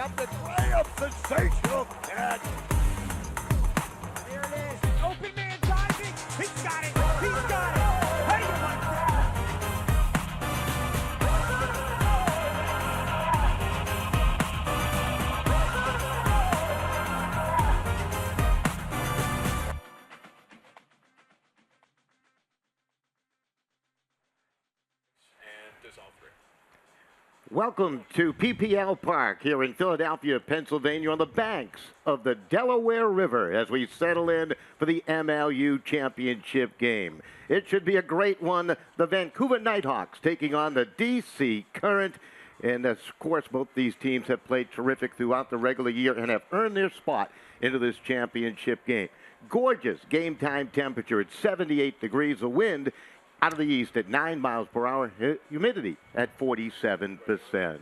Captain Graham, sensational catch. There it is. Open man diving. He's got it. He's got it. How do you like that? Welcome to PPL Park here in Philadelphia, Pennsylvania, on the banks of the Delaware River as we settle in for the MLU championship game. It should be a great one. The Vancouver Nighthawks taking on the DC Current. And of course, both these teams have played terrific throughout the regular year and have earned their spot into this championship game. Gorgeous game time temperature at 78 degrees. The wind out of the east at 9 miles per hour, humidity at 47%.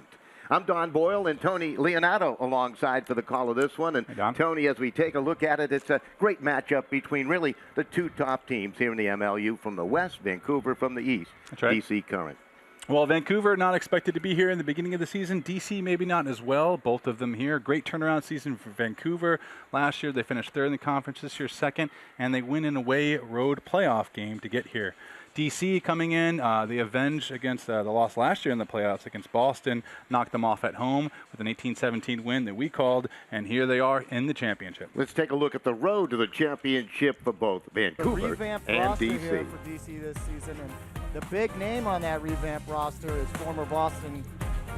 I'm Don Boyle and Tony Leonardo alongside for the call of this one. And hey, Tony, as we take a look at it, it's a great matchup between really the two top teams here in the MLU from the west, Vancouver from the east, That's right. DC Current. Well, Vancouver not expected to be here in the beginning of the season. DC maybe not as well. Both of them here. Great turnaround season for Vancouver. Last year they finished third in the conference. This year second, and they win an away road playoff game to get here. DC coming in, they avenged against the loss last year in the playoffs against Boston, knocked them off at home with an 18-17 win that we called, and here they are in the championship. Let's take a look at the road to the championship for both Vancouver revamped and roster DC. here for DC this season, and the big name on that revamped roster is former Boston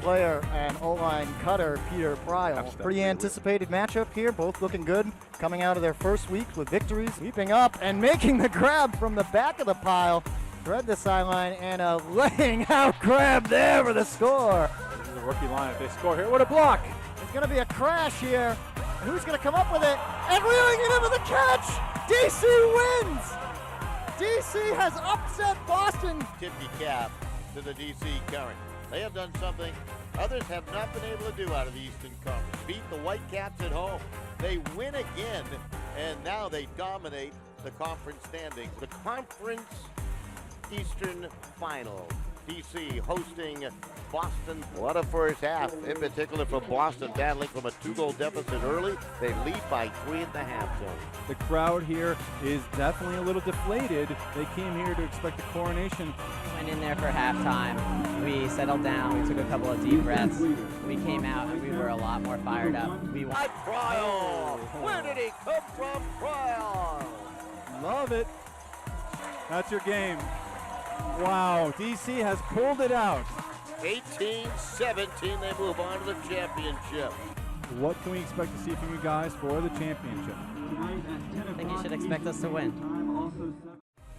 player and O-line cutter Peter Pregame. Pretty anticipated matchup here, both looking good, coming out of their first weeks with victories, sweeping up and making the grab from the back of the pile. Thread the sideline and a laying out grab there for the score. This is a rookie line. If they score here, what a block. It's going to be a crash here. And who's going to come up with it? And reeling it into the catch. DC wins. DC has upset Boston. Tippy cap to the DC Current. They have done something others have not been able to do out of the Eastern Conference. Beat the Whitecaps at home. They win again, and now they dominate the conference standings. The conference Eastern Final. DC hosting Boston. What a first half, in particular for Boston, battling from a 2-goal deficit early. They lead by 3 at the half zone. The crowd here is definitely a little deflated. They came here to expect a coronation. Went in there for halftime. We settled down. We took a couple of deep breaths. We came out and we were a lot more fired up. Pryor! Where did he come from, Pryor? Love it. That's your game. Wow, DC has pulled it out. 18-17, they move on to the championship. What can we expect to see from you guys for the championship? I think you should expect us to win.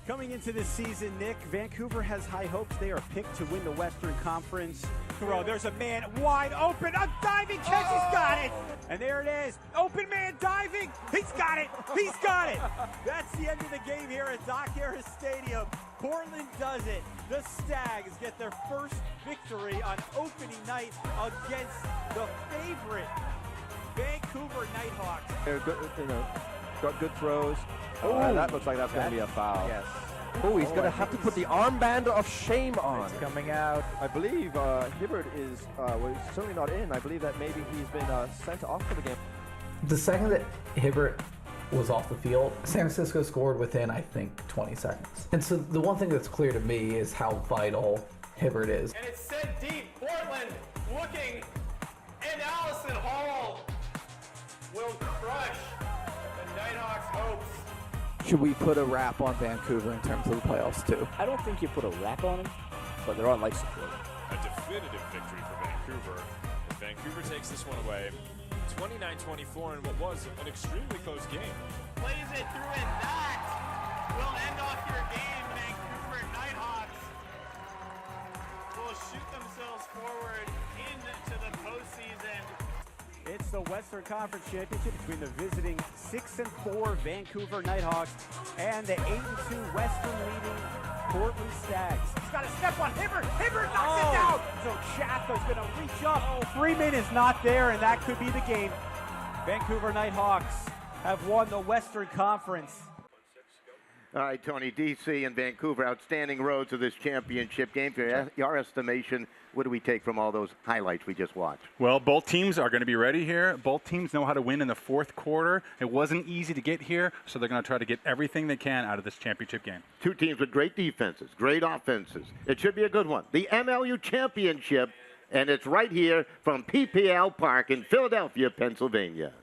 Coming into this season, Nick, Vancouver has high hopes. They are picked to win the Western Conference. There's a man wide open, a diving catch, he's got it! And there it is, open man diving, he's got it, he's got it! That's the end of the game here at Doc Harris Stadium. Portland does it. The Stags get their first victory on opening night against the favorite Vancouver Nighthawks. They're good, got good throws. That looks like that's going to be a foul. Yes. Oh, he's going to have to put the armband of shame on. It's coming out. I believe Hibbert is certainly not in. I believe that maybe he's been sent off for the game. The second that Hibbert was off the field, San Francisco scored within, I think, 20 seconds. And so the one thing that's clear to me is how vital Hibbert is. And it's sent deep. Portland looking, and Allison Hall will crush the Nighthawks' hopes. Should we put a wrap on Vancouver in terms of the playoffs too? I don't think you put a wrap on them, but they're on life support. A definitive victory for Vancouver as Vancouver takes this one away 29-24 in what was an extremely close game. Plays it through, and that will end off your game. Vancouver Nighthawks will shoot themselves forward into the postseason. It's the Western Conference Championship between the visiting 6-4 Vancouver Nighthawks and the 8-2 Western leading Portland Stags. He's got a step on Hibbert. Hibbert knocks it down. So Chaffa's going to reach up. Freeman is not there, and that could be the game. Vancouver Nighthawks have won the Western Conference. All right, Tony, DC and Vancouver, outstanding roads to this championship game. For your estimation, what do we take from all those highlights we just watched? Well, both teams are going to be ready here. Both teams know how to win in the fourth quarter. It wasn't easy to get here, so they're going to try to get everything they can out of this championship game. Two teams with great defenses, great offenses. It should be a good one. The MLU Championship, and it's right here from PPL Park in Philadelphia, Pennsylvania.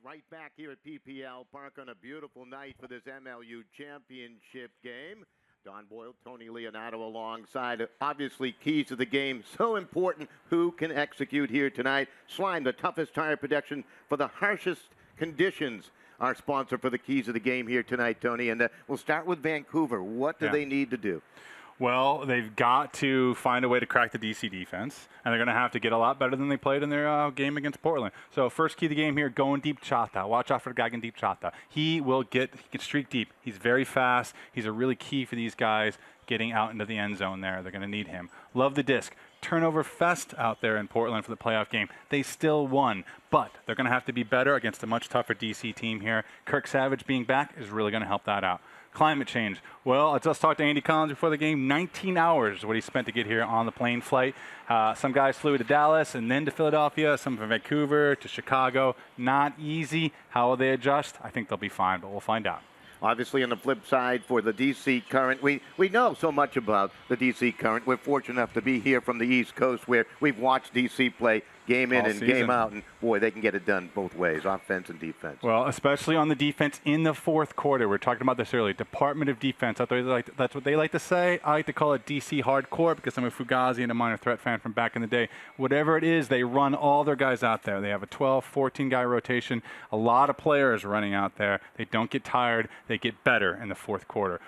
Right back here at PPL Park on a beautiful night for this MLU championship game. Don Boyle, Tony Leonardo alongside. Obviously, keys to the game, so important. Who can execute here tonight? Slime, the toughest tire protection for the harshest conditions. Our sponsor for the keys of the game here tonight, Tony. And we'll start with Vancouver. What do they need to do? Well, they've got to find a way to crack the DC defense, and they're going to have to get a lot better than they played in their game against Portland. So first key of the game here, going deep Chata. Watch out for the guy in deep Chata. He can streak deep. He's very fast. He's a really key for these guys getting out into the end zone there. They're going to need him. Love the disc. Turnover fest out there in Portland for the playoff game. They still won, but they're going to have to be better against a much tougher DC team here. Kirk Savage being back is really going to help that out. Climate change. Well, I just talked to Andy Collins before the game. 19 hours is what he spent to get here on the plane flight. Some guys flew to Dallas and then to Philadelphia, some from Vancouver to Chicago. Not easy. How will they adjust? I think they'll be fine, but we'll find out. Obviously, on the flip side, for the D.C. Current, we know so much about the D.C. Current. We're fortunate enough to be here from the East Coast where we've watched D.C. play game in and game out, and boy, they can get it done both ways, offense and defense. Well, especially on the defense in the fourth quarter. We were talking about this earlier. Department of Defense. That's what they like to say. I like to call it DC hardcore because I'm a Fugazi and a Minor Threat fan from back in the day. Whatever it is, they run all their guys out there. They have a 12, 14-guy rotation. A lot of players running out there. They don't get tired. They get better in the fourth quarter.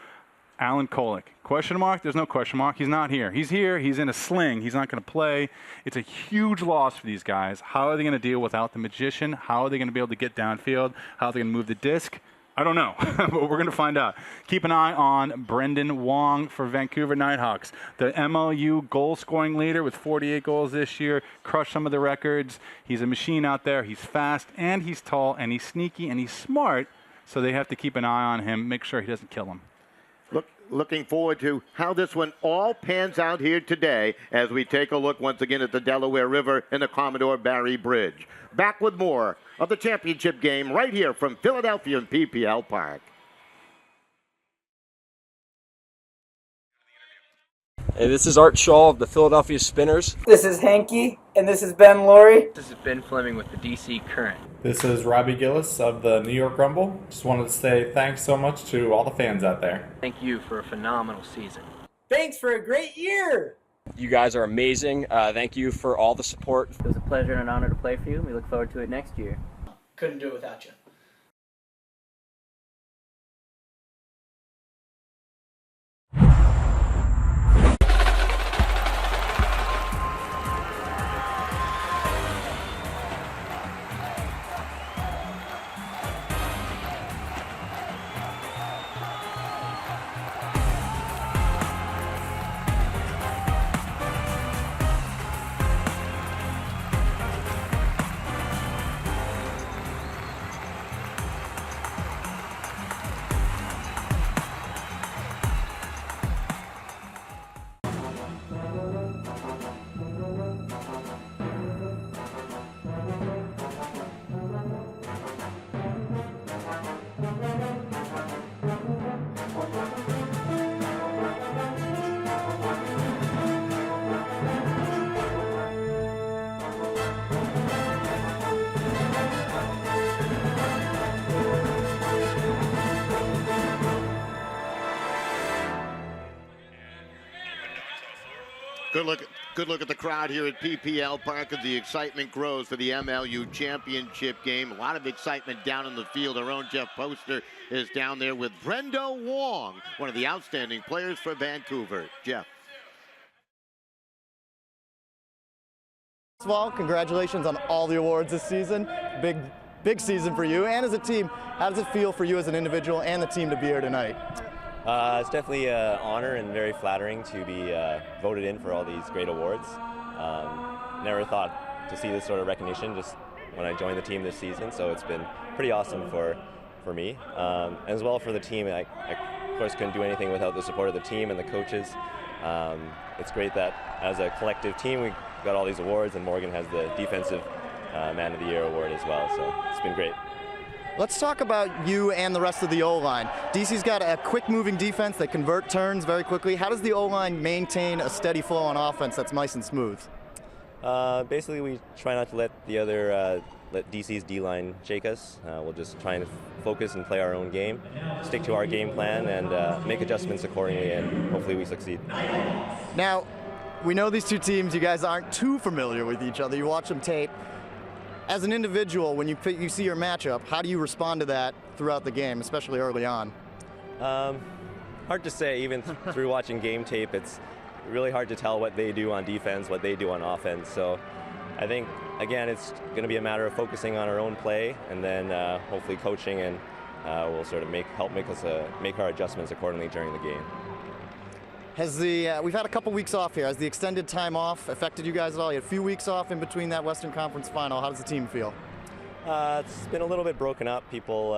Alan Kolick. Question mark? There's no question mark. He's not here. He's here. He's in a sling. He's not going to play. It's a huge loss for these guys. How are they going to deal without the magician? How are they going to be able to get downfield? How are they going to move the disc? I don't know, but we're going to find out. Keep an eye on Brendan Wong for Vancouver Nighthawks. The MLU goal-scoring leader with 48 goals this year. Crushed some of the records. He's a machine out there. He's fast, and he's tall, and he's sneaky, and he's smart, so they have to keep an eye on him, make sure he doesn't kill them. Looking forward to how this one all pans out here today as we take a look once again at the Delaware River and the Commodore Barry Bridge. Back with more of the championship game right here from Philadelphia and PPL Park. Hey, this is Art Shaw of the Philadelphia Spinners. This is Hanky, and this is Ben Laurie. This is Ben Fleming with the DC Current. This is Robbie Gillis of the New York Rumble. Just wanted to say thanks so much to all the fans out there. Thank you for a phenomenal season. Thanks for a great year. You guys are amazing. Thank you for all the support. It was a pleasure and an honor to play for you, and we look forward to it next year. Couldn't do it without you. good look at the crowd here at PPL Park as the excitement grows for the MLU championship game. A lot of excitement down in the field. Our own Jeff Poster is down there with Brendo Wong, one of the outstanding players for Vancouver. Jeff. First of all, congratulations on all the awards this season. Big season for you and as a team. How does it feel for you as an individual and the team to be here tonight? It's definitely an honor and very flattering to be voted in for all these great awards. Never thought to see this sort of recognition just when I joined the team this season, so it's been pretty awesome for me. As well for the team, I of course couldn't do anything without the support of the team and the coaches. It's great that as a collective team we got all these awards, and Morgan has the Defensive Man of the Year award as well, so it's been great. Let's talk about you and the rest of the O-line. DC's got a quick-moving defense that convert turns very quickly. How does the O-line maintain a steady flow on offense that's nice and smooth? Basically, we try not to let let DC's D-line shake us. We'll just try and focus and play our own game, stick to our game plan, and make adjustments accordingly, and hopefully we succeed. Now, we know these two teams, you guys aren't too familiar with each other. You watch them tape. As an individual, when you see your matchup, how do you respond to that throughout the game, especially early on? Hard to say. Even through watching game tape, it's really hard to tell what they do on defense, what they do on offense. So I think, again, it's going to be a matter of focusing on our own play, and then hopefully coaching, and we'll sort of help make our adjustments accordingly during the game. We've had a couple weeks off here. Has the extended time off affected you guys at all? You had a few weeks off in between that Western Conference final. How does the team feel? It's been a little bit broken up. People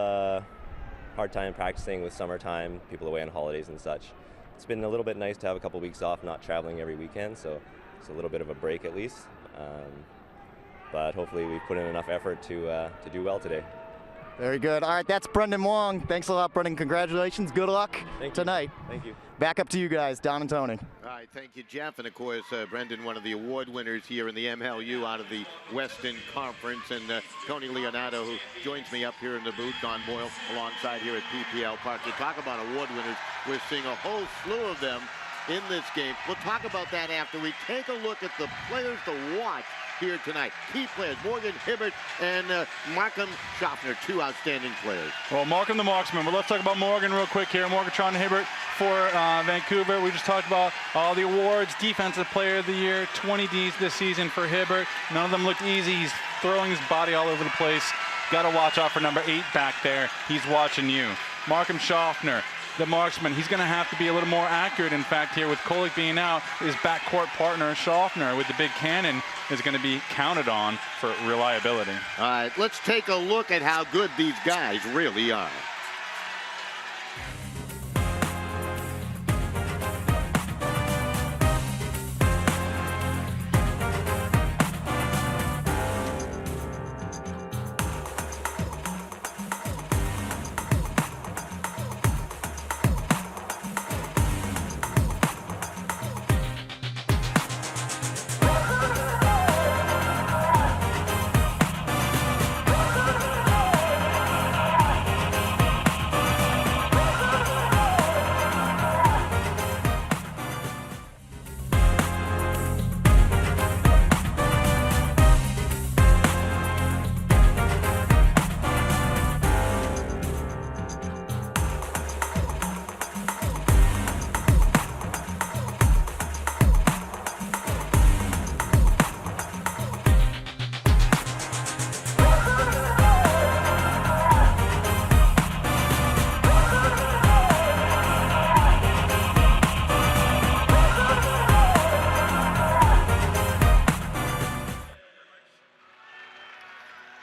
hard time practicing with summertime, people away on holidays and such. It's been a little bit nice to have a couple weeks off, not traveling every weekend, so it's a little bit of a break at least. But hopefully we've put in enough effort to do well today. Very good. All right, that's Brendan Wong. Thanks a lot, Brendan. Congratulations. Good luck tonight. Thank you. Back up to you guys, Don and Tony. All right, thank you, Jeff. And, of course, Brendan, one of the award winners here in the MLU out of the Western Conference. And Tony Leonardo, who joins me up here in the booth, Don Boyle, alongside here at PPL Park. You talk about award winners. We're seeing a whole slew of them in this game. We'll talk about that after we take a look at the players to watch here tonight. Key players, Morgan Hibbert and Markham Schaffner, two outstanding players. Well, Markham the marksman, but let's talk about Morgan real quick here. Morgan Hibbert for Vancouver. We just talked about all the awards. Defensive Player of the Year, 20 Ds this season for Hibbert. None of them looked easy. He's throwing his body all over the place. Got to watch out for number 8 back there. He's watching you. Markham Schaffner, the marksman, he's going to have to be a little more accurate. In fact, here with Kolek being out, his backcourt partner, Schaffner, with the big cannon, is going to be counted on for reliability. All right, let's take a look at how good these guys really are.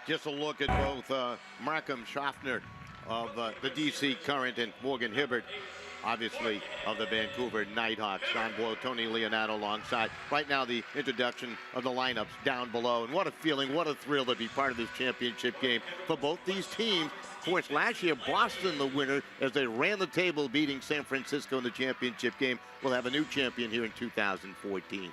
Just a look at both Markham Schaffner of the DC Current and Morgan Hibbert, obviously, of the Vancouver Nighthawks. Don Boyle, Tony Leonardo alongside. Right now, the introduction of the lineups down below. And what a feeling, what a thrill to be part of this championship game for both these teams. Of course, last year, Boston the winner as they ran the table, beating San Francisco in the championship game. We'll have a new champion here in 2014.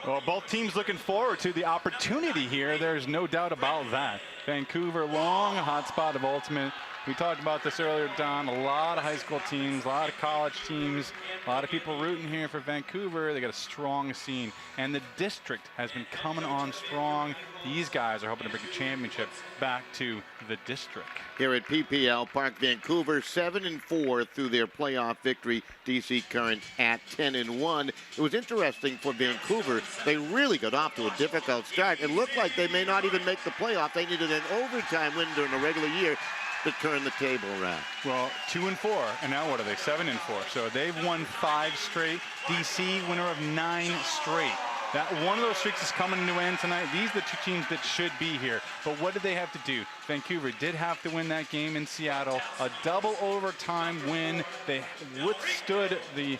Well, both teams looking forward to the opportunity here. There's no doubt about that. Vancouver, long hot spot of ultimate We talked about this earlier, Don. A lot of high school teams, a lot of college teams, a lot of people rooting here for Vancouver. They got a strong scene, and the district has been coming on strong. These guys are hoping to bring a championship back to the district. Here at PPL Park, Vancouver 7-4 through their playoff victory. DC Current at 10-1. It was interesting for Vancouver. They really got off to a difficult start. It looked like they may not even make the playoff. They needed an overtime win during the regular year to turn the table around. Well, 2-4, and now what are they? 7-4. So they've won 5 straight. DC winner of 9 straight. That one of those streaks is coming to an end tonight. These are the 2 teams that should be here. But what did they have to do? Vancouver did have to win that game in Seattle. A double overtime win. They withstood the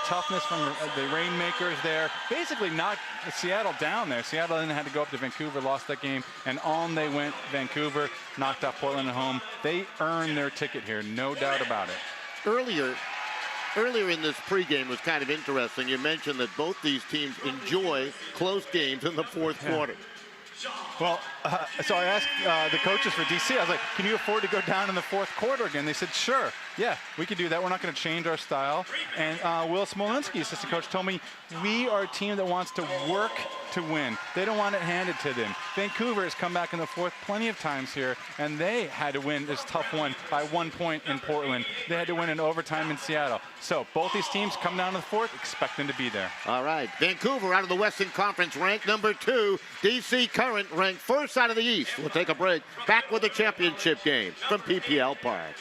toughness from the Rainmakers there. Basically knocked Seattle down there. Seattle then had to go up to Vancouver, lost that game, and on they went. Vancouver knocked off Portland at home. They earned their ticket here, no doubt about it. Earlier in this pregame was kind of interesting. You mentioned that both these teams enjoy close games in the fourth quarter. Well, so I asked the coaches for DC, I was like, can you afford to go down in the fourth quarter again? They said, sure. Yeah, we could do that. We're not going to change our style. And Will Smolinski, assistant coach, told me we are a team that wants to work to win. They don't want it handed to them. Vancouver has come back in the fourth plenty of times here, and they had to win this tough one by 1 point in Portland. They had to win in overtime in Seattle. So both these teams come down to the fourth, expect them to be there. All right, Vancouver out of the Western Conference ranked number 2. DC Current ranked first out of the East. We'll take a break. Back with the championship game from PPL Park.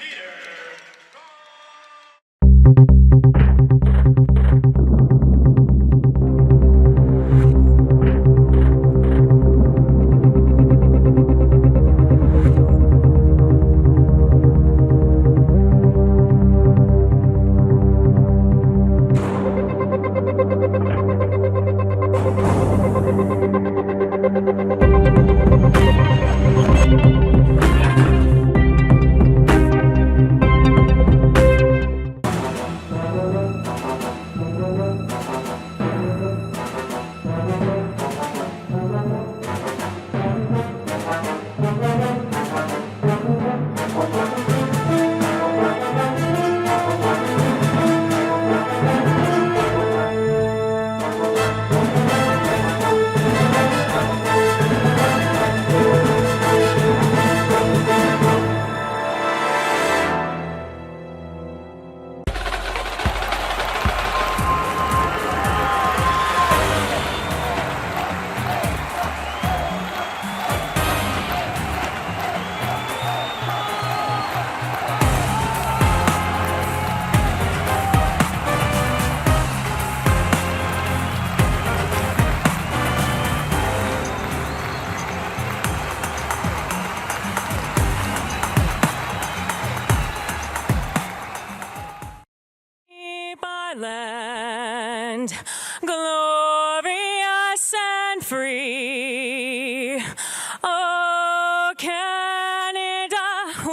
Land, glorious and free. Oh, Canada,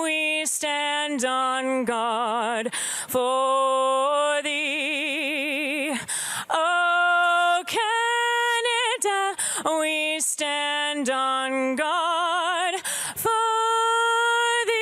we stand on guard for thee. Oh, Canada, we stand on guard for thee.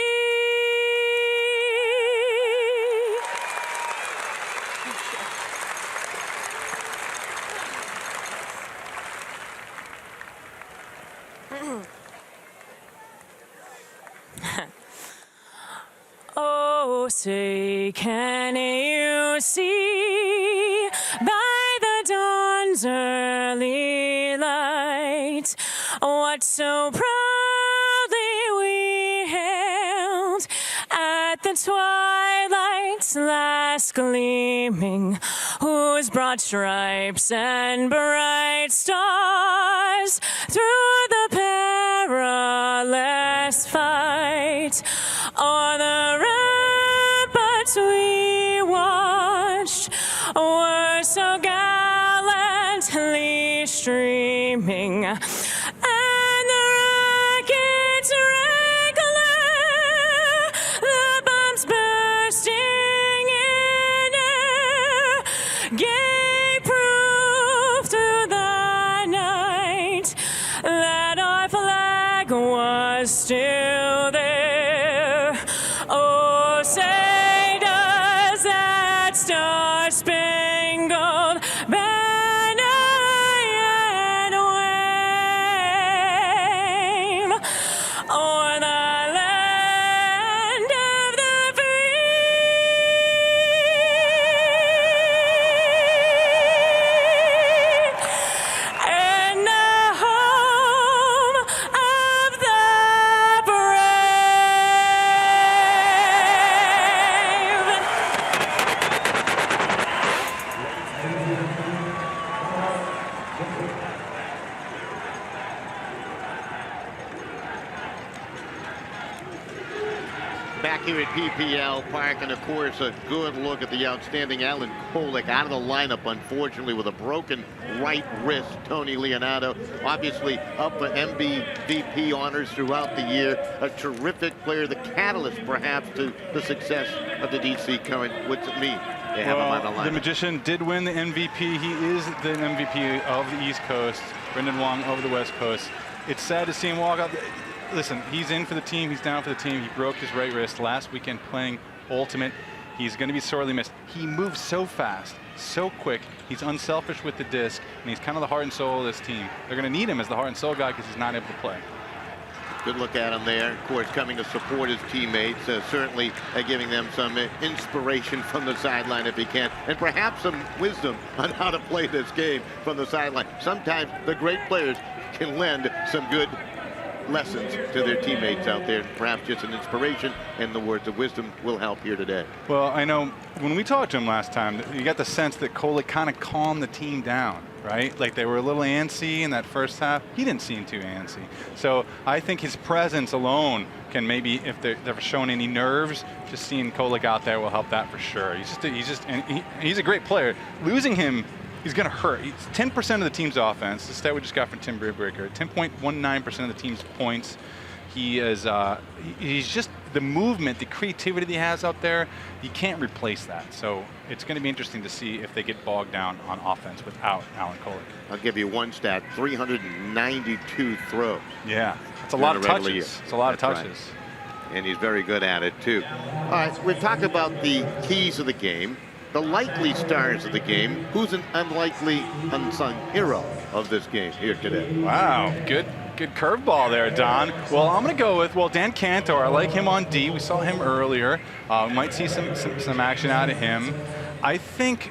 Oh, say, can you see by the dawn's early light what so proudly we hailed at the twilight's last gleaming, whose broad stripes and bright stars through the perilous fight o'er the ramparts we watched were so gallantly streaming, and the rockets regular, the bombs bursting in air, gave proof through the night that our flag was still there. PPL Park, and of course a good look at the outstanding Alan Kolek out of the lineup, unfortunately, with a broken right wrist. Tony Leonardo, obviously up for MVP honors throughout the year. A terrific player, the catalyst perhaps to the success of the DC Current. What's it mean? They have him on the lineup. The Magician did win the MVP. He is the MVP of the East Coast. Brendan Wong over the West Coast. It's sad to see him walk out. Listen, he's in for the team. He's down for the team. He broke his right wrist last weekend playing Ultimate. He's going to be sorely missed. He moves so fast, so quick. He's unselfish with the disc, and he's kind of the heart and soul of this team. They're going to need him as the heart and soul guy because he's not able to play. Good look at him there. Of course, coming to support his teammates, certainly giving them some inspiration from the sideline if he can, and perhaps some wisdom on how to play this game from the sideline. Sometimes the great players can lend some good lessons to their teammates out there. Perhaps just an inspiration and the words of wisdom will help here today. Well, I know when we talked to him last time, you got the sense that Kolek kind of calmed the team down, right? Like they were a little antsy in that first half. He didn't seem too antsy. So I think his presence alone can maybe, if they're showing any nerves, just seeing Kolek out there will help that for sure. He's a great player. Losing him, he's going to hurt. He's 10% of the team's offense. The stat we just got from Tim Breaker. 10.19% of the team's points. He is. He's just the movement, the creativity that he has out there. You can't replace that. So it's going to be interesting to see if they get bogged down on offense without Alan Kolek. I'll give you one stat: 392 throws. Yeah, it's a lot of touches. It's a lot of touches. Right. And he's very good at it too. All right, we've talked about the keys of the game. The likely stars of the game. Who's an unlikely unsung hero of this game here today? Wow, good curveball there, Don. Well, I'm going to go with, Dan Cantor. I like him on D. We saw him earlier. Might see some action out of him. I think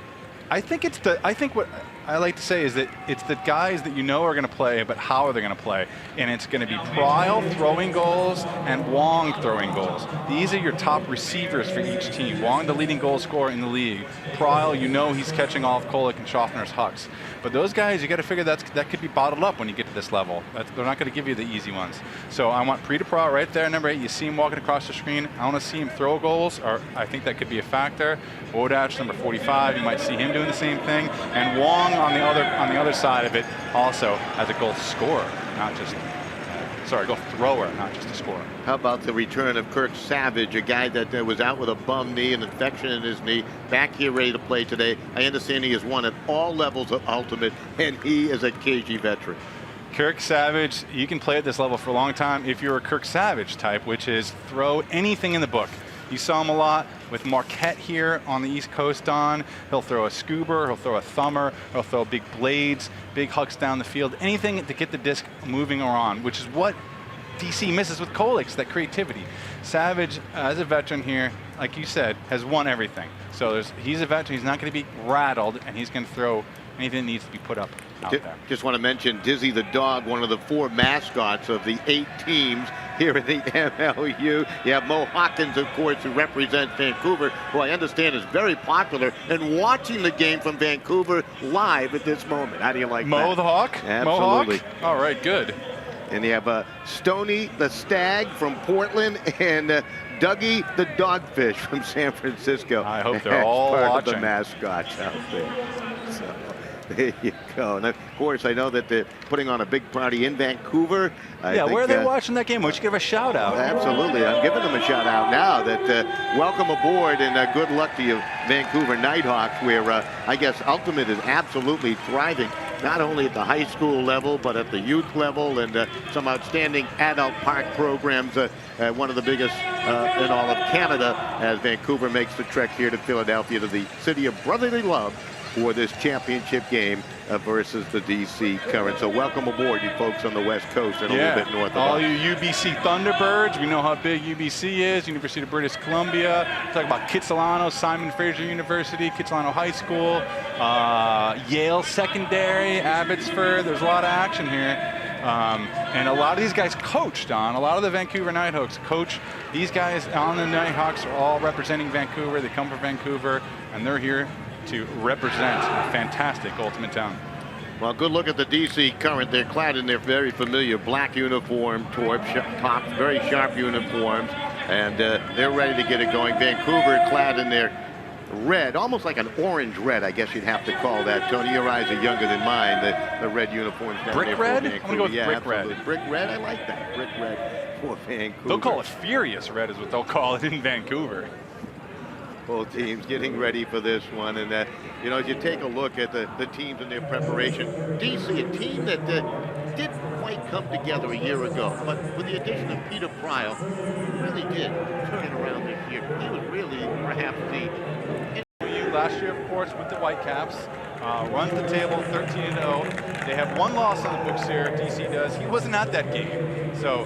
what I like to say is that it's the guys that you know are going to play, but how are they going to play? And it's going to be Pryle throwing goals and Wong throwing goals. These are your top receivers for each team. Wong, the leading goal scorer in the league. Pryle, you know he's catching all of Kolek and Schaffner's hucks. But those guys, you got to figure that could be bottled up when you get to this level. They're not going to give you the easy ones. So I want Prita Pryle right there, number 8. You see him walking across the screen. I want to see him throw goals, or I think that could be a factor. Bodach, number 45, you might see him doing the same thing. And Wong on the other side of it also as a goal scorer, not just goal thrower, not just a scorer. How about the return of Kirk Savage, a guy that was out with a bum knee, an infection in his knee, back here ready to play today. I understand he has won at all levels of Ultimate, and he is a KG veteran. Kirk Savage, you can play at this level for a long time if you're a Kirk Savage type, which is throw anything in the book. You saw him a lot with Marquette here on the East Coast, Don. He'll throw a scuba, he'll throw a thumber, he'll throw big blades, big hucks down the field, anything to get the disc moving around, which is what DC misses with Kolek's, that creativity. Savage, as a veteran here, like you said, has won everything. So he's a veteran, he's not going to be rattled, and he's going to throw anything that needs to be put up out there. Just want to mention Dizzy the dog, one of the 4 mascots of the 8 teams here at the MLU. You have Mo Hawkins, of course, who represents Vancouver, who I understand is very popular and watching the game from Vancouver live at this moment. How do you like that? Mo the Hawk? Absolutely. Mo Hawk? All right, good. And you have Stoney the Stag from Portland and Dougie the Dogfish from San Francisco. I hope they're all part watching. of the mascots out there. So there you go. And of course, I know that they're putting on a big party in Vancouver. Where are they watching that game? We should give a shout out. Absolutely. I'm giving them a shout out now that welcome aboard and good luck to you, Vancouver Nighthawks, where I guess Ultimate is absolutely thriving, not only at the high school level, but at the youth level, and some outstanding adult park programs, one of the biggest in all of Canada, as Vancouver makes the trek here to Philadelphia, to the city of brotherly love, for this championship game versus the DC Current. So welcome aboard, you folks on the West Coast and a little bit north of all us. you UBC Thunderbirds. We know how big UBC is, University of British Columbia. Talk about Kitsilano, Simon Fraser University, Kitsilano High School, Yale Secondary, Abbotsford. There's a lot of action here. And a lot of these guys coach, Don. A lot of the Vancouver Nighthawks coach. These guys on the Nighthawks are all representing Vancouver. They come from Vancouver, and they're here to represent a fantastic Ultimate town. Well, good look at the DC Current. They're clad in their very familiar black uniform, tops, very sharp uniforms. And they're ready to get it going. Vancouver clad in their red, almost like an orange red, I guess you'd have to call that. Tony, your eyes are younger than mine. The red uniforms down brick there red? for I'm Vancouver. gonna go with yeah, brick absolutely. red. Brick red, I like that. Brick red for Vancouver. They'll call it furious red is what they'll call it in Vancouver. Both teams getting ready for this one. And, you know, as you take a look at the teams and their preparation, DC, a team that didn't quite come together a year ago, but with the addition of Peter Pregame, really did turn it around this year. He was really perhaps the... Last year, of course, with the Whitecaps, runs the table 13-0. They have one loss on the books here. DC does. He wasn't at that game, so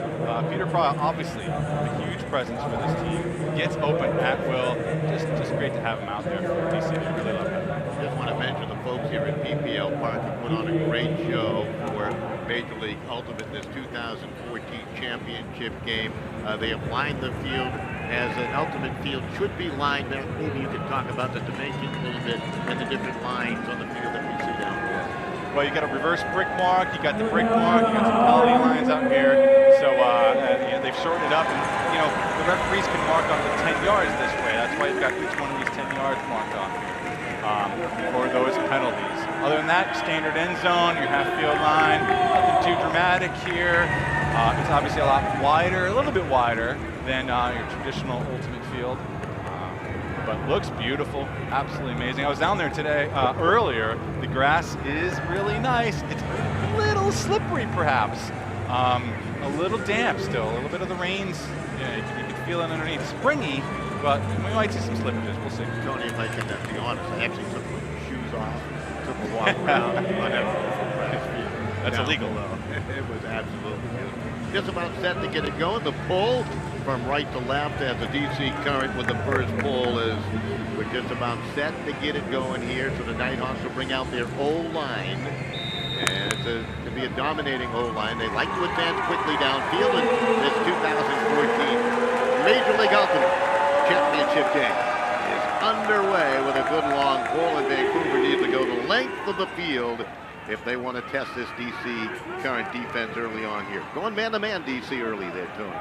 Peter Pregame, obviously, a huge presence for this team. Gets open at will. Just great to have him out there for DC. I really love that. Just want to mention the folks here at PPL Park who put on a great show for Major League Ultimate in this 2014 championship game. They have lined the field as an ultimate field should be lined. Maybe you could talk about the dimensions a little bit and the different lines on the field that we see down there. Well, you got a reverse brick mark, you got the brick mark, you got some poly lines out here. So they've shortened it up, and you know the referees can mark on the 10 yards this way. That's why you've got each one of these 10 yards marked on for those penalties. Other than that, standard end zone, your half field line, nothing too dramatic here. It's obviously a lot wider, a little bit wider than your traditional ultimate field. But looks beautiful, absolutely amazing. I was down there today, earlier. The grass is really nice. It's a little slippery, perhaps. A little damp still, a little bit of the rains. You can feel it underneath. Springy, but we might see some slippages. We'll see. Tony, if I can be honest, I actually took my shoes off, took a walk around on that grass field. That's illegal, though. It was absolutely beautiful. Just about set to get it going. The pull from right to left as the DC Current with the first pull is we're just about set to get it going here. So the Nighthawks will bring out their O-line. And it's to be a dominating O-line. They like to advance quickly downfield in this 2014 Major League Ultimate Championship game is underway with a good long pull, and Vancouver needs to go the length of the field if they want to test this DC Current defense early on here. Going man-to-man DC early there, Tony.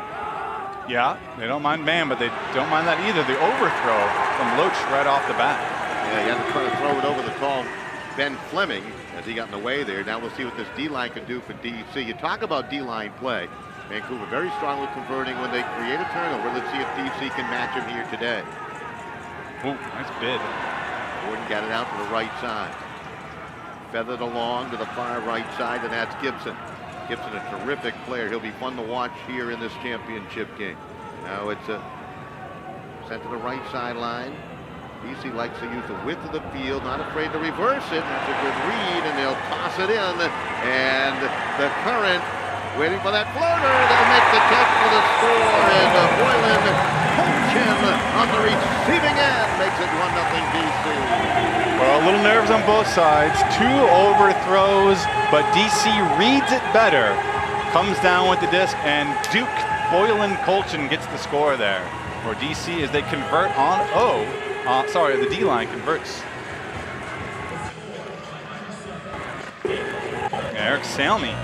Yeah, they don't mind man, but they don't mind that either. The overthrow from Loach right off the bat. Yeah, he had to try to throw it over the tall Ben Fleming as he got in the way there. Now we'll see what this D-line can do for DC. You talk about D-line play. Vancouver very strong with converting when they create a turnover. Let's see if DC can match him here today. Ooh, nice bid. Gordon got it out to the right side. Feathered along to the far right side, and that's Gibson. Gibson, a terrific player. He'll be fun to watch here in this championship game. Now it's sent to the right sideline. DC likes to use the width of the field, not afraid to reverse it. That's a good read, and they'll toss it in. And the Current waiting for that floater. They'll make the catch for the score, and Boylan Colchin on the receiving end makes it 1-0 DC. Well, a little nerves on both sides. Two overthrows, but DC reads it better. Comes down with the disc, and Duke Boylan Colchin gets the score there. For DC as they convert on the D-line converts. Eric Sammy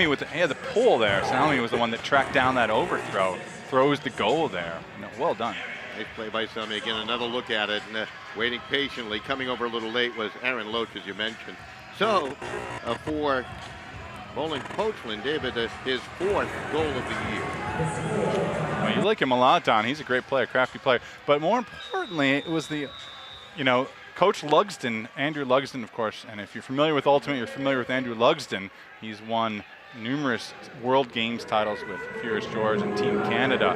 with the pull there. Sammy was the one that tracked down that overthrow. Throws the goal there. No, well done. Nice play by Sammy. Again, another look at it. And waiting patiently. Coming over a little late was Aaron Loach, as you mentioned. So, for Boylan Colchin, David, his fourth goal of the year. Well, you like him a lot, Don. He's a great player, crafty player. But more importantly, it was the, Coach Lugsden, Andrew Lugsden, of course. And if you're familiar with Ultimate, you're familiar with Andrew Lugsden. He's won numerous World Games titles with Furious George and Team Canada.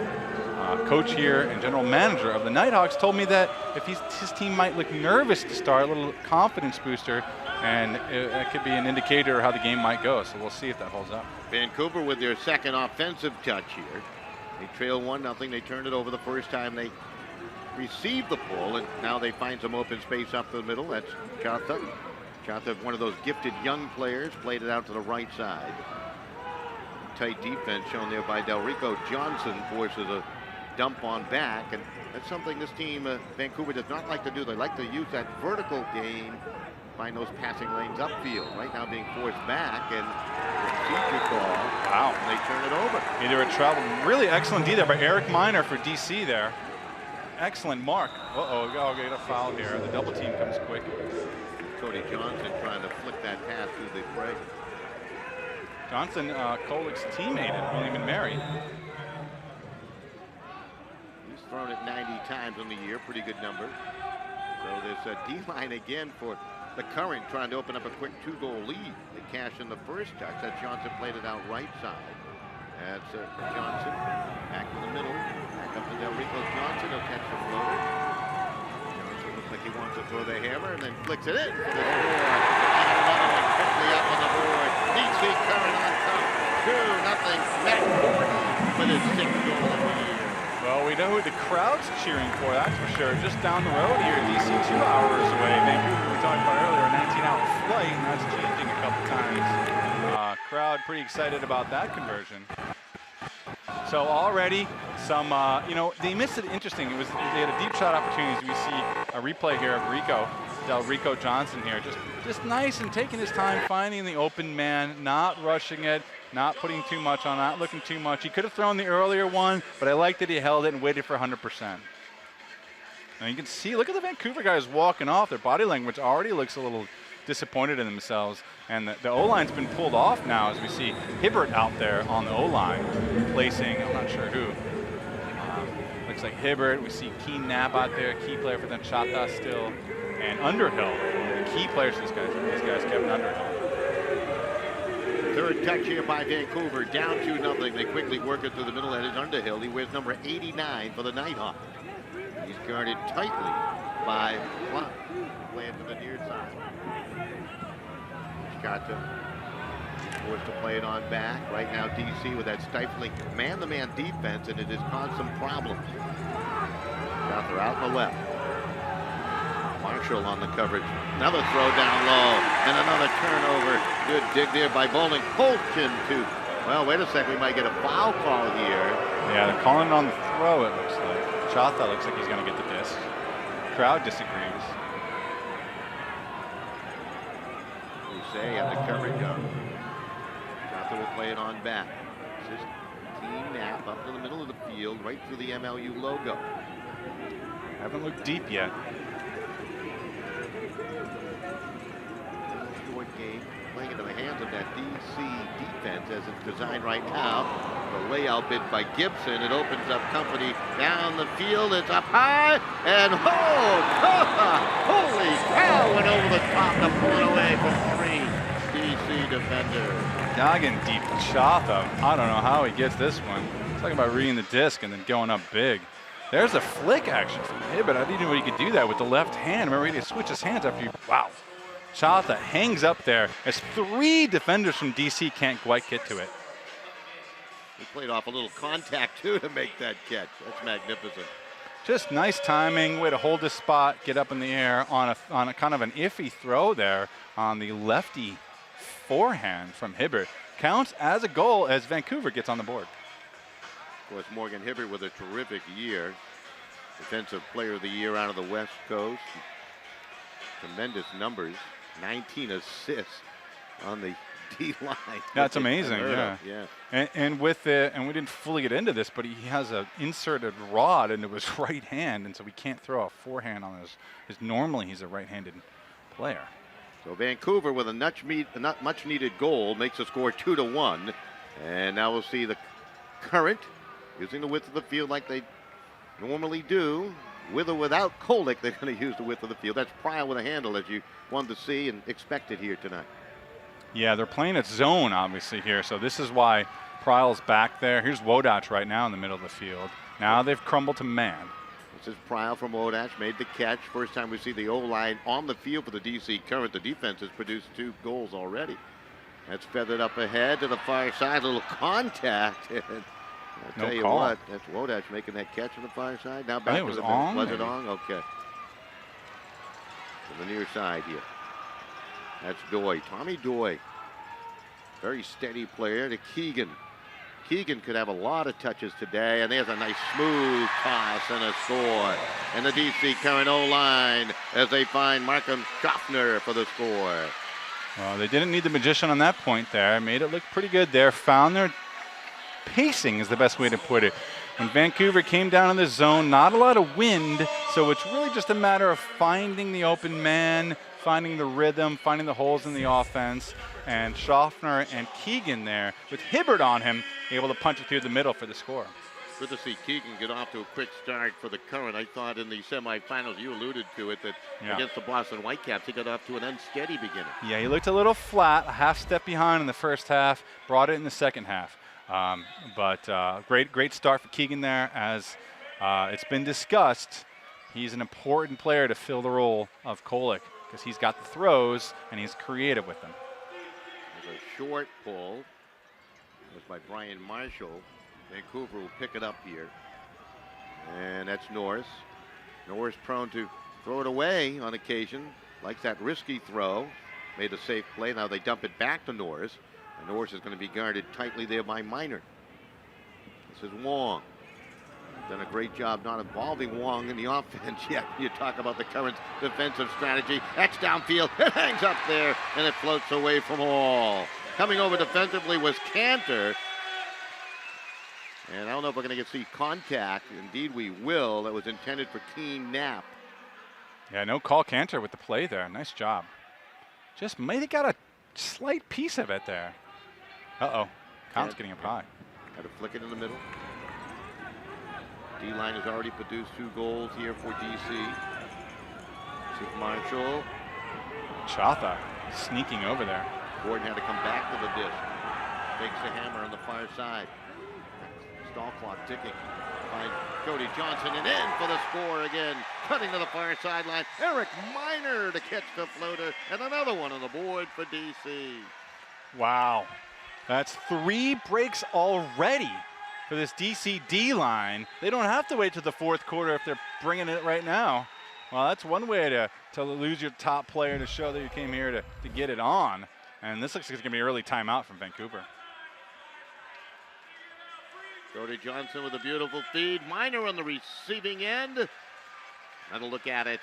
Coach here and general manager of the Nighthawks told me that if his team might look nervous to start, a little confidence booster, and it could be an indicator of how the game might go. So we'll see if that holds up. Vancouver with their second offensive touch here. They trail 1-0. They turned it over the first time they received the pull, and now they find some open space up the middle. That's Chatha. Chatha, one of those gifted young players, played it out to the right side. Tight defense shown there by Delrico Johnson, forces a dump on back, and that's something this team, Vancouver, does not like to do. They like to use that vertical game, find those passing lanes upfield. Right now being forced back, and Procedure call. Wow. And they turn it over. Either a travel. Really excellent D there by Eric Miner for DC there. Excellent mark. Uh-oh, we'll get a foul here. The double team comes quick. Cody Johnson trying to flick that pass through the break. Johnson, Kolick's teammate at William and Mary. He's thrown it 90 times on the year. Pretty good number. So there's a D-line again for the Current, trying to open up a quick 2-goal lead. They cash in the first touch. That Johnson played it out right side. That's Johnson back to the middle. Back up to Del Rico Johnson. He'll catch the floater. Johnson looks like he wants to throw the hammer and then flicks it in for the score. And another one quickly up on the board. DC Current on top. 2-0. Matt Gordon with his 6th goal of the year. Well, we know who the crowd's cheering for, that's for sure. Just down the road here, DC 2 hours away. Vancouver, we talked about earlier, a 19-hour flight, and that's changing a couple times. Crowd pretty excited about that conversion. So already some, they missed it. Interesting. They had a deep shot opportunity. We see a replay here of Del Rico Johnson here, just nice and taking his time, finding the open man, not rushing it, not putting too much on, not looking too much. He could have thrown the earlier one, but I liked that he held it and waited for 100%. Now you can see, look at the Vancouver guys walking off. Their body language already looks a little disappointed in themselves. And the O-line's been pulled off now as we see Hibbert out there on the O-line, placing, I'm not sure who. Looks like Hibbert. We see Keen Knapp out there, key player for them, Chata still. And Underhill, the key players for these guys, Kevin Underhill. Third touch here by Vancouver, down 2-0. They quickly work it through the middle. That is Underhill. He wears number 89 for the Nighthawks. He's guarded tightly by Plum, playing to the near side. Chata forced to play it on back. Right now, DC with that stifling man-to-man defense, and it has caused some problems. Chata out on the left. Marshall on the coverage. Another throw down low, and another turnover. Good dig there by Bowling. Colchin to, well, wait a second, we might get a foul call here. Yeah, they're calling it on the throw, it looks like. Chata looks like he's going to get the disc. Crowd disagrees. Say at the coverage of Chata will play it on back. This is Keen Knapp up to the middle of the field, right through the MLU logo. Haven't looked deep yet. Short game, playing into the hands of that DC defense as it's designed right now. The layout bid by Gibson. It opens up company down the field. It's up high, and holy cow, went over the top to pull it away from 3 DC defenders. Noggin deep Chata. I don't know how he gets this one. Talking about reading the disc and then going up big. There's a flick action from Hibbert. I didn't know he could do that with the left hand. Remember, he had to switch his hands after wow. Chata hangs up there as 3 defenders from DC can't quite get to it. He played off a little contact, too, to make that catch. That's magnificent. Just nice timing, way to hold this spot, get up in the air on a kind of an iffy throw there on the lefty forehand from Hibbert. Counts as a goal as Vancouver gets on the board. Of course, Morgan Hibbert with a terrific year. Defensive Player of the Year out of the West Coast. Tremendous numbers. 19 assists on the D-line. That's amazing, yeah. Yeah. And with it, and we didn't fully get into this, but he has an inserted rod into his right hand, and so we can't throw a forehand on his normally he's a right-handed player. So Vancouver with a much needed goal makes the score 2-1. And now we'll see the Current using the width of the field like they normally do. With or without Kolick, they're going to use the width of the field. That's Pryle with a handle, as you wanted to see and expected here tonight. Yeah, they're playing at zone, obviously, here. So this is why Pryle's back there. Here's Wodach right now in the middle of the field. Now they've crumbled to man. This is Pryle from Wodach, made the catch. First time we see the O-line on the field for the DC Current. The defense has produced 2 goals already. That's feathered up ahead to the far side. A little contact. I'll tell you what, that's Wodach making that catch on the far side. Now back to the on. Was it on? Okay. To the near side here. That's Doy. Tommy Doy. Very steady player to Keegan. Keegan could have a lot of touches today, and there's a nice smooth toss and a score. And the DC Current O-line as they find Markham Schaffner for the score. Well, they didn't need the magician on that point there. Made it look pretty good there. Found their pacing is the best way to put it. When Vancouver came down in the zone, not a lot of wind, so it's really just a matter of finding the open man, finding the rhythm, finding the holes in the offense. And Schaffner and Keegan there, with Hibbert on him, able to punch it through the middle for the score. Good to see Keegan get off to a quick start for the Current. I thought in the semifinals, you alluded to it, that against the Boston Whitecaps, he got off to an unsteady beginning. Yeah, he looked a little flat, a half step behind in the first half, brought it in the second half. Great start for Keegan there. As it's been discussed, he's an important player to fill the role of Kolek because he's got the throws and he's creative with them. There's a short pull. It was by Brian Marshall. Vancouver will pick it up here. And that's Norris. Norris prone to throw it away on occasion. Likes that risky throw. Made a safe play. Now they dump it back to Norris. And Norris is going to be guarded tightly there by Minor. This is Wong. Done a great job not involving Wong in the offense yet. You talk about the Current's defensive strategy. That's downfield. It hangs up there, and it floats away from Hall. Coming over defensively was Cantor. And I don't know if we're going to see contact. Indeed, we will. That was intended for Keen Knapp. Yeah, no call Cantor with the play there. Nice job. Just might have got a slight piece of it there. Uh-oh. Count's getting up high. Had to flick it in the middle. D-line has already produced 2 goals here for DC. Chief Marshall. Chatha sneaking over there. Gordon had to come back to the dish. Takes the hammer on the far side. Stall clock ticking. Finds Cody Johnson and in for the score again. Cutting to the far sideline. Eric Minor to catch the floater. And another one on the board for DC. Wow. That's 3 breaks already for this DC D-line. They don't have to wait to the fourth quarter if they're bringing it right now. Well, that's one way to lose your top player, to show that you came here to get it on. And this looks like it's going to be an early timeout from Vancouver. Cody Johnson with a beautiful feed. Minor on the receiving end. And a look at it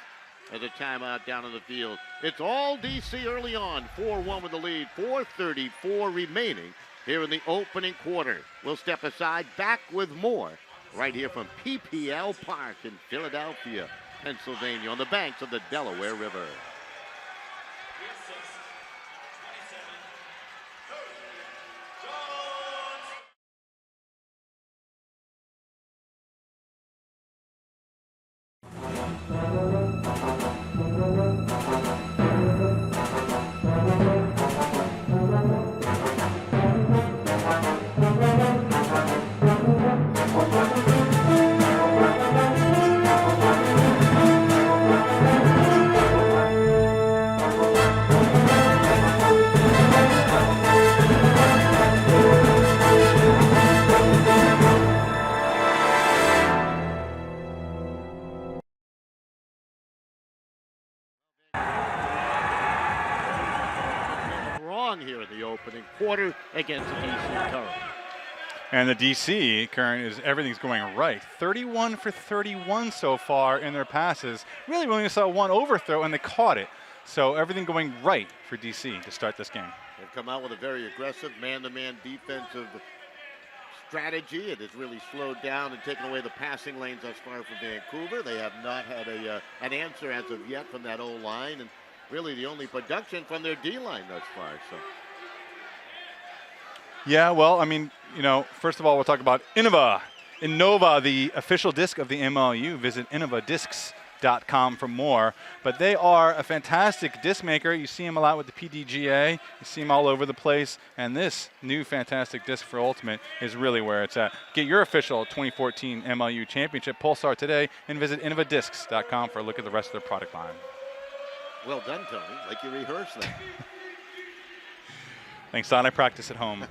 as a timeout down in the field. It's all DC early on. 4-1 with the lead. 4:34 remaining here in the opening quarter. We'll step aside, back with more right here from PPL Park in Philadelphia, Pennsylvania, on the banks of the Delaware River. Here in the opening quarter against the DC Current. And the DC Current is everything's going right. 31 for 31 so far in their passes. Really, we only saw one overthrow and they caught it. So everything going right for DC to start this game. They've come out with a very aggressive man-to-man defensive strategy. It has really slowed down and taken away the passing lanes thus far for Vancouver. They have not had an answer as of yet from that O-line, and really the only production from their D-line thus far. So. Yeah, well, I mean, you know, first of all, we'll talk about Innova, the official disc of the MLU. Visit innovadiscs.com for more. But they are a fantastic disc maker. You see them a lot with the PDGA. You see them all over the place. And this new fantastic disc for Ultimate is really where it's at. Get your official 2014 MLU Championship Pulsar today and visit innovadiscs.com for a look at the rest of their product line. Well done, Tony. Like you rehearsed that. Thanks, Don. I practice at home.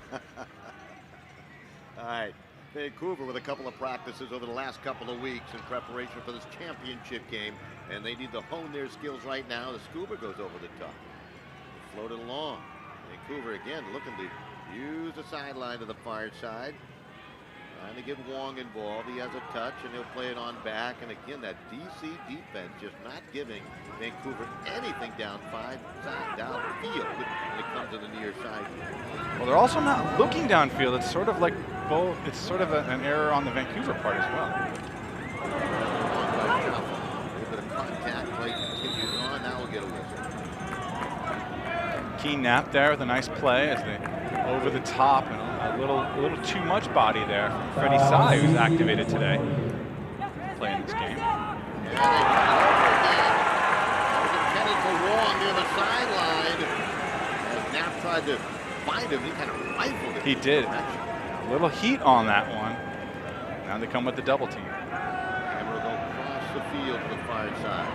All right. Vancouver with a couple of practices over the last couple of weeks in preparation for this championship game, and they need to hone their skills right now. The scuba goes over the top. Floated along. Vancouver again looking to use the sideline to the far side. Trying to get Wong involved. He has a touch, and he'll play it on back. And again, that DC defense just not giving Vancouver anything down down the field when it comes to the near side. Well, they're also not looking downfield. It's sort of like both. It's sort of an error on the Vancouver part as well. A little bit of contact. Play continues on. Now we'll get a whistle. Key Knapp there with a nice play as they over the top and a little too much body there from Freddie Sy, who's activated today, playing this game. Intended for Wong near the sideline. As Knapp tried to find him, he kind of rifled it. He did. A little heat on that one. Now they come with the double team. Hammer will go across the field to the far side.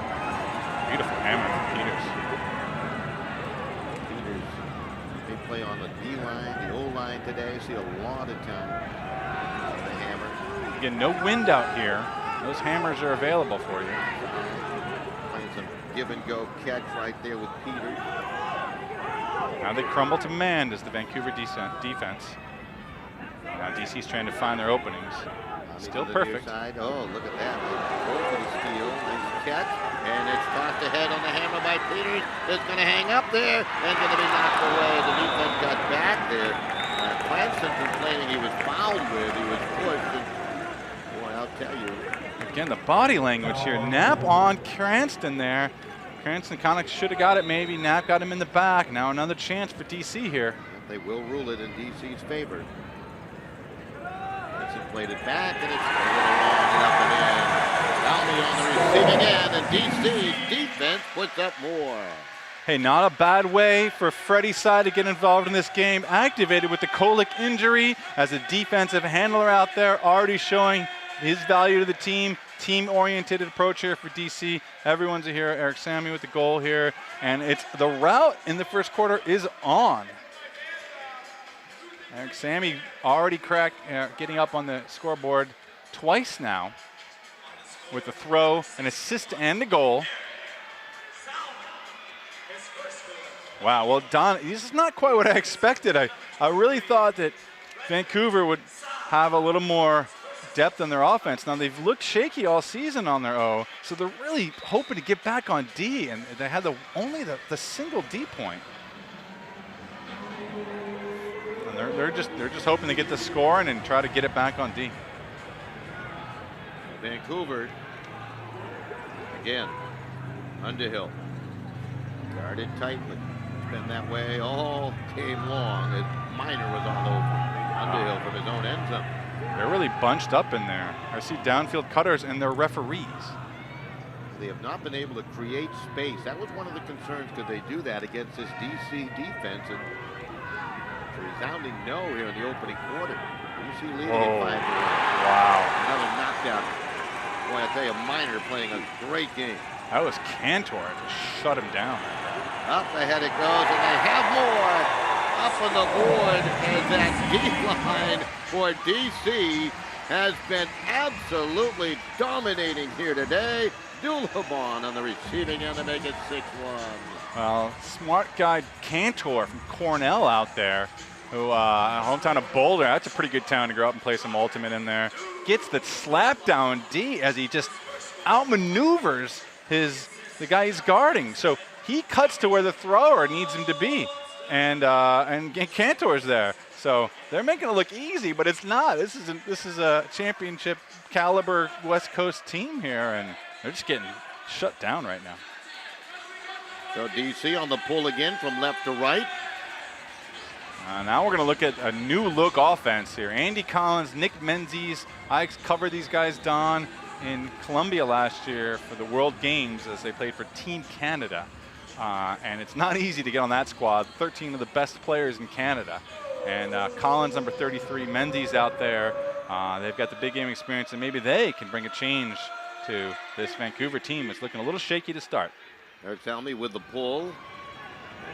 Beautiful hammer from Peters. They play on the D line, the O line today. See a lot of time on the hammer. Again, no wind out here. Those hammers are available for you. Playing some give and go catch right there with Peters. Now they crumble to man as the Vancouver defense. Now DC's trying to find their openings. Still perfect. Oh, look at that. Go for the steal. Nice catch. And it's tossed ahead on the hammer by Peters. It's going to hang up there and going to be knocked away. The defense got back there. Cranston complaining he was fouled with. He was pushed. And, boy, I'll tell you. Again, the body language here. Knapp on Cranston there. Cranston kind of should have got it maybe. Knapp got him in the back. Now another chance for DC here. They will rule it in DC's favor. Played it back, and it's a little long and up and in. Downey on the receiving end, and DC's defense puts up more. Hey, not a bad way for Freddie Sy to get involved in this game. Activated with the colic injury as a defensive handler out there, already showing his value to the team. Team-oriented approach here for DC. Everyone's here. Eric Sammy with the goal here, and it's the route in the first quarter is on. Eric Sammy already getting up on the scoreboard twice now with a throw, an assist, and a goal. Wow, well, Don, this is not quite what I expected. I really thought that Vancouver would have a little more depth in their offense. Now, they've looked shaky all season on their O, so they're really hoping to get back on D, and they had only the single D point. They're just hoping to get the score and try to get it back on D. Vancouver again. Underhill guarded tightly. It's been that way all game long. As Miner was all over Underhill from his own end zone. They're really bunched up in there. I see downfield cutters and their referees. They have not been able to create space. That was one of the concerns. Could they do that against this DC defense? And resounding no here in the opening quarter. DC leading at 5-1. Wow. Another knockdown. Boy, I tell you, Miner playing a great game. That was Cantor to shut him down. Up ahead it goes, and they have more up on the board as that D-line for DC has been absolutely dominating here today. Dulabon on the receiving end to make it 6-1. Well, smart guy Cantor from Cornell out there, who hometown of Boulder. That's a pretty good town to grow up and play some ultimate in there. Gets the slap down D as he just outmaneuvers the guy he's guarding. So he cuts to where the thrower needs him to be, and Cantor's there. So they're making it look easy, but it's not. This is a championship caliber West Coast team here, and they're just getting shut down right now. So DC on the pull again from left to right. Now we're going to look at a new look offense here. Andy Collins, Nick Menzies. I covered these guys, Don, in Colombia last year for the World Games as they played for Team Canada. And it's not easy to get on that squad. 13 of the best players in Canada. And Collins, number 33, Menzies out there. They've got the big game experience, and maybe they can bring a change to this Vancouver team. It's looking a little shaky to start. Eric Salmi with the pull.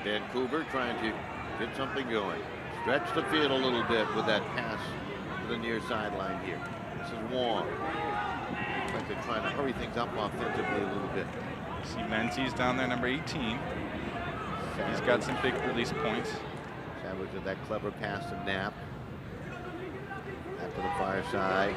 Vancouver trying to get something going. Stretch the field a little bit with that pass to the near sideline here. This is Wong. Looks like they're trying to hurry things up offensively a little bit. See Menzies down there, number 18. He's got some big release points. Savage with that clever pass to Knapp. That to the far side.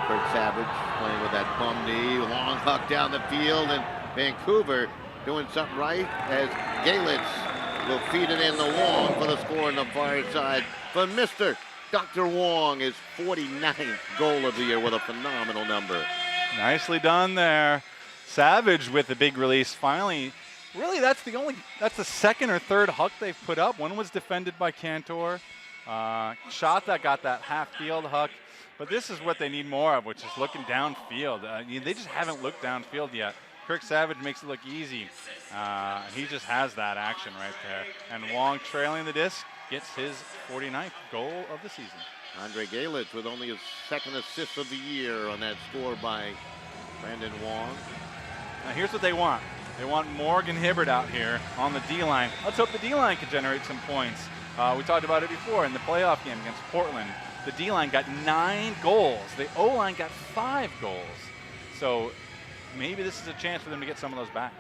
Kurt Savage playing with that bum knee. Long huck down the field, and Vancouver doing something right as Galitz will feed it in the Wong for the score on the far side for Mr. Dr. Wong, his 49th goal of the year with a phenomenal number. Nicely done there. Savage with the big release finally. Really, that's the second or third huck they've put up. One was defended by Cantor. Shot that got that half-field huck. But this is what they need more of, which is looking downfield. They just haven't looked downfield yet. Kirk Savage makes it look easy. He just has that action right there. And Wong trailing the disc gets his 49th goal of the season. Andre Galitz with only his second assist of the year on that score by Brandon Wong. Now here's what they want. They want Morgan Hibbert out here on the D-line. Let's hope the D-line can generate some points. We talked about it before in the playoff game against Portland. The D-line got 9 goals. The O-line got 5 goals. So maybe this is a chance for them to get some of those back.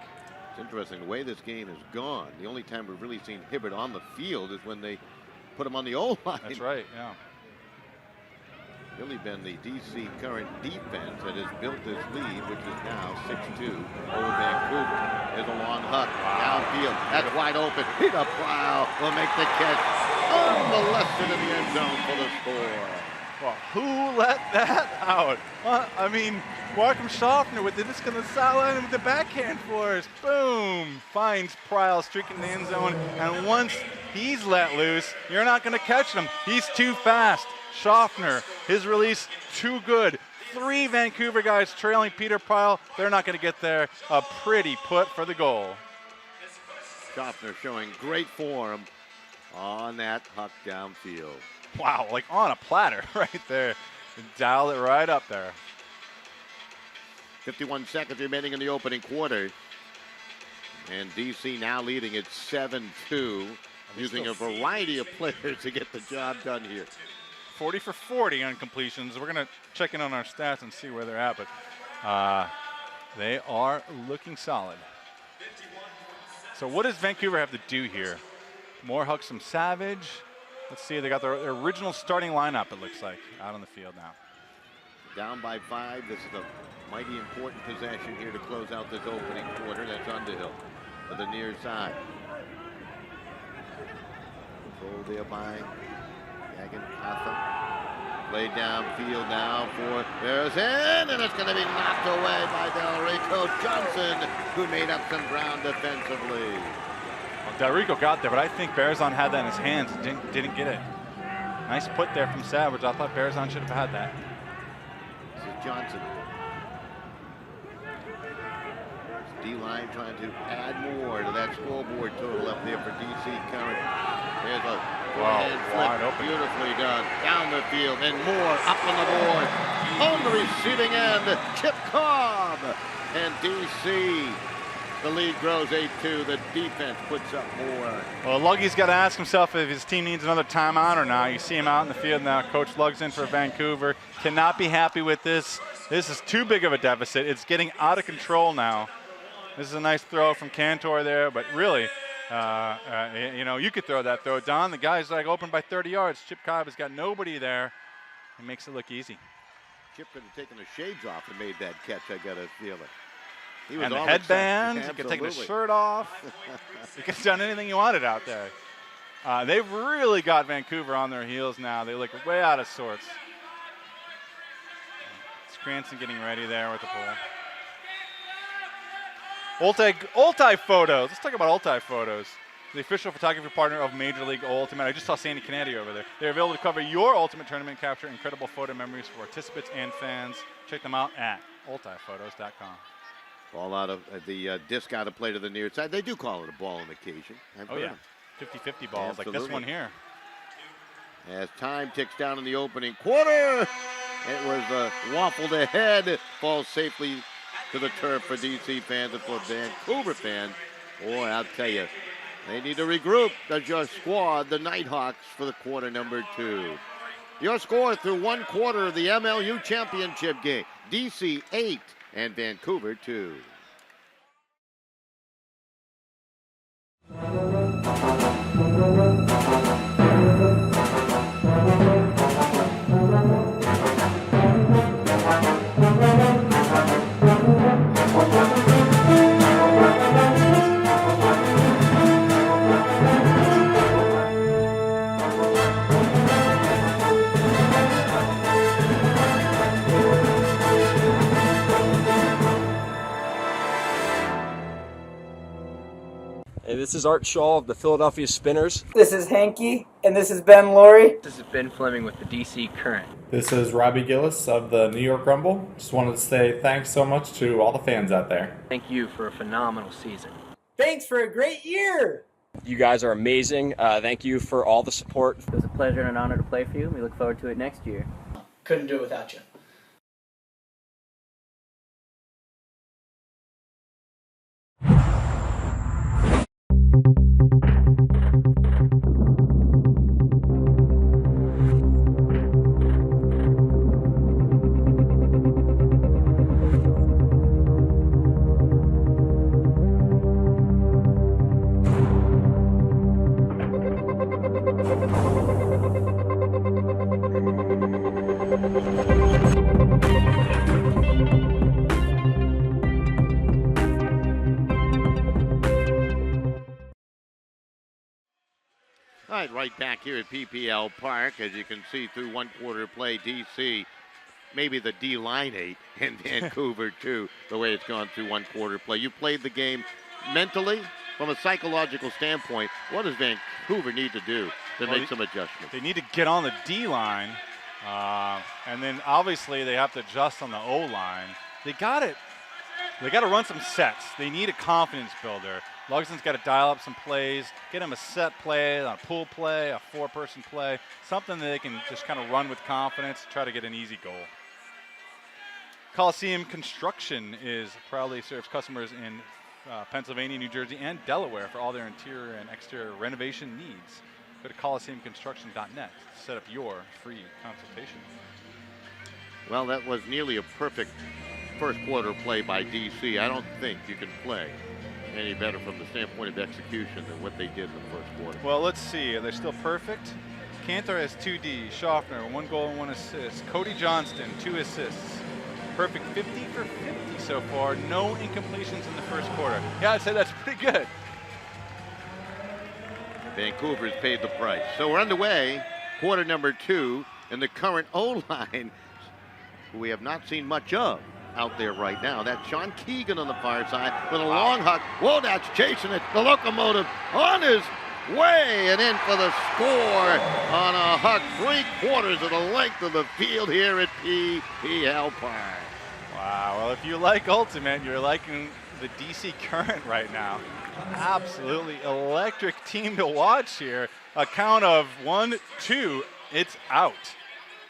It's interesting the way this game has gone. The only time we've really seen Hibbert on the field is when they put him on the O-line. That's right, yeah. Really been the DC current defense that has built this lead, which is now 6-2 over Vancouver. There's a long huck downfield. That's wide open. Peter Plow will make the catch. Unmolested in the end zone for the score. Well, who let that out? I mean, Markham Schaffner with the disc on the sideline with the backhand for us. Boom! Finds Pryles streaking the end zone. And once he's let loose, you're not going to catch him. He's too fast. Schaffner, his release too good. 3 Vancouver guys trailing Peter Pyle. They're not going to get there. A pretty put for the goal. Schaffner showing great form on that huck downfield. Wow, like on a platter right there. Dial it right up there. 51 seconds remaining in the opening quarter. And DC now leading at 7-2, using a variety of players to get the job done here. 40 for 40 on completions. We're going to check in on our stats and see where they're at, but they are looking solid. So what does Vancouver have to do here? More hucks from Savage. Let's see, they got their original starting lineup, it looks like, out on the field now. Down by 5. This is a mighty important possession here to close out this opening quarter. That's Underhill to the near side. Controlled there by Yagan Katha. Played downfield now for Berzin, and it's going to be knocked away by Delrico Johnson, who made up some ground defensively. Well, Delrico got there, but I think Berzon had that in his hands and didn't get it. Nice put there from Savage. I thought Berzon should have had that. This is Johnson. D-line trying to add more to that scoreboard total up there for DC Current. There's a forehand flip, beautifully done. Down the field and more up on the board. On the receiving end, Chip Cobb. And DC, the lead grows 8-2. The defense puts up more. Well, Luggy's got to ask himself if his team needs another timeout or not. You see him out in the field now. Coach Lug's in for Vancouver. Cannot be happy with this. This is too big of a deficit. It's getting out of control now. This is a nice throw from Cantor there, but really, you could throw that throw, Don. The guy's like open by 30 yards. Chip Cobb has got nobody there. He makes it look easy. Chip could have taken the shades off and made that catch, I got to feel it. He was and the headband, he could take the shirt off. He could have done anything he wanted out there. They've really got Vancouver on their heels now. They look way out of sorts. Scranton getting ready there with the pull. Ulti Photos. Let's talk about Ulti Photos. The official photography partner of Major League Ultimate. I just saw Sandy Canetti over there. They're available to cover your Ultimate tournament, capture incredible photo memories for participants and fans. Check them out at ultiphotos.com. Ball out of the disc out of play to the near side. They do call it a ball on occasion. Oh, yeah. 50-50 balls like this one here. As time ticks down in the opening quarter, it was waffled ahead. Falls safely to the turf for DC fans and for Vancouver fans. Boy, I'll tell you, they need to regroup. Does your squad, the Nighthawks, for the quarter number 2. Your score through one quarter of the MLU championship game. DC 8 and Vancouver 2. Hey, this is Art Shaw of the Philadelphia Spinners. This is Hanky, and this is Ben Laurie. This is Ben Fleming with the DC Current. This is Robbie Gillis of the New York Rumble. Just wanted to say thanks so much to all the fans out there. Thank you for a phenomenal season. Thanks for a great year. You guys are amazing. Thank you for all the support. It was a pleasure and an honor to play for you. We look forward to it next year. Couldn't do it without you. All right, right back here at PPL Park. As you can see through one quarter play, DC, maybe the D-line 8 in Vancouver too, the way it's gone through one quarter play. You played the game mentally, from a psychological standpoint. What does Vancouver need to do to make some adjustments? They need to get on the D-line, and then obviously they have to adjust on the O-line. They got to run some sets. They need a confidence builder. Lugson's got to dial up some plays, get him a set play, a pull play, a four-person play, something that they can just kind of run with confidence, try to get an easy goal. Coliseum Construction proudly serves customers in Pennsylvania, New Jersey, and Delaware for all their interior and exterior renovation needs. Go to coliseumconstruction.net to set up your free consultation. Well, that was nearly a perfect first quarter play by DC. I don't think you can play any better from the standpoint of execution than what they did in the first quarter. Well, let's see. Are they still perfect? Cantor has 2 D. Schaffner, 1 goal and 1 assist. Cody Johnston, 2 assists. Perfect 50 for 50 so far. No incompletions in the first quarter. Yeah, I'd say that's pretty good. Vancouver's paid the price. So we're underway, quarter number 2, and the current O-line, who we have not seen much of out there right now. That's Sean Keegan on the far side with a long huck. Wodach's chasing it. The locomotive on his way and in for the score on a huck 3/4 of the length of the field here at PPL Park. Wow, well, if you like Ultimate, you're liking the DC Current right now. Absolutely electric team to watch here. A count of 1, 2, it's out.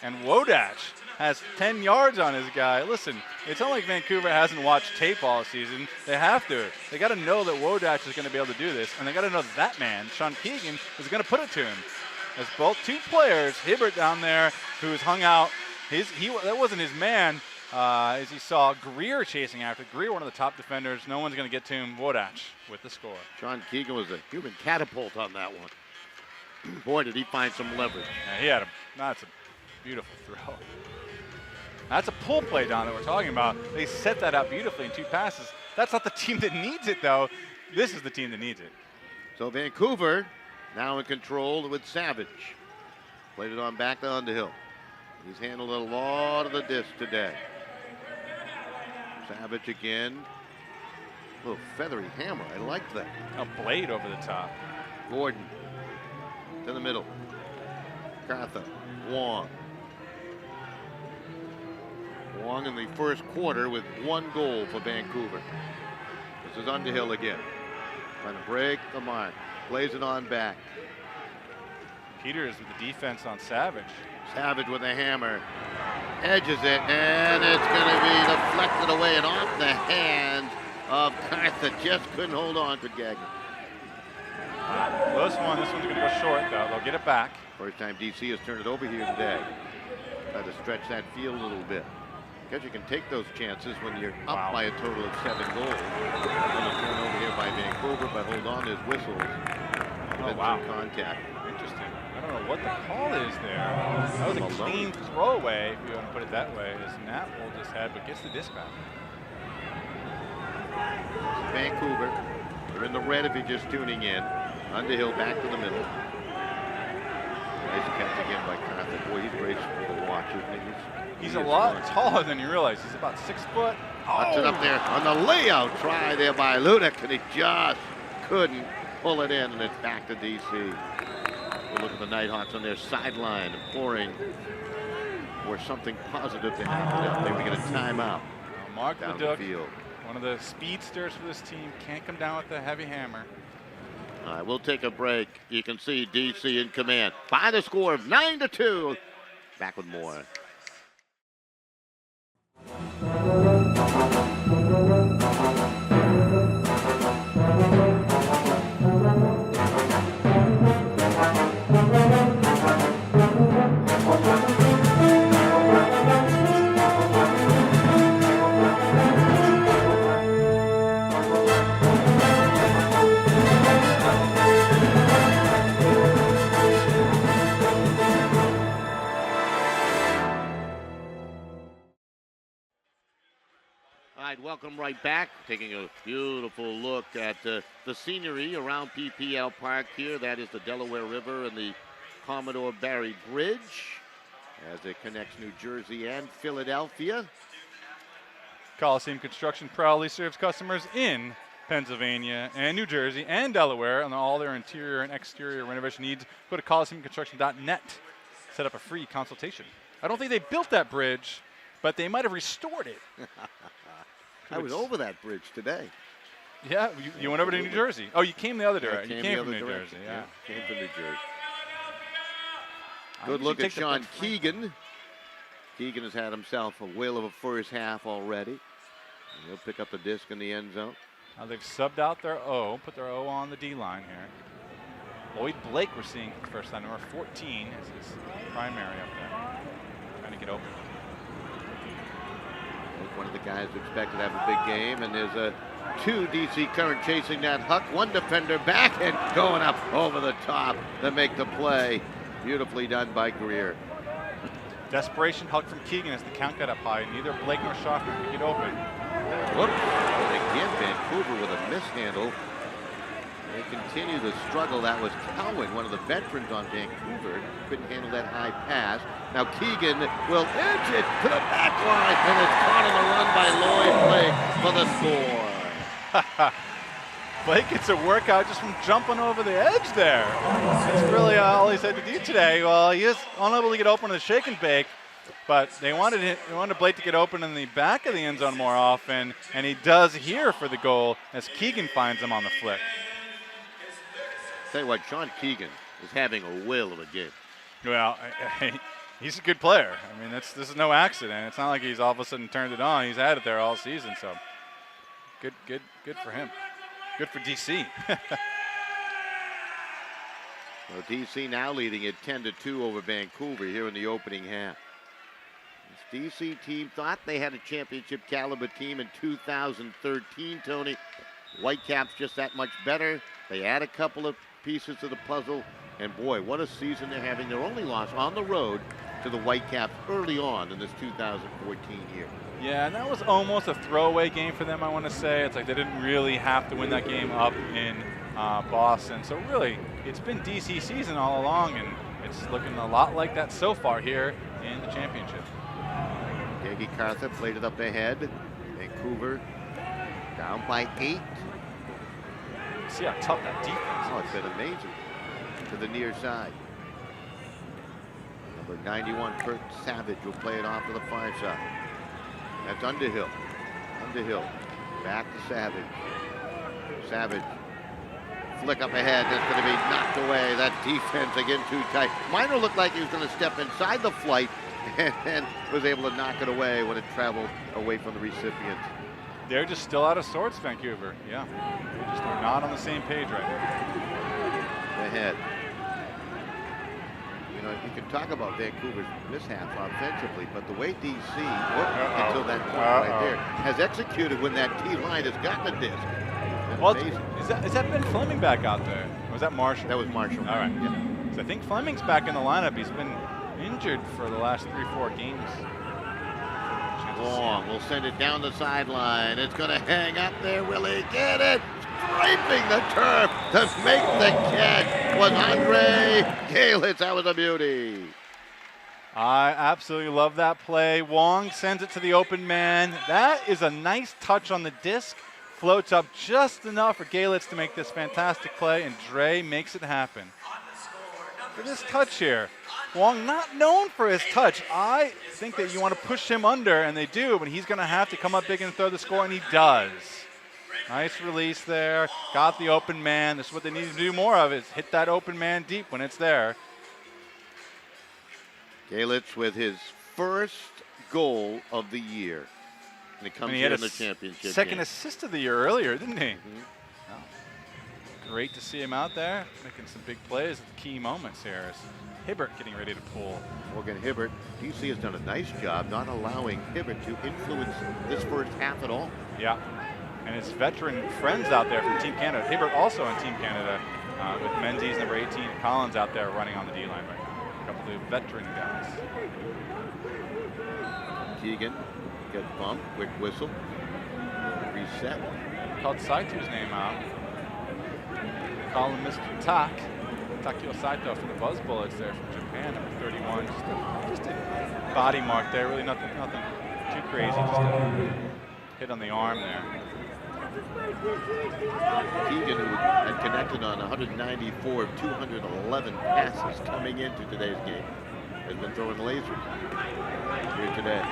And Wodach has 10 yards on his guy. Listen, it's not like Vancouver hasn't watched tape all season. They have to. They got to know that Wodach is going to be able to do this, and they got to know that man, Sean Keegan, is going to put it to him. As both 2 players, Hibbert down there, who's hung out, that wasn't his man, as he saw Greer chasing after. Greer, one of the top defenders. No one's going to get to him. Wodach with the score. Sean Keegan was a human catapult on that one. Boy, did he find some leverage. Yeah, he had that's a beautiful throw. That's a pull play down that we're talking about. They set that up beautifully in 2 passes. That's not the team that needs it, though. This is the team that needs it. So Vancouver now in control with Savage. Played it on back to Underhill. He's handled a lot of the disc today. Savage again. A little feathery hammer. I like that. A blade over the top. Gordon to the middle. Cartha. Wong. Wong in the first quarter with 1 goal for Vancouver. This is Underhill again. Trying to break the mark. Plays it on back. Peters with the defense on Savage. Savage with a hammer. Edges it, and it's going to be deflected away and off the hands of Cartha. Just couldn't hold on to Gagnon. This one's going to go short, though. They'll get it back. First time DC has turned it over here today. Try to stretch that field a little bit. Because you can take those chances when you're up by a total of 7 goals. On a turnover here by Vancouver, but hold on, there's whistles. Contact. Interesting. I don't know what the call is there. That was a clean throwaway, if you want to put it that way, as Nat will just had, but gets the disc back. Vancouver. They're in the red if you're just tuning in. Underhill back to the middle. Nice catch again by Cartha. Boy, he's great to watch, isn't he? He's a lot taller than you realize. He's about 6 foot. Puts it up there on the layout try there by Ludick, and he just couldn't pull it in, and it's back to DC. We'll look at the Nighthawks on their sideline, imploring for something positive to happen. Maybe we get a timeout. Mark down Leduc, the field. one of the speedsters for this team, can't come down with the heavy hammer. All right, we'll take a break. You can see DC in command by the score of 9-2. Back with more. Welcome right back. Taking a beautiful look at the scenery around PPL Park here. That is the Delaware River and the Commodore Barry Bridge as it connects New Jersey and Philadelphia. Coliseum Construction proudly serves customers in Pennsylvania and New Jersey and Delaware on all their interior and exterior renovation needs. Go to coliseumconstruction.net. Set up a free consultation. I don't think they built that bridge, but they might have restored it. I was over that bridge today. Yeah, you went over to New Jersey. Oh, you came the other direction. You came from New Jersey, yeah. Came from New Jersey. Good look at Sean Keegan. Keegan has had himself a whale of a first half already. And he'll pick up the disc in the end zone. Now they've subbed out their O, put their O on the D-line here. Lloyd Blake we're seeing for the first time. Number 14 is his primary up there. Trying to get open. One of the guys expected to have a big game, and there's two DC Current chasing that Huck. One defender back and going up over the top to make the play. Beautifully done by Greer. Desperation Huck from Keegan as the count got up high. Neither Blake nor Shocker could get open. Whoop. And again, Vancouver with a mishandle. They continue the struggle. That was Cowan, one of the veterans on Vancouver. Couldn't handle that high pass. Now Keegan will edge it to the back line, and it's caught on the run by Lloyd Blake for the score. Blake gets a workout just from jumping over the edge there. That's really all he's had to do today. Well, he is unable to get open to the shake and bake, but they wanted Blake to get open in the back of the end zone more often, and he does here for the goal as Keegan finds him on the flick. Tell you what, Sean Keegan is having a whale of a game. Well, he's a good player. I mean, this is no accident. It's not like he's all of a sudden turned it on. He's had it there all season, so good for him. Good for DC. Well, DC now leading at 10-2 over Vancouver here in the opening half. This DC team thought they had a championship caliber team in 2013, Tony. Whitecaps just that much better. They add a couple of pieces to the puzzle, and boy, what a season they're having. Their only loss on the road to the Whitecaps early on in this 2014 year. Yeah, and that was almost a throwaway game for them, I want to say. It's like they didn't really have to win that game up in Boston. So really, it's been DC season all along, and it's looking a lot like that so far here in the championship. Davey Cartha played it up ahead. Vancouver down by 8. See how tough that defense is. Oh, it's been amazing. To the near side. Number 91, Kurt Savage, will play it off to the far side. That's Underhill. Underhill. Back to Savage. Savage. Flick up ahead. That's going to be knocked away. That defense again too tight. Minor looked like he was going to step inside the flight and was able to knock it away when it traveled away from the recipient. They're just still out of sorts, Vancouver. Yeah. They just are not on the same page right now. Ahead. You know, you can talk about Vancouver's mishaps offensively, but the way DC worked until that point right there has executed when that D-line has gotten a disc. Well, is that Ben Fleming back out there? Or was that Marshall? That was Marshall. All right. Yeah. So I think Fleming's back in the lineup. He's been injured for the last 3-4 games. Long will send it down the sideline. It's going to hang up there. Will he get it? Scraping the turf to make the catch was Andre Galitz. That was a beauty. I absolutely love that play. Wong sends it to the open man. That is a nice touch on the disc floats up just enough for Galitz to make this fantastic play, and Dre makes it happen. Look at this touch here. Wong not known for his touch. I think that you want to push him under, and they do, but he's going to have to come up big and throw the score, and he does. Nice release there. Got the open man. This is what they need to do more of, is hit that open man deep when it's there. Galitz with his first goal of the year. And it comes here in the championship second game. assist of the year earlier, didn't he? Great to see him out there, making some big plays at the key moments here. As Hibbert getting ready to pull. Morgan Hibbert, DC has done a nice job not allowing Hibbert to influence this first half at all. Yeah, and his veteran friends out there from Team Canada. Hibbert also on Team Canada with Menzies, number 18, and Collins out there running on the D-line right now. A couple of veteran guys. Keegan gets bumped, quick whistle, reset. Called Saito's name out. Calling Mr. Takio Saito from the Buzz Bullets there from Japan, number 31. Just a body mark there, really nothing too crazy, just a hit on the arm there. Keegan, who had connected on 194 of 211 passes coming into today's game, has been throwing lasers here today.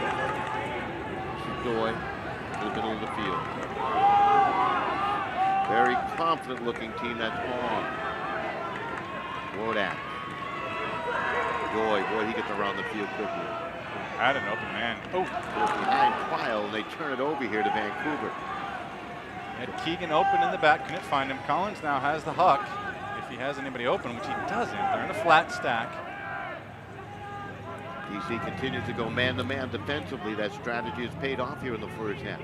Doy to the middle of the field. Very confident looking team that's on. Wodak. Doy, boy, he gets around the field quickly. Had an open man. Oh, behind Pyle, and they turn it over here to Vancouver. Had Keegan open in the back, couldn't find him. Collins now has the huck. If he has anybody open, which he doesn't, they're in a flat stack. DC continues to go man-to-man defensively. That strategy has paid off here in the first half.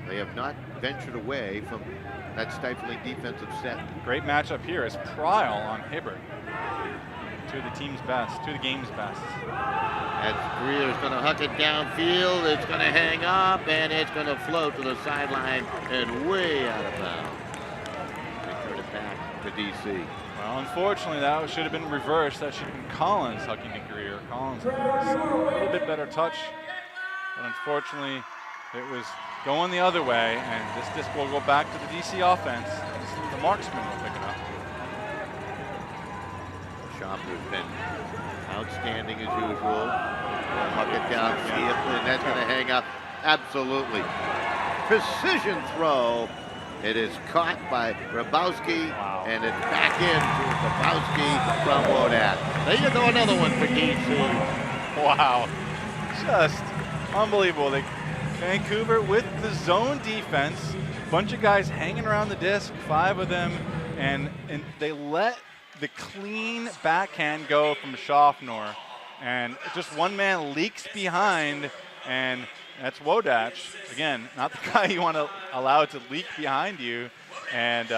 They have not ventured away from that stifling defensive set. Great matchup here is Prile on Hibbert. Two of the team's best, two of the game's best. As Greer's going to huck it downfield, it's going to hang up, and it's going to float to the sideline and way out of bounds. They turn it back to DC. Well, unfortunately, that should have been reversed. That should have been Collins hucking to Greer. Collins a little bit better touch, but unfortunately, it was going the other way, and this disc will go back to the DC offense. The marksman will pick it up. Schopner's been outstanding as usual. Huck it downfield, and that's going to hang up. Absolutely. Precision throw. It is caught by Grabowski, and it's back in to Grabowski from Wodak. There you go, another one for DC. Wow. Just unbelievable. Vancouver with the zone defense, bunch of guys hanging around the disc, 5 of them, and they let the clean backhand go from Schaffner, and just one man leaks behind, and that's Wodak. Again, not the guy you want to allow to leak behind you, and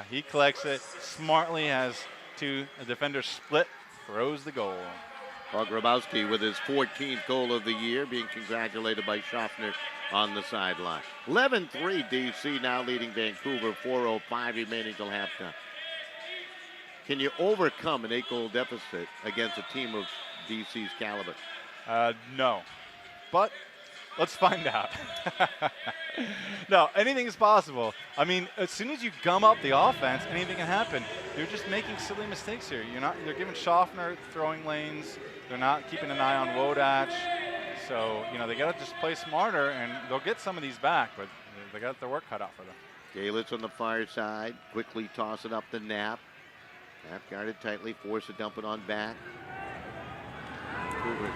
he collects it smartly, has two defenders split, throws the goal. Paul Grabowski with his 14th goal of the year, being congratulated by Schaffner on the sideline. 11-3 DC now leading Vancouver, 4:05 remaining till halftime. Can you overcome an 8-goal deficit against a team of DC's caliber? No, but let's find out. No, anything is possible. I mean, as soon as you gum up the offense, anything can happen. They're just making silly mistakes here. They're giving Schaffner throwing lanes. They're not keeping an eye on Wodak. So, they got to just play smarter, and they'll get some of these back, but they got their work cut out for them. Galitz on the far side, quickly toss it up to Knapp. Knapp guarded tightly, forced to dump it on back. Vancouver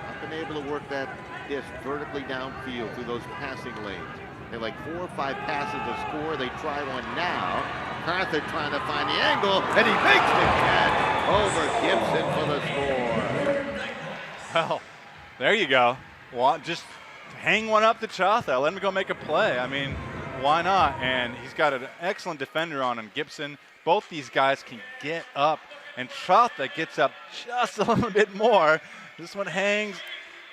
not been able to work that disc vertically downfield through those passing lanes. They're like 4 or 5 passes to score. They try one now. MacArthur trying to find the angle, and he makes the catch over Gibson for the score. Well, there you go. Just hang one up to Chotha. Let him go make a play. I mean, why not? And he's got an excellent defender on him, Gibson. Both these guys can get up, and Chotha gets up just a little bit more. This one hangs.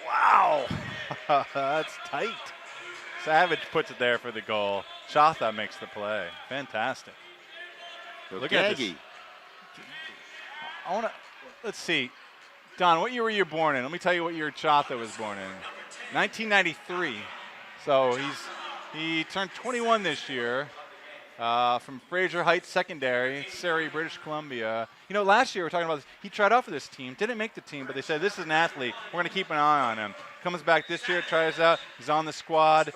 Wow. That's tight. Savage puts it there for the goal. Chotha makes the play. Fantastic. Look at this. Let's see. Don, what year were you born in? Let me tell you what year Chotha was born in. 1993. So he's He turned 21 this year. From Fraser Heights Secondary, Surrey, British Columbia. You know, last year we were talking about this. He tried out for this team, didn't make the team, but they said this is an athlete. We're going to keep an eye on him. Comes back this year, tries out. He's on the squad.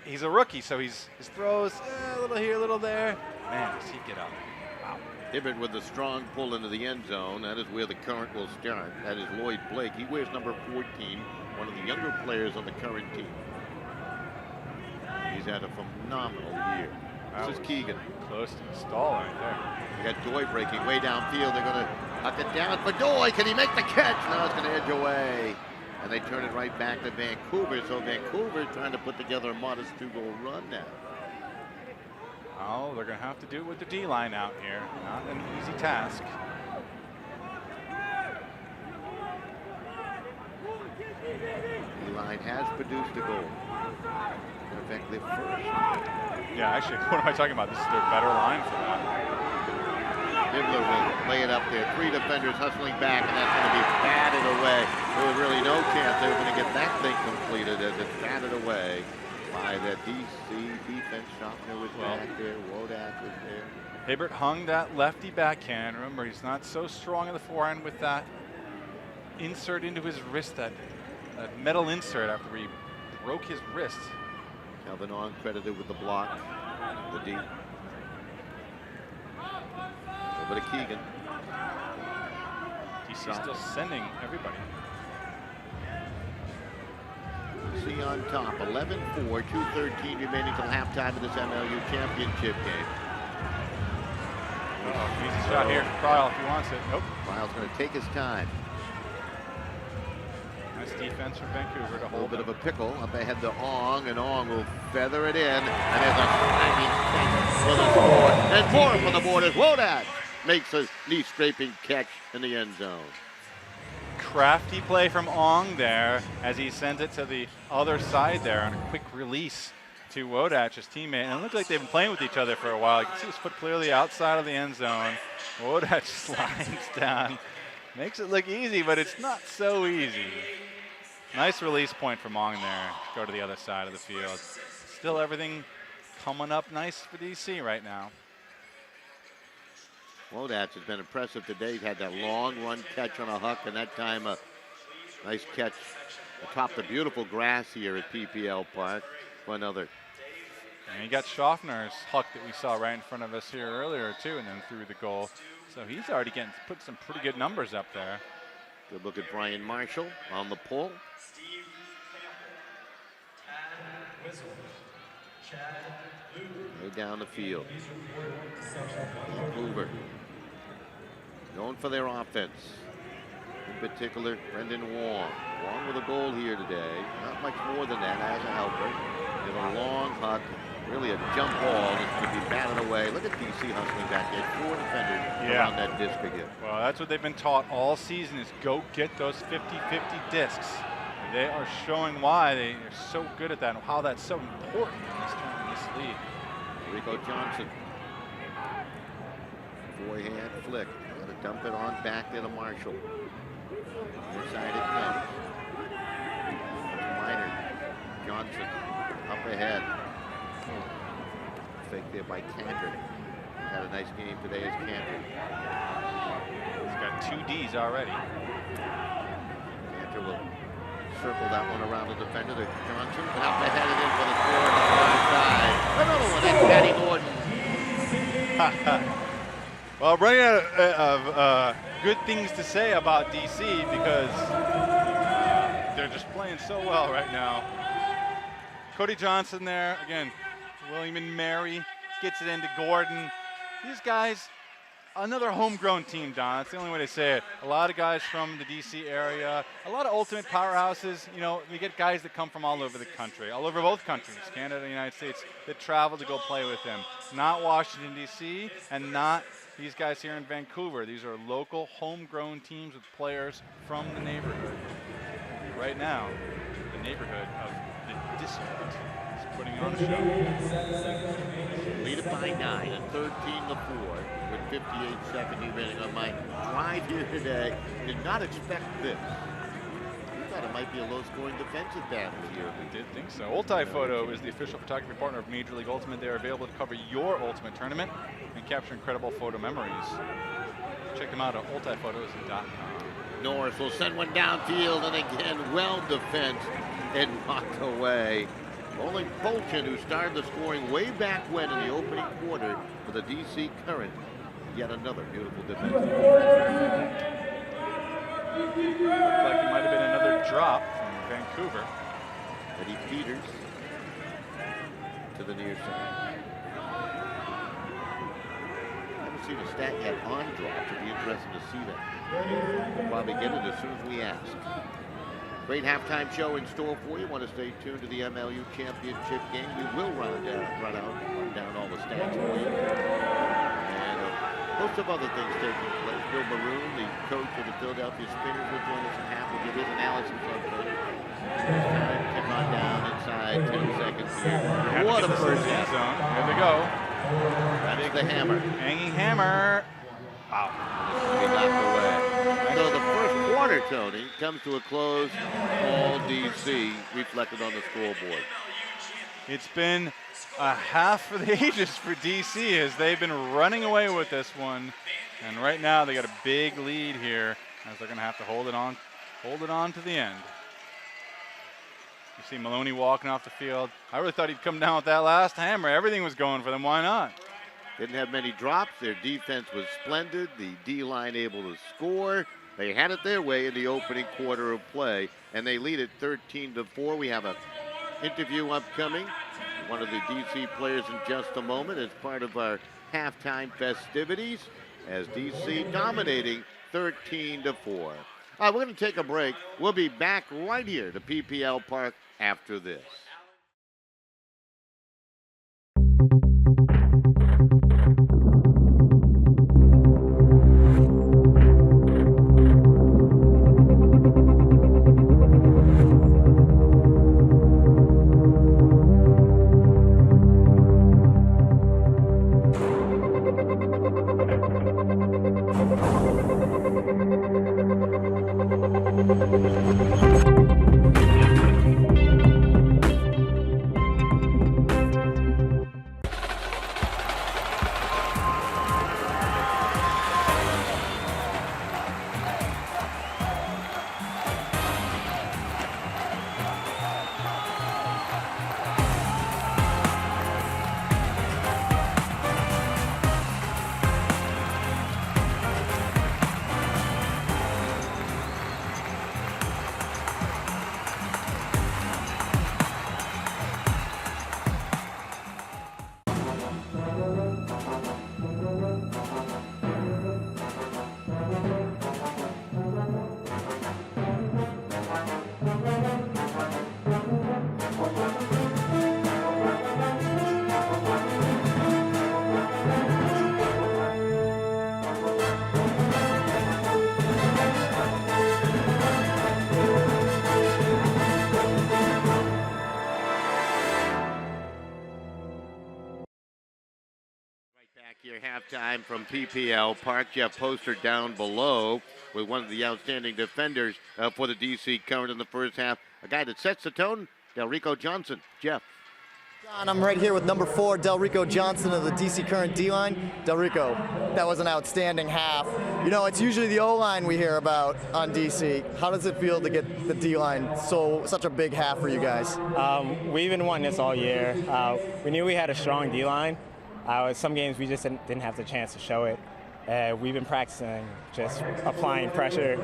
He's a rookie, so his throws a little here, a little there. Man, does he get up? Wow. Hibbert with a strong pull into the end zone. That is where the current will start. That is Lloyd Blake. He wears number 14, one of the younger players on the current team. He's had a phenomenal year. This is Keegan. Close to the stall right there. We got Doy breaking way downfield. They're going to huck it down for Doy. Can he make the catch? No, it's going to edge away. And they turn it right back to Vancouver. So Vancouver trying to put together a modest 2-goal run now. Oh, they're going to have to do it with the D-line out here. Not an easy task. D-line has produced a goal. Effective first. Yeah, actually, what am I talking about? This is their better line for that. Dibbler will lay it up there. 3 defenders hustling back, and that's going to be batted away. There was really no chance they were going to get that thing completed as it's batted away by the DC defense. Schaffner was back there. Wodak was there. Hibbert hung that lefty backhand. Remember, he's not so strong in the forehand with that insert into his wrist, that metal insert after he broke his wrist. Calvin on credited with the block, the deep. Over to Keegan. DC still sending everybody. DC on top, 11-4, 2:13 remaining till halftime of this MLU championship game. Easy shot here for Kyle if he wants it. Nope. Kyle's going to take his time. Nice defense from Vancouver to A hold little bit them. of a pickle up ahead to Ong, and Ong will feather it in. And there's a sliding for the score. And more for the board as Wodak makes a knee-scraping catch in the end zone. Crafty play from Ong there as he sends it to the other side there on a quick release to Wodak, his teammate. And it looks like they've been playing with each other for a while. You can see his foot clearly outside of the end zone. Wodak slides down. Makes it look easy, but it's not so easy. Nice release point from Ong there. Go to the other side of the field. Still everything coming up nice for DC right now. Wodak has been impressive today. He's had that long run catch on a huck, and that time a nice catch atop the beautiful grass here at PPL Park for another. And he got Schaffner's huck that we saw right in front of us here earlier too, and then through the goal. So he's already put some pretty good numbers up there. Good look at Brian Marshall on the pull. Way down the field. Vancouver known for their offense. In particular, Brendan Wong. Wong with a goal here today. Not much more than that as a helper. With a long huck. Really a jump ball that's going to be batted away. Look at DC hustling back there. 4 defenders around that disc again. Well, that's what they've been taught all season is go get those 50-50 discs. And they are showing why they are so good at that and how that's so important in this league. Rico Johnson. Forehand flick. Got to dump it on back there to Marshall. Inside it comes. Minor. Johnson up ahead. Fake there by Cantor. Had a nice game today as Cantor. He's got 2 Ds already. Cantor will circle that one around the defender to Johnson. And up ahead it in for the score on the far side. Another one. That's Patty Gordon. Well, running out of good things to say about DC because they're just playing so well right now. Cody Johnson there, again, William and Mary gets it into Gordon. These guys, another homegrown team, Don. That's the only way to say it. A lot of guys from the DC area, a lot of ultimate powerhouses. You know, we get guys that come from all over the country, all over both countries, Canada and the United States, that travel to go play with them. Not Washington, D.C., and not these guys here in Vancouver. These are local, homegrown teams with players from the neighborhood. Right now, the neighborhood of the district is putting on a show. Lead it by 9 and 13-4 with 58 seconds remaining on my drive here today. Did not expect this. We thought thought it might be a low-scoring defensive battle here. I did think so. Ulti-Photo is the official photography partner of Major League Ultimate. They are available to cover your Ultimate tournament and capture incredible photo memories. Check them out at ultiphotos.com. Norris will send one downfield, and again, well defensed and knocked away. Only Bolchin, who started the scoring way back when in the opening quarter for the DC Current. Yet another beautiful defense. Looks like it might have been another drop from Vancouver. Eddie Peters to the near side. I haven't seen a stat yet on drops. It'd be interesting to see that. We'll probably get it as soon as we ask. Great halftime show in store for you. Want to stay tuned to the MLU championship game. We will run down all the stats for you. And a host of other things taking place. Bill Maroon, the coach of the Philadelphia Spinners, will join us in half. We'll get his analysis on play. Kick on down inside 10 seconds here. What a first half. Here they go. That's the hammer. Hanging hammer. Wow. This will be knocked away. So the first quarter, Tony, comes to a close. All DC reflected on the scoreboard. It's been a half for the ages for DC as they've been running away with this one. And right now they got a big lead here as they're going to have to hold it on to the end. You see Maloney walking off the field. I really thought he'd come down with that last hammer. Everything was going for them. Why not? Didn't have many drops. Their defense was splendid. The D-line able to score. They had it their way in the opening quarter of play, and they lead it 13-4. We have an interview upcoming. One of the DC players in just a moment as part of our halftime festivities as DC dominating 13-4. All right, we're going to take a break. We'll be back right here to PPL Park after this. Halftime from PPL Park. Jeff Poster down below with one of the outstanding defenders for the DC Current in the first half. A guy that sets the tone, Delrico Johnson. Jeff. John, I'm right here with number 4, Delrico Johnson of the DC Current D-line. Delrico, that was an outstanding half. You know, it's usually the O-line we hear about on DC. How does it feel to get the D-line such a big half for you guys? We've been wanting this all year. We knew we had a strong D-line. Some games we just didn't have the chance to show it. We've been practicing just applying pressure,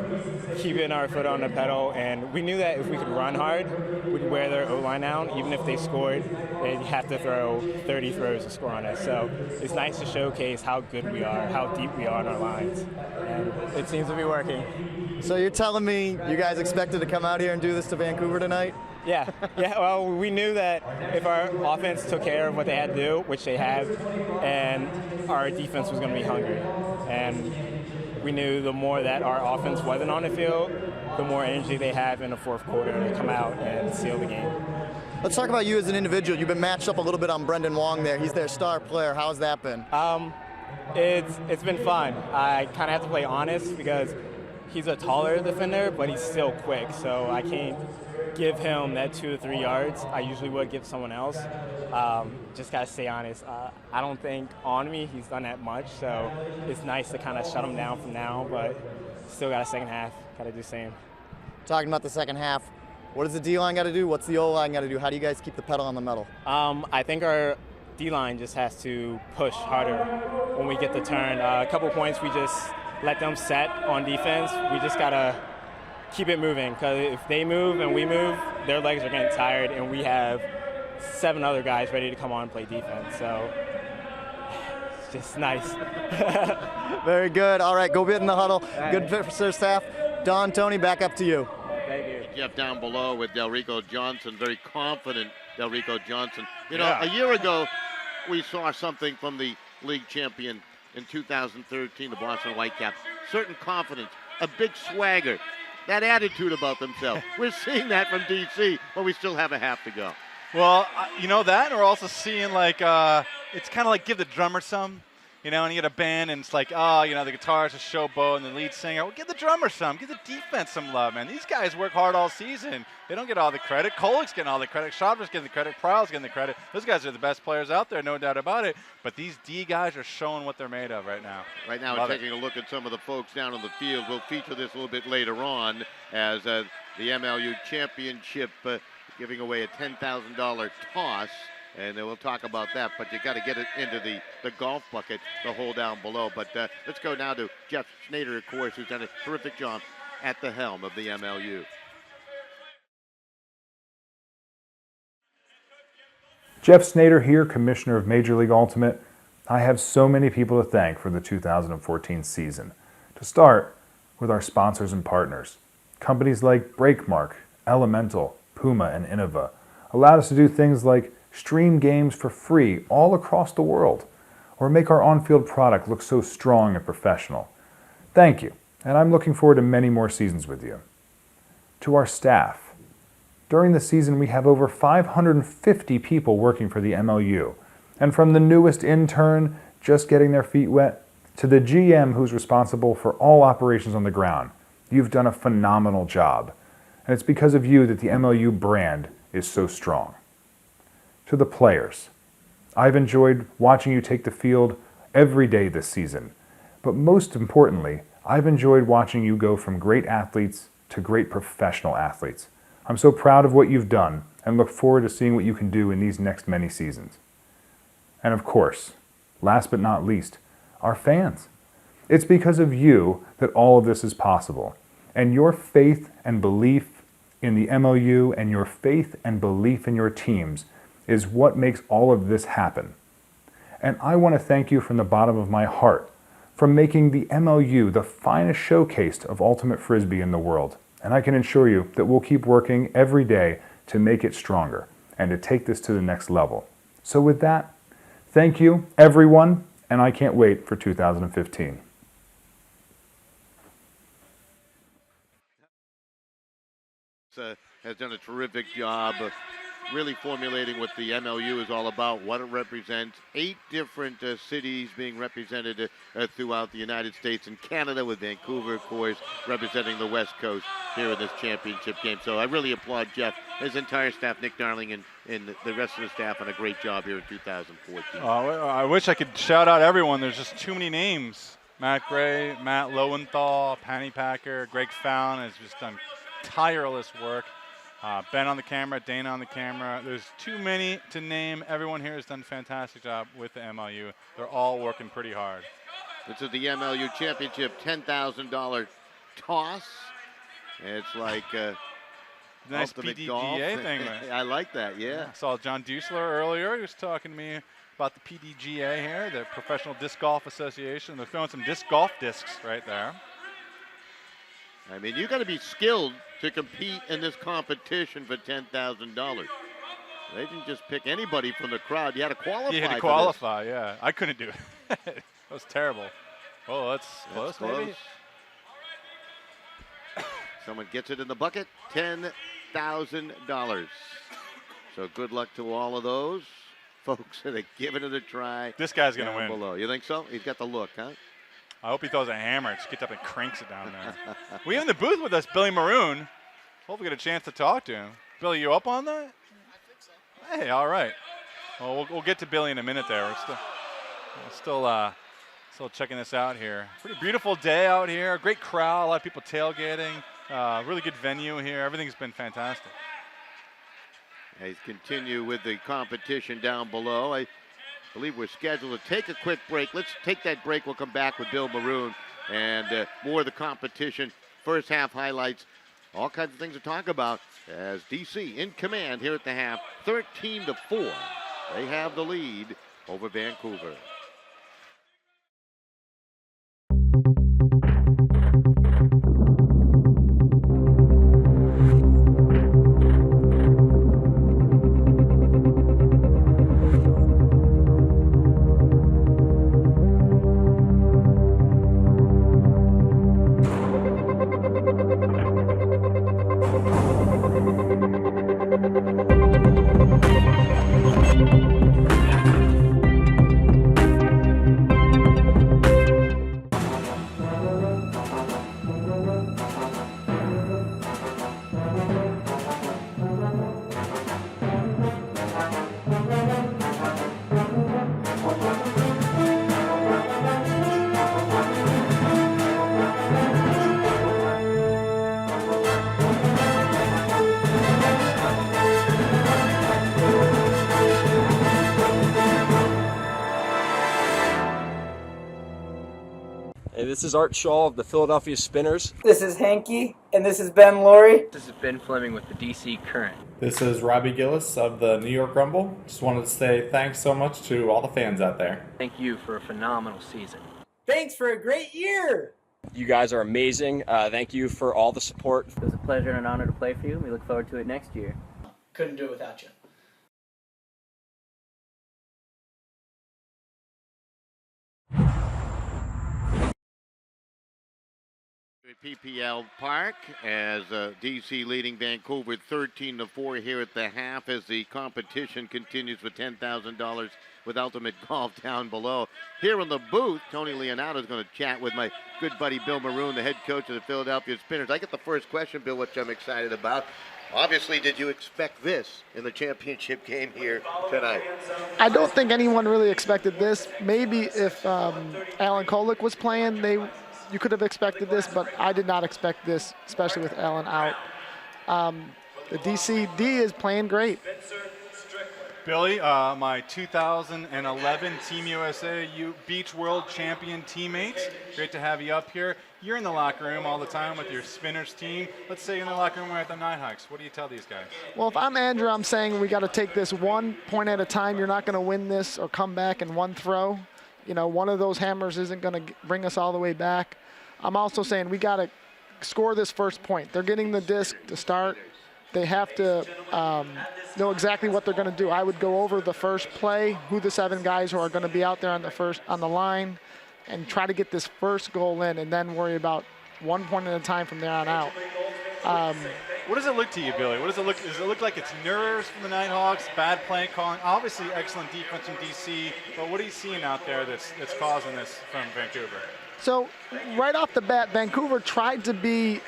keeping our foot on the pedal, and we knew that if we could run hard, we'd wear their O-line down. Even if they scored, they'd have to throw 30 throws to score on us. So it's nice to showcase how good we are, how deep we are in our lines, and it seems to be working. So you're telling me you guys expected to come out here and do this to Vancouver tonight? Yeah. Well, we knew that if our offense took care of what they had to do, which they have, and our defense was going to be hungry. And we knew the more that our offense wasn't on the field, the more energy they have in the fourth quarter to come out and seal the game. Let's talk about you as an individual. You've been matched up a little bit on Brendan Wong there. He's their star player. How's that been? It's been fun. I kind of have to play honest because he's a taller defender, but he's still quick, so I can't give him that 2 to 3 yards I usually would give someone else. Just got to stay honest. I don't think on me he's done that much, so it's nice to kind of shut him down from now, but still got a second half. Got to do the same. Talking about the second half, what does the D-line got to do? What's the O-line got to do? How do you guys keep the pedal on the metal? I think our D-line just has to push harder when we get the turn. A couple points we just let them set on defense. We just got to keep it moving, because if they move and we move, their legs are getting tired, and we have 7 other guys ready to come on and play defense. So it's just nice. Very good. All right, go get in the huddle. Good fit for Sir Staff. Don, Tony, back up to you. Thank you. Jeff down below with Delrico Johnson, very confident Delrico Johnson. You know, a year ago, we saw something from the league champion in 2013, the Boston Whitecaps. Certain confidence, a big swagger, that attitude about themselves. We're seeing that from DC, but we still have a half to go. Well, you know that, and we're also seeing like it's kind of like give the drummer some, you know, and you get a band, and it's like, oh, you know, the guitarist is showboat, and the lead singer, well, give the drummer some, give the defense some love, man. These guys work hard all season. They don't get all the credit. Kolic's getting all the credit. Schaub's getting the credit. Prowl's getting the credit. Those guys are the best players out there, no doubt about it. But these D guys are showing what they're made of right now. Right now, we're taking a look at some of the folks down on the field. We'll feature this a little bit later on as the MLU championship giving away a $10,000 toss. And then we'll talk about that, but you got to get it into the golf bucket, the hole down below. But let's go now to Jeff Snyder, of course, who's done a terrific job at the helm of the MLU. Jeff Snyder here, Commissioner of Major League Ultimate. I have so many people to thank for the 2014 season. To start with our sponsors and partners. Companies like Breakmark, Elemental, Puma, and Innova allowed us to do things like stream games for free all across the world, or make our on-field product look so strong and professional. Thank you, and I'm looking forward to many more seasons with you. To our staff, during the season we have over 550 people working for the MLU, and from the newest intern just getting their feet wet to the GM who's responsible for all operations on the ground, you've done a phenomenal job, and it's because of you that the MLU brand is so strong. To the players, I've enjoyed watching you take the field every day this season, but most importantly, I've enjoyed watching you go from great athletes to great professional athletes. I'm so proud of what you've done and look forward to seeing what you can do in these next many seasons. And of course, last but not least, our fans. It's because of you that all of this is possible, and your faith and belief in the MLU and your faith and belief in your teams is what makes all of this happen. And I want to thank you from the bottom of my heart for making the MLU the finest showcase of ultimate frisbee in the world. And I can assure you that we'll keep working every day to make it stronger and to take this to the next level. So with that, thank you, everyone, and I can't wait for 2015. Has done a terrific job of really formulating what the MLU is all about, what it represents. 8 different cities being represented throughout the United States and Canada, with Vancouver, of course, representing the West Coast here in this championship game. So I really applaud Jeff, his entire staff, Nick Darling, and the rest of the staff on a great job here in 2014. I wish I could shout out everyone. There's just too many names. Matt Gray, Matt Lowenthal, Penny Packer, Greg Fallon has just done tireless work. Ben on the camera, Dana on the camera. There's too many to name. Everyone here has done a fantastic job with the MLU. They're all working pretty hard. This is the MLU Championship $10,000 toss. It's like nice ultimate PDGA golf thing. Right? I like that, yeah. I saw John Dusler earlier. He was talking to me about the PDGA here, the Professional Disc Golf Association. They're throwing some disc golf discs right there. I mean, you got to be skilled to compete in this competition for $10,000. They didn't just pick anybody from the crowd. You had to qualify. You had to qualify, yeah. I couldn't do it. That was terrible. Oh, that's close, maybe. Someone gets it in the bucket, $10,000. So good luck to all of those folks that are giving it a try. This guy's going to win. Below. You think so? He's got the look, huh? I hope he throws a hammer. Just gets up and cranks it down there. We have in the booth with us Billy Maroon. Hope we get a chance to talk to him. Billy, you up on that? I think so. Hey, all right. Well, we'll get to Billy in a minute there. We're still checking this out here. Pretty beautiful day out here. Great crowd. A lot of people tailgating. Really good venue here. Everything's been fantastic. As continue with the competition down below. I believe we're scheduled to take a quick break. Let's take that break. We'll come back with Bill Maroon and more of the competition. First half highlights. All kinds of things to talk about as DC in command here at the half. 13-4. They have the lead over Vancouver. This is Art Shaw of the Philadelphia Spinners. This is Hanky, and this is Ben Laurie. This is Ben Fleming with the DC Current. This is Robbie Gillis of the New York Rumble. Just wanted to say thanks so much to all the fans out there. Thank you for a phenomenal season. Thanks for a great year. You guys are amazing. Thank you for all the support. It was a pleasure and an honor to play for you. We look forward to it next year. Couldn't do it without you. PPL Park as DC leading Vancouver 13-4 here at the half as the competition continues with $10,000 with Ultimate Golf down below. Here in the booth, Tony Leonardo is going to chat with my good buddy Bill Maroon, the head coach of the Philadelphia Spinners. I get the first question, Bill, which I'm excited about. Obviously, did you expect this in the championship game here tonight? I don't think anyone really expected this. Maybe if Alan Kolick was playing, you could have expected this, but I did not expect this, especially with Alan out. The DCD is playing great. Billy, my 2011 Team USA Beach World Champion teammates. Great to have you up here. You're in the locker room all the time with your Spinners team. Let's say you're in the locker room with the Nighthawks. What do you tell these guys? Well, if I'm Andrew, I'm saying we got to take this 1 point at a time. You're not going to win this or come back in one throw. You know, one of those hammers isn't going to bring us all the way back. I'm also saying we got to score this first point. They're getting the disc to start. They have to know exactly what they're going to do. I would go over the first play, who the 7 guys who are going to be out there on the line, and try to get this first goal in, and then worry about 1 point at a time from there on out. What does it look to you, Billy? What does it look? Does it look like it's nerves from the Nighthawks, bad play calling? Obviously, excellent defense from DC, but what are you seeing out there that's causing this from Vancouver? So right off the bat, Vancouver tried to be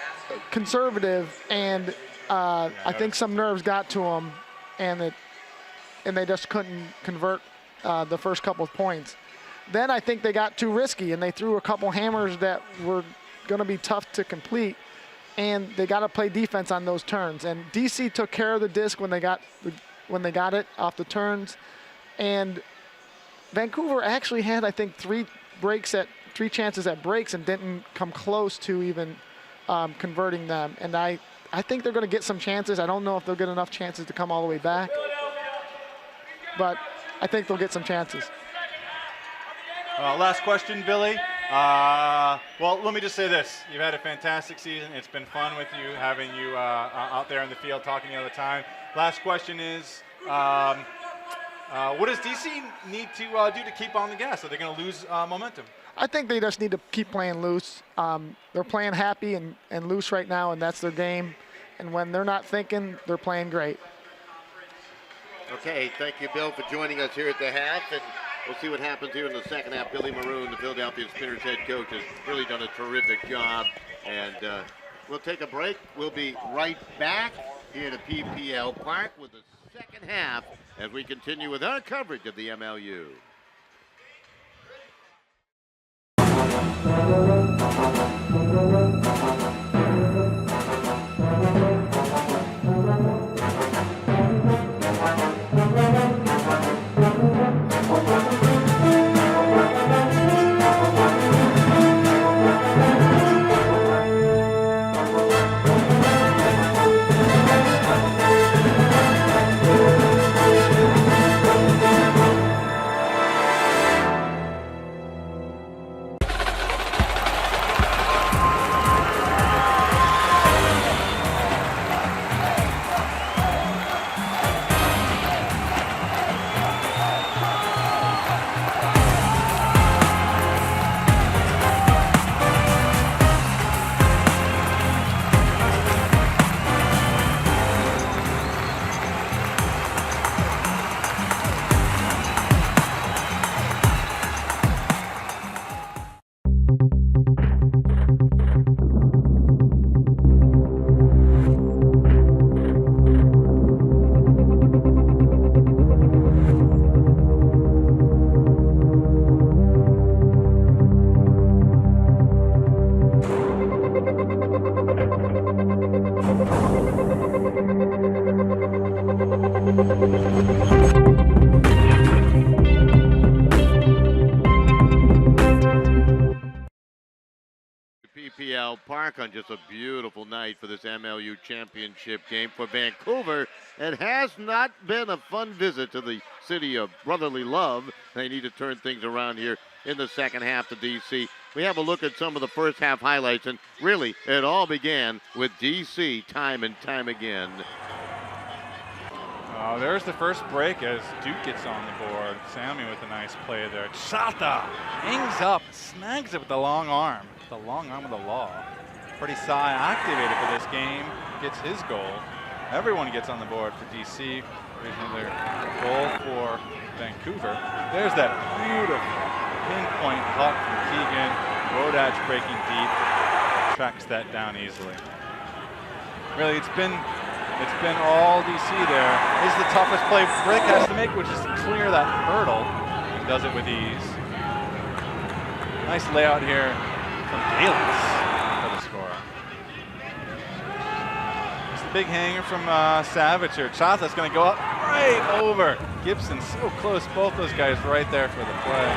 conservative, and I think some nerves got to them, and they just couldn't convert the first couple of points. Then I think they got too risky, and they threw a couple hammers that were going to be tough to complete, and they got to play defense on those turns. And DC took care of the disc when they got it off the turns, and Vancouver actually had, I think, 3 chances at breaks and didn't come close to even converting them. And I think they're going to get some chances. I don't know if they'll get enough chances to come all the way back, but I think they'll get some chances. Last question, Billy. Well, let me just say this. You've had a fantastic season. It's been fun with you, having you out there in the field talking to you all the time. Last question is, what does DC need to do to keep on the gas? Are they going to lose momentum? I think they just need to keep playing loose. They're playing happy and loose right now, and that's their game. And when they're not thinking, they're playing great. Okay, thank you, Bill, for joining us here at the half. And We'll see what happens here in the second half. Billy Maroon, the Philadelphia Spinners head coach, has really done a terrific job. And we'll take a break. We'll be right back here at PPL Park with the second half as we continue with our coverage of the MLU. PPL Park on just a beautiful night for this MLU championship game for Vancouver. It has not been a fun visit to the city of brotherly love. They need to turn things around here in the second half to DC. We have a look at some of the first half highlights, and really it all began with DC time and time again. Oh, there's the first break as Duke gets on the board. Sammy with a nice play there. Chata hangs up, snags it with the long arm. The long arm of the law. Freddie Sy activated for this game, gets his goal. Everyone gets on the board for DC. Originally their goal for Vancouver. There's that beautiful pinpoint puck from Keegan. Rodach breaking deep, tracks that down easily. Really, it's been all DC there. This is the toughest play Brick has to make, which is to clear that hurdle. He does it with ease. Nice layout here from Galens for the score. It's the big hanger from Savage here. Chata's going to go up right over. Gibson so close. Both those guys right there for the play.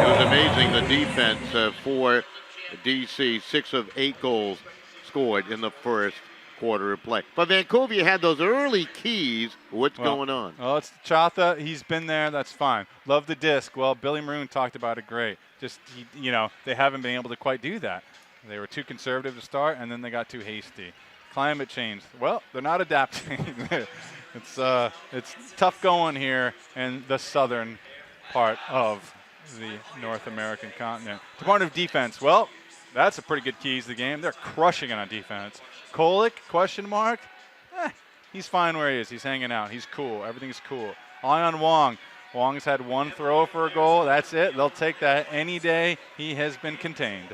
It was amazing, the defense for DC. 6 of 8 goals scored in the first quarter of play. But Vancouver, you had those early keys. What's going on? Well, it's Chata. He's been there. That's fine. Love the disc. Well, Billy Maroon talked about it great. Just, they haven't been able to quite do that. They were too conservative to start, and then they got too hasty. Climate change. Well, they're not adapting. It's tough going here in the southern part of the North American continent. Department of Defense. Well, that's a pretty good keys to the game. They're crushing it on defense. Kolick, question mark? He's fine where he is. He's hanging out. He's cool. Everything's cool. Eye on Wong. Wong's had one throw for a goal. That's it. They'll take that any day. He has been contained.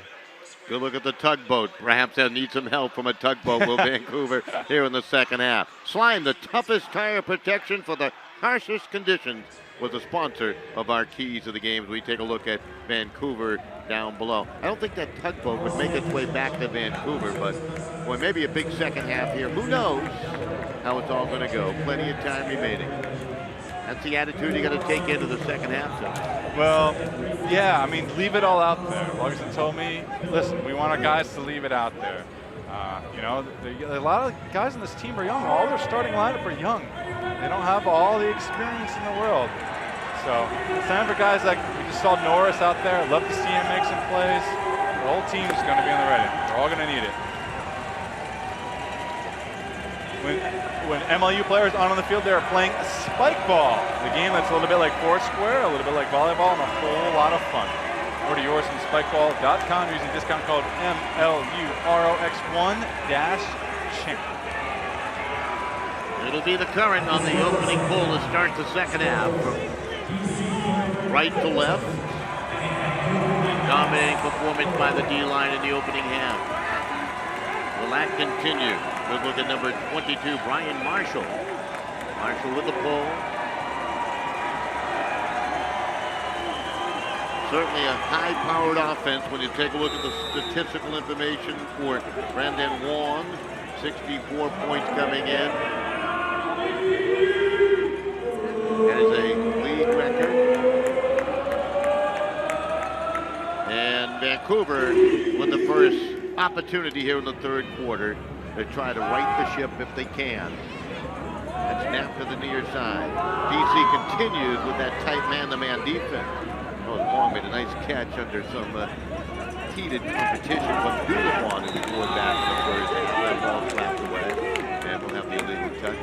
Good look at the tugboat. Perhaps they'll need some help from a tugboat will Vancouver here in the second half. Slime, the toughest tire protection for the harshest conditions, was the sponsor of our keys to the games. We take a look at Vancouver down below. I don't think that tugboat would make its way back to Vancouver, but boy, maybe a big second half here. Who knows how it's all going to go? Plenty of time remaining. That's the attitude you got to take into the second half. So. Well, yeah, I mean, leave it all out there. Luxon told me, listen, we want our guys to leave it out there. A lot of guys on this team are young. All their starting lineup are young. They don't have all the experience in the world. So it's time for guys like we just saw Norris out there. I'd love to see him make some plays. The whole team is going to be on the ready. They're all going to need it. When MLU players on the field, they're playing spike ball. The game that's a little bit like Foursquare, a little bit like volleyball, and a whole lot of fun. Order yours from spikeball.com using discount code MLUROX1-CHAMP. It'll be the Current on the opening pull to start the second half. From right to left. Dominating performance by the D-line in the opening half. Will that continue? Good look at number 22, Brian Marshall. Marshall with the pull. Certainly a high-powered offense when you take a look at the statistical information for Brandon Wong. 64 points coming in. That is a league record. And Vancouver with the first opportunity here in the third quarter to try to right the ship if they can. That snap to the near side. DC continues with that tight man-to-man defense. Oh, Wong made a nice catch under some heated competition, but Dulapon is going back in the first half. That ball slapped away, and we'll have the illegal touch.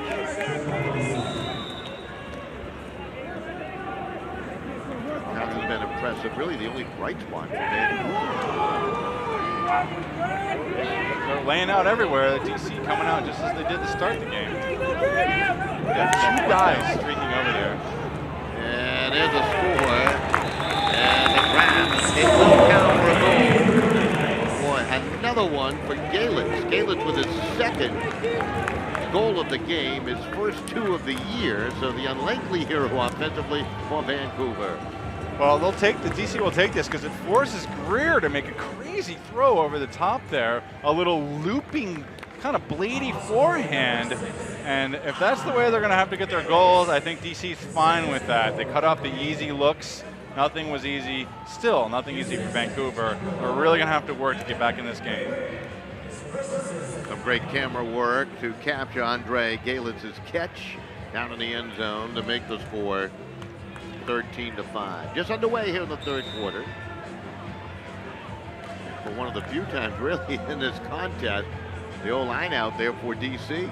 Hasn't been impressive. Really, the only bright spot for They're laying out everywhere. The DC coming out just as they did to start the game. They have two guys streaking over there. And there's a score. And the Rams, it will count for a goal. Boy, another one for Galitz. Galitz with his second goal of the game, his first two of the year. So the unlikely hero offensively for Vancouver. Well, the DC will take this because it forces Greer to make a crazy throw over the top there. A little looping, kind of bladey forehand. And if that's the way they're going to have to get their goals, I think DC's fine with that. They cut off the easy looks. Nothing was easy. Still, nothing easy for Vancouver. We're really going to have to work to get back in this game. Some great camera work to capture Andre Galitz's catch down in the end zone to make the score 13-5. Just underway here in the third quarter. For one of the few times really in this contest, the O-line out there for DC.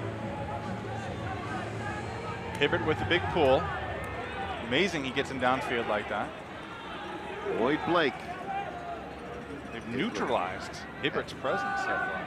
Hibbert with the big pull. Amazing he gets him downfield like that. Lloyd Blake. They've neutralized Hibbert's presence so far.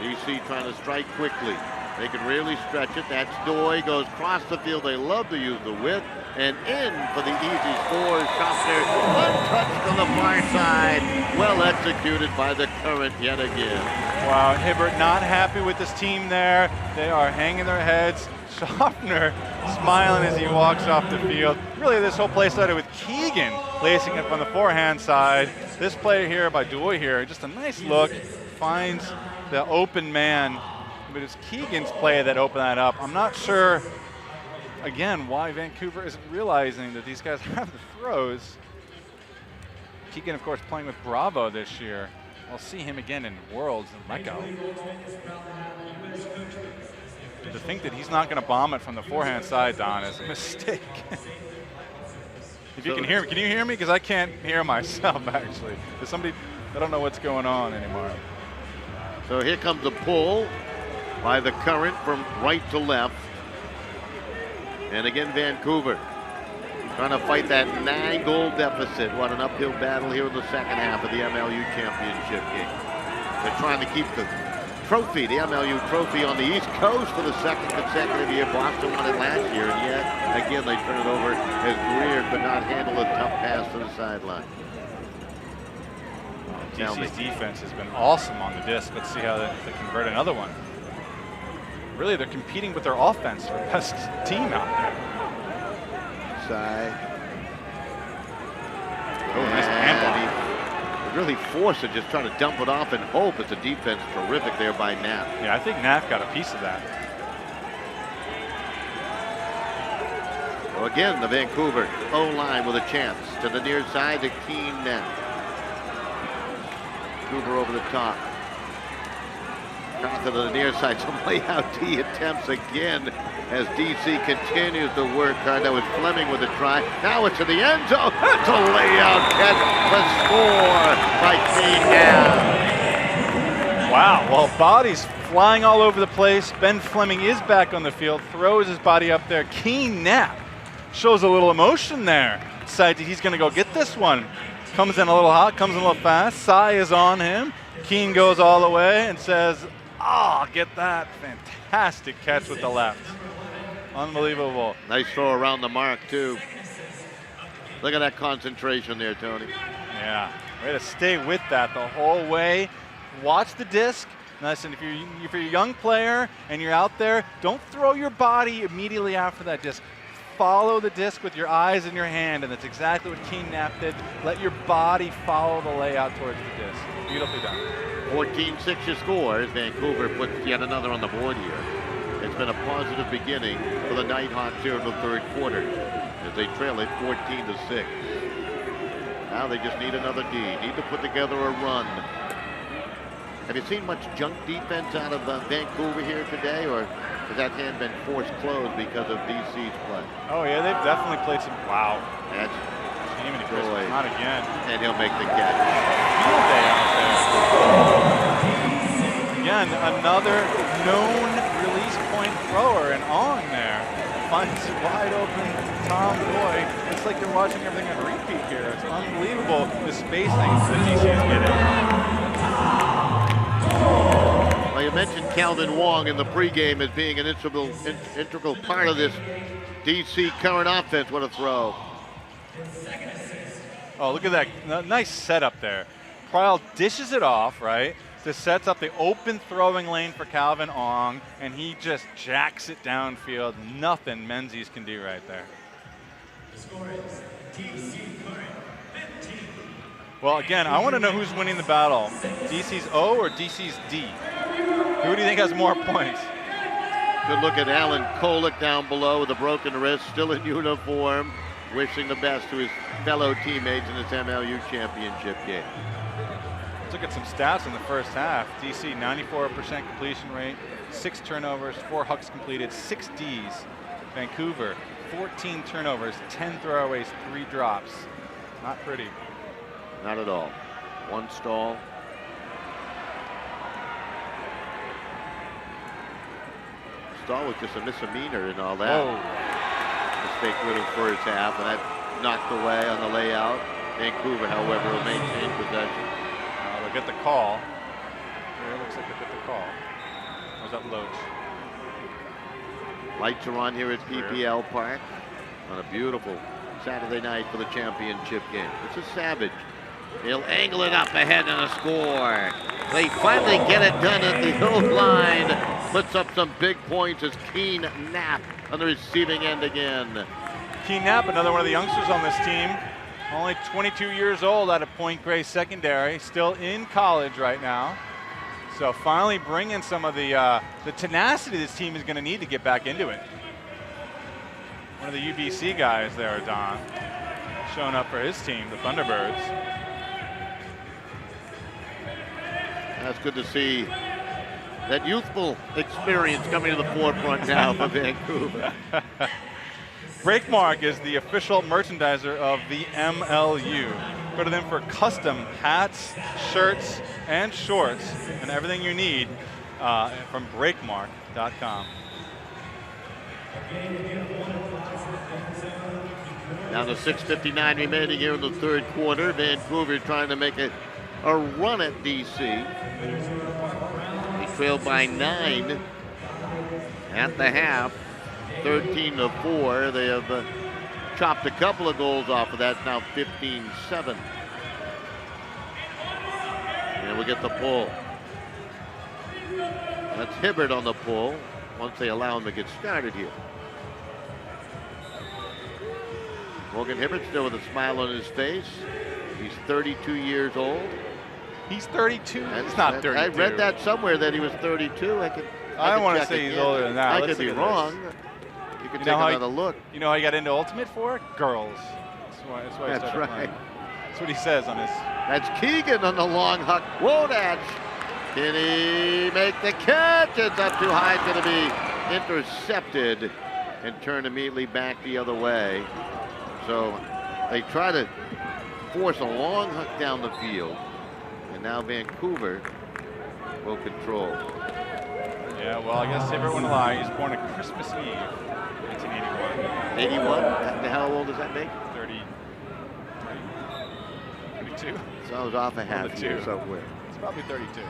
DC trying to strike quickly. They can really stretch it. That's Doy goes across the field. They love to use the width. And in for the easy score. Schaffner untouched on the far side. Well executed by the Current yet again. Wow, Hibbert not happy with this team there. They are hanging their heads. Schaffner smiling as he walks off the field. Really, this whole play started with Keegan lacing it from the forehand side. This play here by Doy here, just a nice look. Finds the open man. But it's Keegan's play that opened that up. I'm not sure, again, why Vancouver isn't realizing that these guys have the throws. Keegan, of course, playing with Bravo this year. We'll see him again in Worlds and Leco. To think that he's not going to bomb it from the forehand side, Don, is a mistake. If you can hear me, can you hear me? Because I can't hear myself, actually. There's somebody, I don't know what's going on anymore. So here comes the pull by the Current from right to left. And again, Vancouver trying to fight that 9-goal deficit. What an uphill battle here in the second half of the MLU championship game. They're trying to keep the trophy, the MLU trophy, on the East Coast for the second consecutive year. Boston won it last year, and yet again they turn it over as Greer could not handle a tough pass to the sideline. DC's defense has been awesome on the disc. Let's see how they convert another one. Really, they're competing with their offense for best team out there. Side. Oh, nice handoff. Really forced it, just trying to dump it off and hope. It's a defense terrific there by Knapp. Yeah, I think Knapp got a piece of that. So again, the Vancouver O-line with a chance to the near side to Keen Knapp. Vancouver over the top. Down to the near side, some layout D attempts again as DC continues to work hard. That was Fleming with a try. Now it's in the end zone. That's a layout catch to score by Keen Knapp. Wow, well, bodies flying all over the place. Ben Fleming is back on the field, throws his body up there. Keen Knapp shows a little emotion there. Decided he's going to go get this one. Comes in a little hot, comes in a little fast. Cy is on him. Keen goes all the way and says, Oh, get that. Fantastic catch with the left. Unbelievable. Nice throw around the mark, too. Look at that concentration there, Tony. Yeah, way to stay with that the whole way. Watch the disc. Listen, if you're a young player and you're out there, don't throw your body immediately after that disc. Follow the disc with your eyes and your hand, and that's exactly what Keen Knapp did. Let your body follow the layout towards the disc. Beautifully done. 14-6 your score as Vancouver puts yet another on the board here. It's been a positive beginning for the Nighthawks here in the third quarter as they trail it 14-6. Now they just need another D. Need to put together a run. Have you seen much junk defense out of Vancouver here today, or has that hand been forced closed because of DC's play? Oh yeah, they've definitely played some. Wow. That's Joy. Not again. And he'll make the catch. Field day out there. Again, another known release point thrower, and on there finds wide open Tom Boy. It's like you're watching everything on repeat here. It's unbelievable the spacing that DC is getting. Well, you mentioned Calvin Wong in the pregame as being an integral part of this DC current offense. What a throw. Oh, look at that. Nice setup there. Pryle dishes it off, right? This sets up the open throwing lane for Calvin Ong, and he just jacks it downfield. Nothing Menzies can do right there. Well, again, I want to know who's winning the battle. DC's O or DC's D? Who do you think has more points? Good look at Alan Kolick down below with a broken wrist, still in uniform, wishing the best to his fellow teammates in this MLU championship game. Let's look at some stats in the first half. DC 94% completion rate, 6 turnovers, 4 hucks completed, 6 Ds. Vancouver 14 turnovers, 10 throwaways, 3 drops. Not pretty. Not at all. 1 stall. Stall was just a misdemeanor and all that. Oh. Mistake with him first half, and that knocked away on the layout. Vancouver, however, will maintain possession. They'll get the call. Here, it looks like they'll get the call. Or is that Loach? Lights are on here at PPL Park on a beautiful Saturday night for the championship game. This is Savage. He'll angle it up ahead and a score. They finally get it done at the old line. Puts up some big points as Keen Knapp on the receiving end again. Keen Knapp, another one of the youngsters on this team. Only 22 years old out of Point Grey Secondary. Still in college right now. So finally bringing some of the tenacity this team is going to need to get back into it. One of the UBC guys there, Don, showing up for his team, the Thunderbirds. That's good to see that youthful experience coming to the forefront now for Vancouver. Breakmark is the official merchandiser of the MLU. Go to them for custom hats, shirts, and shorts, and everything you need from breakmark.com. Down to 6:59 remaining here in the third quarter. Vancouver trying to make a run at DC. They trailed by 9 at the half, 13-4. They have chopped a couple of goals off of that, now 15-7. And we get the pull. That's Hibbert on the pull once they allow him to get started here. Morgan Hibbert still with a smile on his face. He's 32 years old. He's 32? He's not 32. I read that somewhere that he was 32. I don't want to say he's older than that. I could be wrong. You could take another look. You know how he got into Ultimate for? Girls. That's why he started right. playing. That's what he says on his... That's Keegan on the long huck. Wodatch. Can he make the catch? It's up too high. It's going to be intercepted and turned immediately back the other way. So they try to force a long huck down the field. And now Vancouver will control. Yeah, well, I guess Hibbert wouldn't lie. He's born on Christmas Eve, 1981. 81? How old does that make? 32. So I was off a half year somewhere. It's probably 32.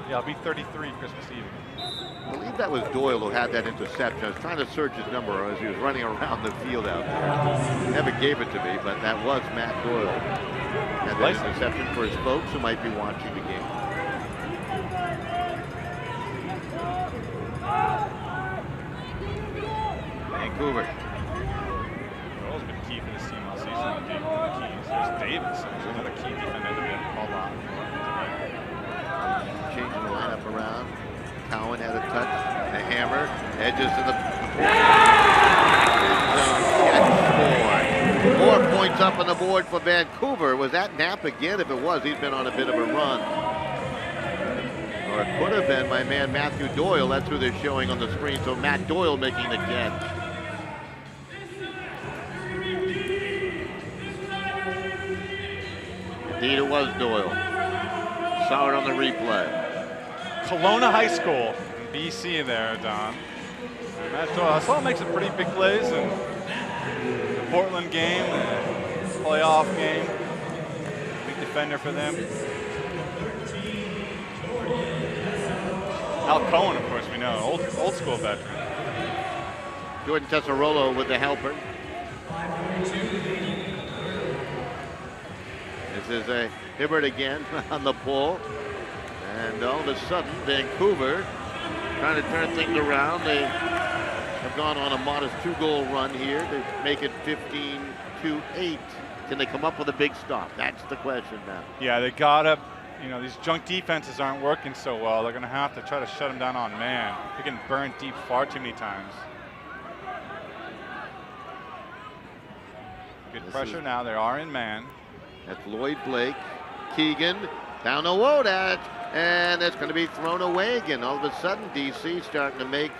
Yeah, I'll be 33 Christmas Eve. I believe that was Doyle who had that interception. I was trying to search his number as he was running around the field out there. He never gave it to me, but that was Matt Doyle. Had that interception for his folks who might be watching the game. Vancouver. Doyle's been key for this team all season. Deep in the keys. There's Davis, who's another key defender to get called on. Changing the lineup around. Cowan had a touch, a hammer, edges to the catch. 4 points up on the board for Vancouver. Was that Knapp again? If it was, he's been on a bit of a run. Or it could have been my man Matthew Doyle. That's who they're showing on the screen. So Matt Doyle making the catch. Indeed, it was Doyle. Saw it on the replay. Kelowna High School, BC there, Don. And Matt Doyle, I saw him make some pretty big plays in the Portland game, the playoff game. Big defender for them. Al Cohen, of course, we know, old school veteran. Jordan Tesserolo with the helper. This is a Hibbert again on the pull. And all of a sudden, Vancouver trying to turn things around. They have gone on a modest 2-goal run here to make it 15-8. Can they come up with a big stop? That's the question now. Yeah, they gotta, these junk defenses aren't working so well. They're gonna have to try to shut them down on man. They're getting burned deep far too many times. Good pressure now, they are in man. That's Lloyd Blake, Keegan, down to Wodat. And that's going to be thrown away again. All of a sudden, DC starting to make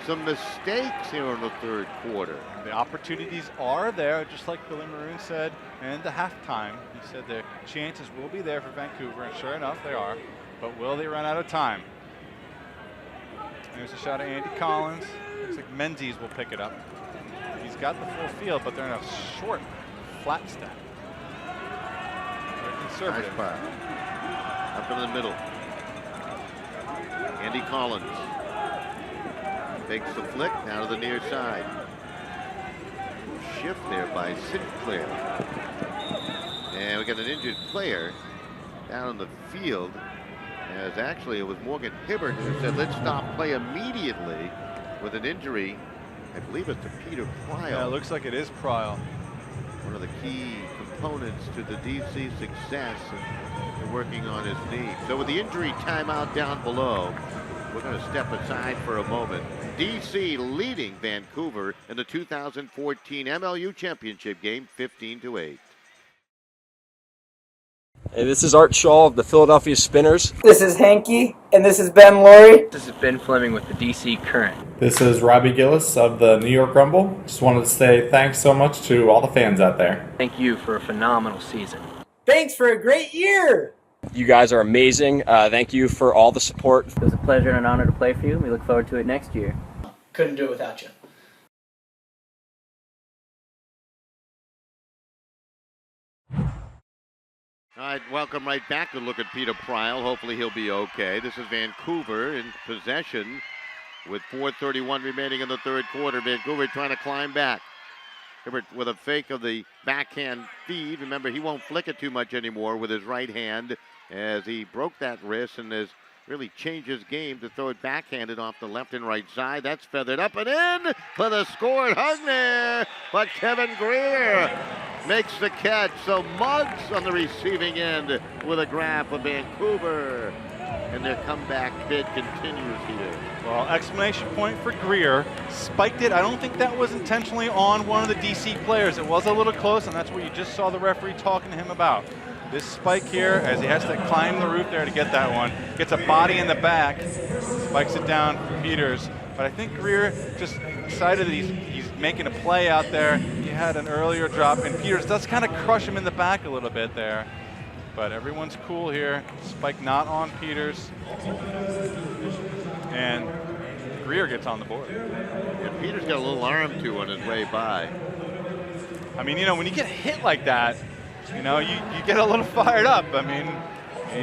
some mistakes here in the third quarter. The opportunities are there, just like Billy Maroon said, and the halftime. He said the chances will be there for Vancouver, and sure enough, they are. But will they run out of time? There's a shot at Andy Collins. Looks like Menzies will pick it up. He's got the full field, but they're in a short, flat stack. They're conservative. Nice up in the middle. Andy Collins takes the flick down to the near side. Shift there by Sinclair. And we got an injured player down on the field. As actually it was Morgan Hibbert who said, let's stop play immediately with an injury. I believe it's to Peter Pryal. Yeah, it looks like it is Pryal. One of the key components to the DC success. And working on his knee. So with the injury timeout down below, we're going to step aside for a moment. DC leading Vancouver in the 2014 MLU Championship game, 15-8. Hey, this is Art Shaw of the Philadelphia Spinners. This is Hanky, and this is Ben Laurie. This is Ben Fleming with the DC Current. This is Robbie Gillis of the New York Rumble. Just wanted to say thanks so much to all the fans out there. Thank you for a phenomenal season. Thanks for a great year. You guys are amazing. Thank you for all the support. It was a pleasure and an honor to play for you. We look forward to it next year. Couldn't do it without you. All right, welcome right back to look at Peter Pryal. Hopefully he'll be okay. This is Vancouver in possession with 4:31 remaining in the third quarter. Vancouver trying to climb back. Hibbert with a fake of the backhand feed. Remember, he won't flick it too much anymore with his right hand as he broke that wrist and has really changed his game to throw it backhanded off the left and right side. That's feathered up and in for the score. It hung there, but Kevin Greer makes the catch. So Muggs on the receiving end with a grab for Vancouver. And their comeback bid continues here. Well, exclamation point for Greer. Spiked it. I don't think that was intentionally on one of the DC players. It was a little close, and that's what you just saw the referee talking to him about. This spike here, as he has to climb the roof there to get that one, gets a body in the back, spikes it down for Peters. But I think Greer just excited that he's making a play out there. He had an earlier drop, and Peters does kind of crush him in the back a little bit there. But everyone's cool here. Spike not on Peters. And Greer gets on the board. Yeah, Peters got a little arm too on his way by. I mean, when you get hit like that, you get a little fired up. I mean,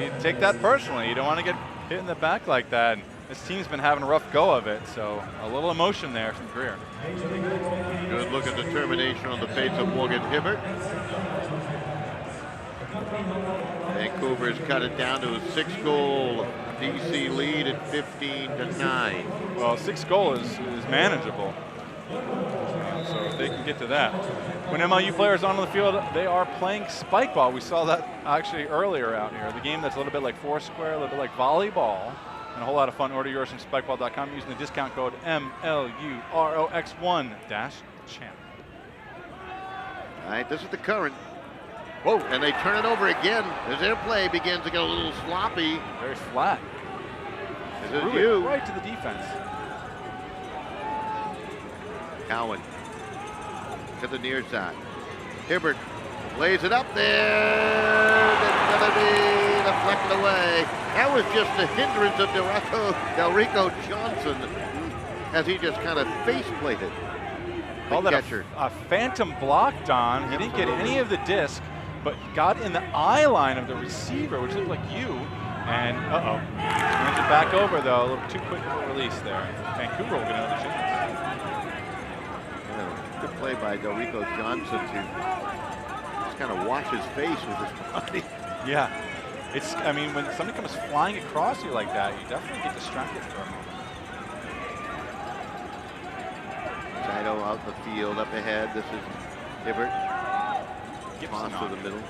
you take that personally. You don't want to get hit in the back like that. And this team's been having a rough go of it, so a little emotion there from Greer. Good look at determination on the face of Morgan Hibbert. Vancouver's cut it down to a 6-goal DC lead at 15-9. Well, 6-goal is manageable. So if they can get to that. When MLU players on the field, they are playing spike ball. We saw that actually earlier out here. The game that's a little bit like Foursquare, a little bit like volleyball, and a whole lot of fun. Order yours from spikeball.com using the discount code MLUROX1-champ. All right, this is the current. Whoa, and they turn it over again as their play begins to get a little sloppy. Very flat. This is you. Right to the defense. Cowan to the near side. Hibbert lays it up there. It's going to be deflected away. That was just the hindrance of Delrico Johnson as he just kind of face-plated. Call that a phantom block, Don. He didn't get any of the disc, but he got in the eye line of the receiver, which looked like you. And, turns it back over, though. A little too quick of a release there. Vancouver will get another chance. Good play by Delrico Johnson to just kind of wash his face with his body. Yeah. I mean, when somebody comes flying across you like that, you definitely get distracted for a moment. Saito out the field, up ahead. This is Hibbert. Gibson to the middle.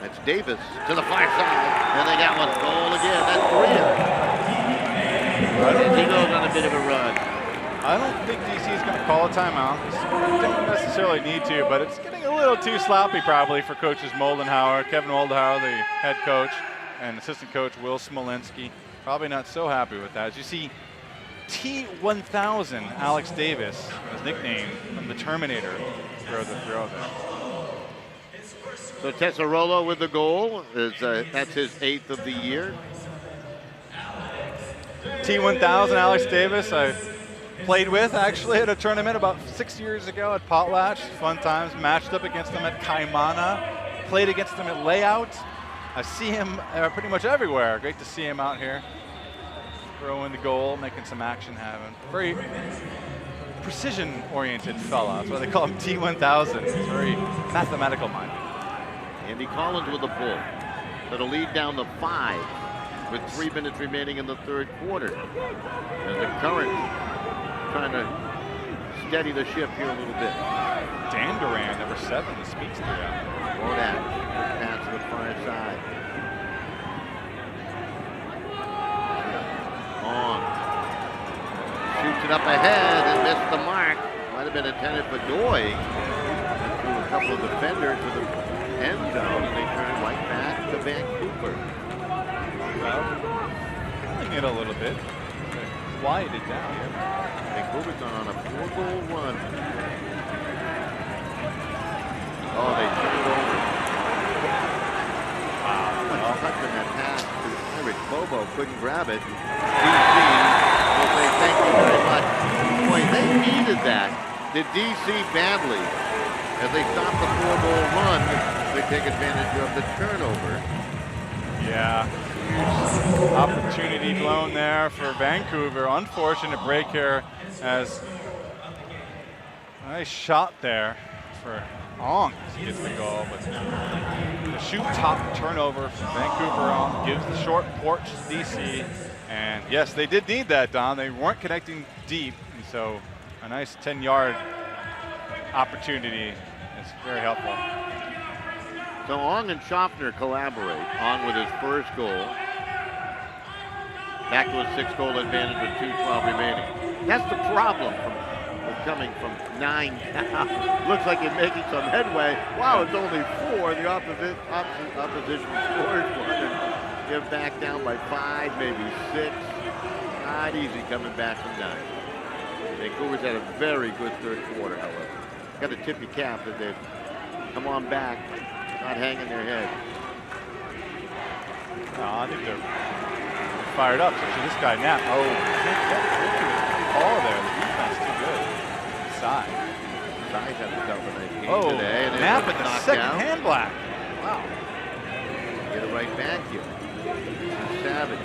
That's Davis to the far side. And they got one. Goal again. That's Greer. He goes on a bit of a run. I don't think DC is going to call a timeout. They don't necessarily need to, but it's getting a little too sloppy probably for coaches Moldenhauer, Kevin Moldenhauer, the head coach, and assistant coach Will Smolenski. Probably not so happy with that. As you see, T1000 Alex Davis, his nickname from the Terminator, throw the throw there. So Tesserolo with the goal. That's his 8th of the year. T1000 Alex Davis, I played with actually at a tournament about 6 years ago at Potlatch. Fun times. Matched up against him at Kaimana. Played against him at Layout. I see him pretty much everywhere. Great to see him out here. Throwing the goal, making some action happen. Very precision-oriented fella. That's why they call him T1000. He's very mathematical minded. Andy Collins with the pull. So the lead down to 5 with 3 minutes remaining in the third quarter. And the current trying to steady the ship here a little bit. Dan Duran, number 7, that speaks to that. Wodak, pass to the far side. On. Shoots it up ahead and missed the mark. Might have been intended for Doy. Through a couple of defenders to the end zone, and they turn right back to Vancouver. Well, killing it a little bit. Quieted down. Vancouver's on a 4-goal run. Oh, they turn it over. Wow. Much touching that pass to Eric Bobo. Couldn't grab it. DC will say thank you very much. Boy, they needed that. Did DC badly. As they stop the 4-goal run, they take advantage of the turnover. Yeah. Opportunity blown there for Vancouver. Unfortunate break here as nice shot there for Ong gets the goal, but the shoot top turnover from Vancouver gives the short porch to DC. And yes, they did need that, Don. They weren't connecting deep, and so a nice 10-yard opportunity is very helpful. So Ong and Schaffner collaborate. Ong with his first goal. Back to a 6-goal advantage with 2:12 remaining. That's the problem with coming from 9 down. Looks like you're making some headway. Wow, it's only 4. The opposition scores 1 and you're back down by 5, maybe 6. Not easy coming back from 9. Vancouver's had a very good third quarter, however. Got to tip your cap that they've come on back. Not hanging their head. No, I think they're fired up. Especially this guy, Knapp. Oh, ball there. The defense too good. Side. Side has a tough game Oh, today. And Knapp at the second hand black. Wow. Get it right back here. Savage.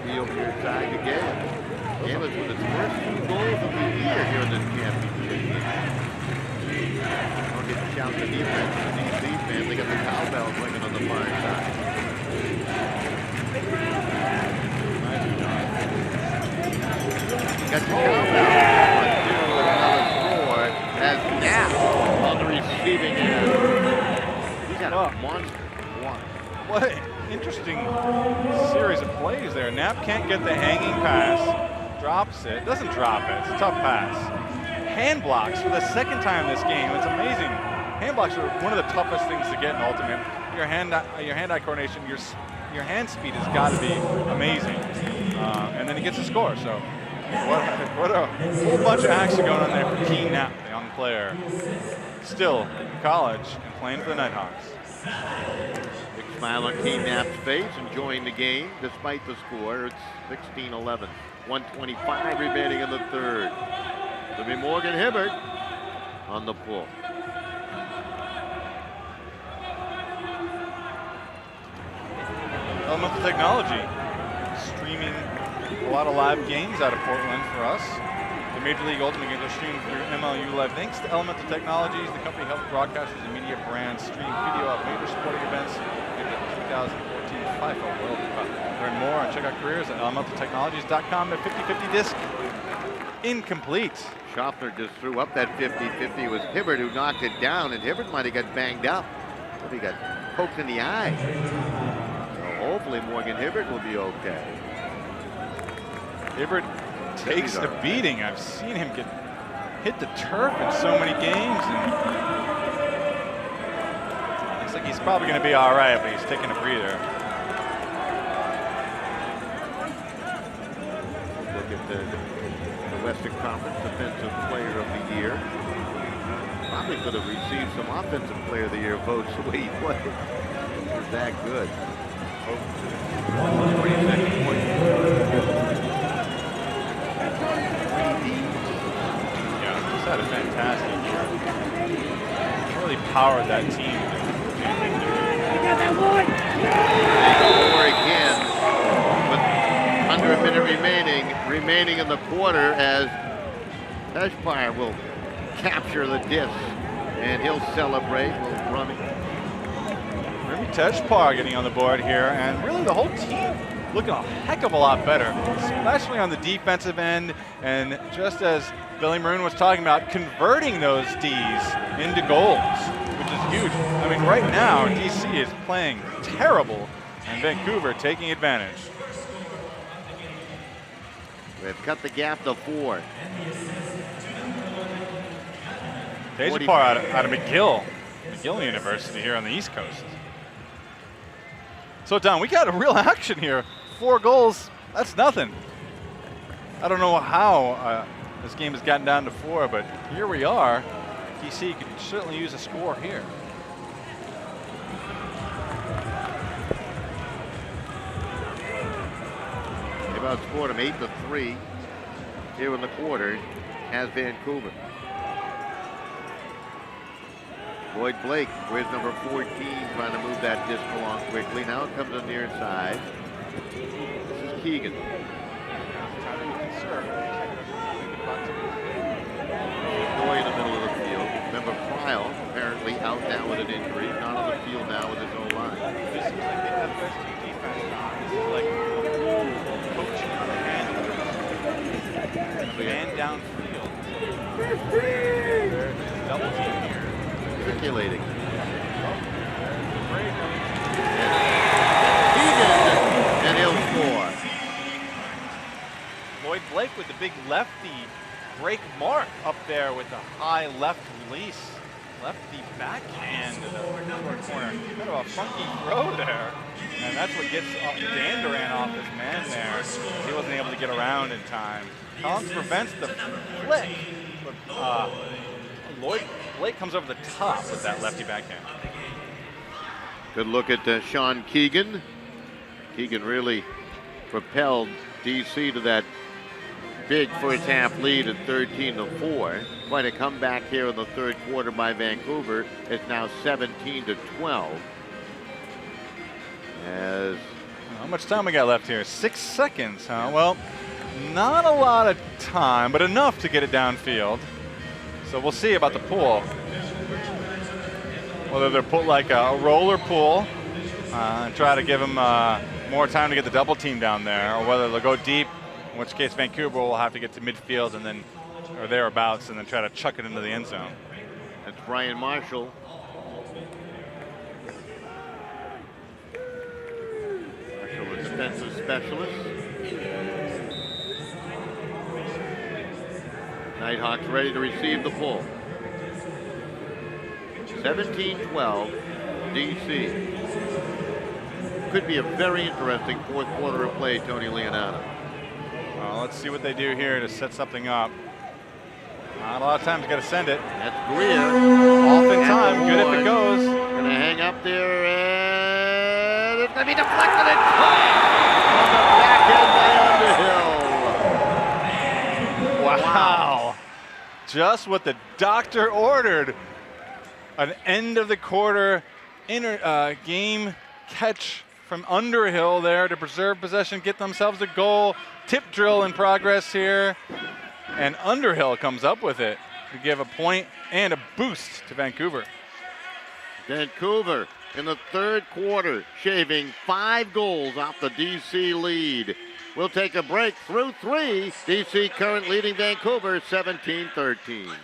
Field near side to Gale. Gale with its first 2 goals of the year here in this championship game. Don't get to shout the defense to the DC fans. They got the cowbells ringing on the far side. Got the cowbell. 1-2 with another score as Knapp on the receiving end. He's got a monster. What an interesting series of plays there. Knapp can't get the hanging pass, drops it, doesn't drop it, it's a tough pass. Hand blocks for the second time this game, it's amazing. Hand blocks are one of the toughest things to get in Ultimate. Your hand-eye coordination, your hand speed has got to be amazing. And then he gets a score, so what a whole bunch of action going on there for Keen Knapp, the young player. Still in college and playing for the Nighthawks. Smile on Keen Knapp's face, enjoying the game despite the score. It's 16-11. 1:25 remaining in the third. It'll be Morgan Hibbert on the pull. Elemental Technology streaming a lot of live games out of Portland for us. The Major League Ultimate games are streamed through MLU Live. Thanks to Elemental Technologies, the company helps broadcasters and media brands stream video of major sporting events. 2014 FIFA World Cup. Learn more and check out careers at elementaltechnologies.com. The 50-50 disc incomplete. Schaffner just threw up that 50-50. It was Hibbert who knocked it down, and Hibbert might have got banged up. But he got poked in the eye. So hopefully Morgan Hibbert will be okay. Hibbert takes a beating. I've seen him get hit the turf in so many games. And looks like he's probably going to be all right, but he's taking a breather. Look at the Western Conference Defensive Player of the Year. Probably could have received some Offensive Player of the Year votes the way he played. He was that good. 22nd point. Yeah, just had a fantastic year. Really powered that team. Score again with under a minute remaining in the quarter as Teshpire will capture the disc and he'll celebrate. Remy Teshpire getting on the board here, and really the whole team looking a heck of a lot better, especially on the defensive end, and just as Billy Maroon was talking about, converting those Ds into goals, which is huge. I mean, right now, DC is playing terrible, and Vancouver taking advantage. They've cut the gap to 4. Teshpire out of McGill University here on the East Coast. So, Don, we got a real action here. 4 goals, that's nothing. I don't know how this game has gotten down to 4, but here we are. DC could certainly use a score here. They've outscored them 8-3 here in the quarter as Vancouver. Lloyd Blake, where's number 14, trying to move that disc along quickly. Now it comes on the near side. This is Keegan. Boy in the middle of the field. Remember, Pyle apparently out now with an injury, not on the field now with his own line. This seems like they have best team defense now. This is like coaching on the handlers. Man downfield. There's double team here. Circulating. And he'll score. Lloyd Blake with the big lefty break mark up there with the high left release. Lefty backhand to the short corner. Kind of a funky throw there. And that's what gets Dan Duran off his man there. He wasn't able to get around in time. Collins prevents the flick. But Lloyd Blake comes over the top with that lefty backhand. Good look at Sean Keegan. Keegan really propelled DC to that big first half lead at 13-4. Quite a comeback here in the third quarter by Vancouver. It's now 17-12. As How much time we got left here? 6 seconds, huh? Well, not a lot of time, but enough to get it downfield. So we'll see about the pool. Whether they'll put like a roller pool and try to give them more time to get the double team down there, or whether they'll go deep, in which case Vancouver will have to get to midfield and then, or thereabouts, and then try to chuck it into the end zone. That's Brian Marshall. Marshall, the defensive specialist. Nighthawks ready to receive the pull. 17-12, DC. Could be a very interesting fourth quarter of play, Tony Leonardo. Let's see what they do here to set something up. Not a lot of time to send it. That's Greer. Off in time, good if it goes. Gonna hang up there, and it's gonna be deflected and caught on the back end by Underhill. Wow. Just what the doctor ordered. An end of the quarter game catch from Underhill there to preserve possession, get themselves a goal. Tip drill in progress here. And Underhill comes up with it to give a point and a boost to Vancouver. Vancouver in the third quarter, shaving 5 goals off the DC lead. We'll take a break through 3. DC current leading Vancouver 17-13.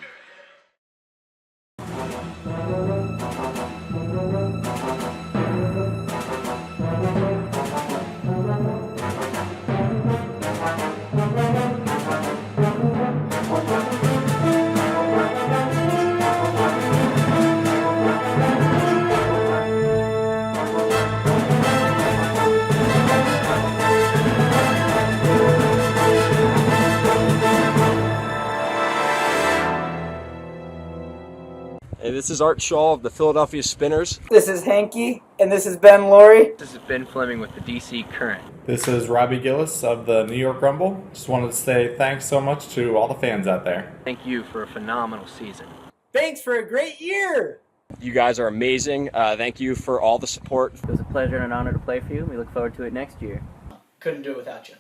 Hey, this is Art Shaw of the Philadelphia Spinners. This is Hanky, and this is Ben Laurie. This is Ben Fleming with the DC Current. This is Robbie Gillis of the New York Rumble. Just wanted to say thanks so much to all the fans out there. Thank you for a phenomenal season. Thanks for a great year. You guys are amazing. Thank you for all the support. It was a pleasure and an honor to play for you. We look forward to it next year. Couldn't do it without you.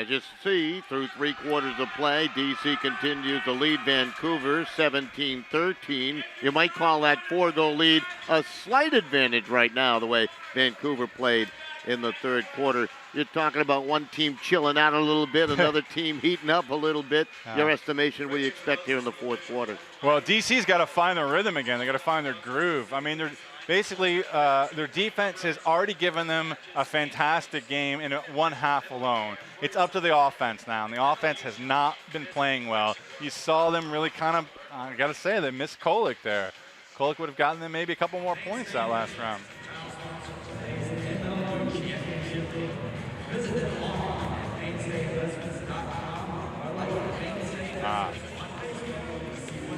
Just see, through 3 quarters of play, DC continues to lead Vancouver 17-13. You might call that 4-goal lead a slight advantage right now, the way Vancouver played in the third quarter. You're talking about one team chilling out a little bit, another team heating up a little bit. Your estimation, what do you expect here in the fourth quarter? Well, DC's got to find their rhythm again. They got to find their groove. I mean, they're basically, their defense has already given them a fantastic game in one half alone. It's up to the offense now, and the offense has not been playing well. You saw them really kind of, I got to say, they missed Kolek there. Kolek would have gotten them maybe a couple more points that last round.